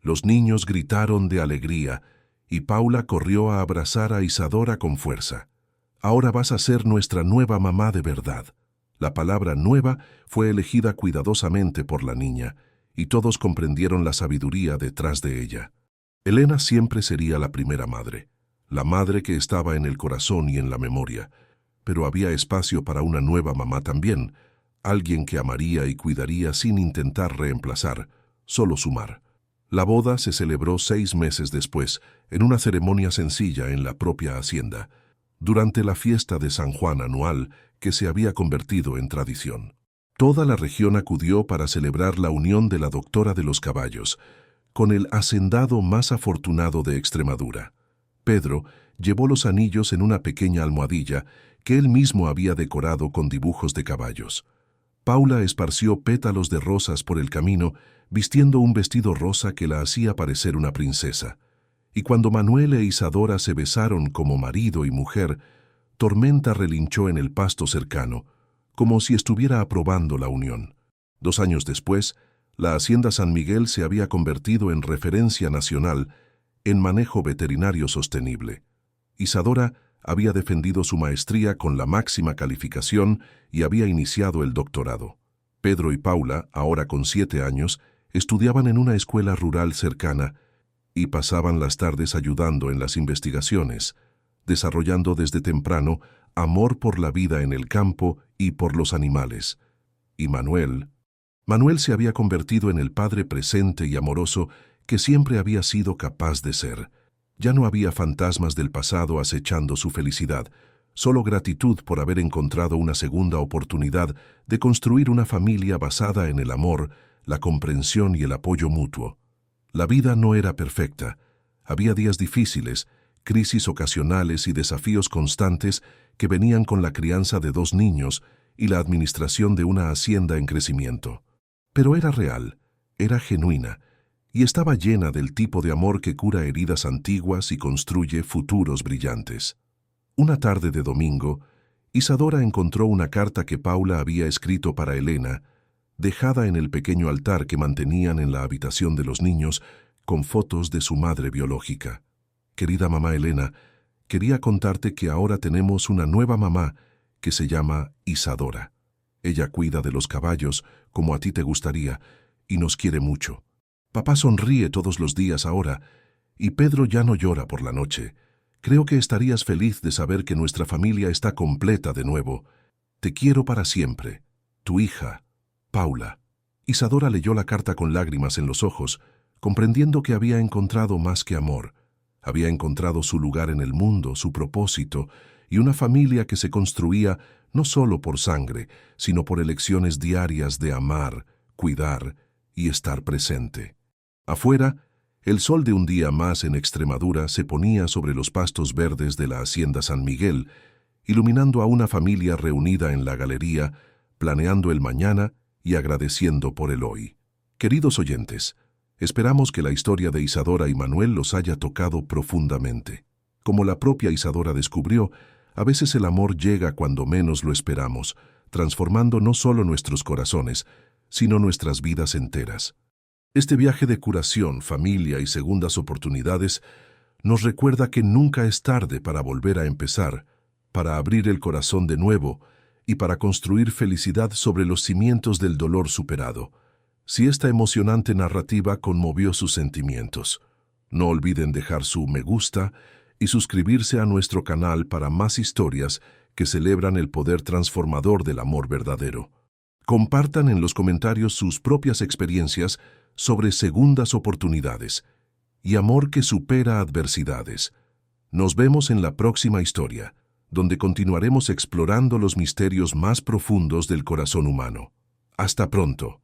Los niños gritaron de alegría y Paula corrió a abrazar a Isadora con fuerza. Ahora vas a ser nuestra nueva mamá de verdad. La palabra nueva fue elegida cuidadosamente por la niña, y todos comprendieron la sabiduría detrás de ella. Elena siempre sería la primera madre, la madre que estaba en el corazón y en la memoria, pero había espacio para una nueva mamá también, alguien que amaría y cuidaría sin intentar reemplazar, solo sumar. La boda se celebró 6 meses después, en una ceremonia sencilla en la propia hacienda, durante la fiesta de San Juan anual que se había convertido en tradición. Toda la región acudió para celebrar la unión de la doctora de los caballos, con el hacendado más afortunado de Extremadura. Pedro llevó los anillos en una pequeña almohadilla que él mismo había decorado con dibujos de caballos. Paula esparció pétalos de rosas por el camino, vistiendo un vestido rosa que la hacía parecer una princesa. Y cuando Manuel e Isadora se besaron como marido y mujer, Tormenta relinchó en el pasto cercano, como si estuviera aprobando la unión. 2 años después, la Hacienda San Miguel se había convertido en referencia nacional en manejo veterinario sostenible. Isadora había defendido su maestría con la máxima calificación y había iniciado el doctorado. Pedro y Paula, ahora con 7 años, estudiaban en una escuela rural cercana y pasaban las tardes ayudando en las investigaciones, desarrollando desde temprano amor por la vida en el campo y por los animales. Y Manuel se había convertido en el padre presente y amoroso que siempre había sido capaz de ser. Ya no había fantasmas del pasado acechando su felicidad, solo gratitud por haber encontrado una segunda oportunidad de construir una familia basada en el amor, la comprensión y el apoyo mutuo. La vida no era perfecta. Había días difíciles, crisis ocasionales y desafíos constantes que venían con la crianza de 2 niños y la administración de una hacienda en crecimiento. Pero era real, era genuina, y estaba llena del tipo de amor que cura heridas antiguas y construye futuros brillantes. Una tarde de domingo, Isadora encontró una carta que Paula había escrito para Elena, dejada en el pequeño altar que mantenían en la habitación de los niños, con fotos de su madre biológica. Querida mamá Elena, quería contarte que ahora tenemos una nueva mamá que se llama Isadora. Ella cuida de los caballos como a ti te gustaría y nos quiere mucho. Papá sonríe todos los días ahora y Pedro ya no llora por la noche. Creo que estarías feliz de saber que nuestra familia está completa de nuevo. Te quiero para siempre. Tu hija, Paula. Isadora leyó la carta con lágrimas en los ojos, comprendiendo que había encontrado más que amor. Había encontrado su lugar en el mundo, su propósito, y una familia que se construía no solo por sangre, sino por elecciones diarias de amar, cuidar y estar presente. Afuera, el sol de un día más en Extremadura se ponía sobre los pastos verdes de la Hacienda San Miguel, iluminando a una familia reunida en la galería, planeando el mañana y agradeciendo por el hoy. Queridos oyentes, esperamos que la historia de Isadora y Manuel los haya tocado profundamente. Como la propia Isadora descubrió, a veces el amor llega cuando menos lo esperamos, transformando no solo nuestros corazones, sino nuestras vidas enteras. Este viaje de curación, familia y segundas oportunidades nos recuerda que nunca es tarde para volver a empezar, para abrir el corazón de nuevo y para construir felicidad sobre los cimientos del dolor superado. Si esta emocionante narrativa conmovió sus sentimientos, no olviden dejar su me gusta y suscribirse a nuestro canal para más historias que celebran el poder transformador del amor verdadero. Compartan en los comentarios sus propias experiencias sobre segundas oportunidades y amor que supera adversidades. Nos vemos en la próxima historia, donde continuaremos explorando los misterios más profundos del corazón humano. Hasta pronto.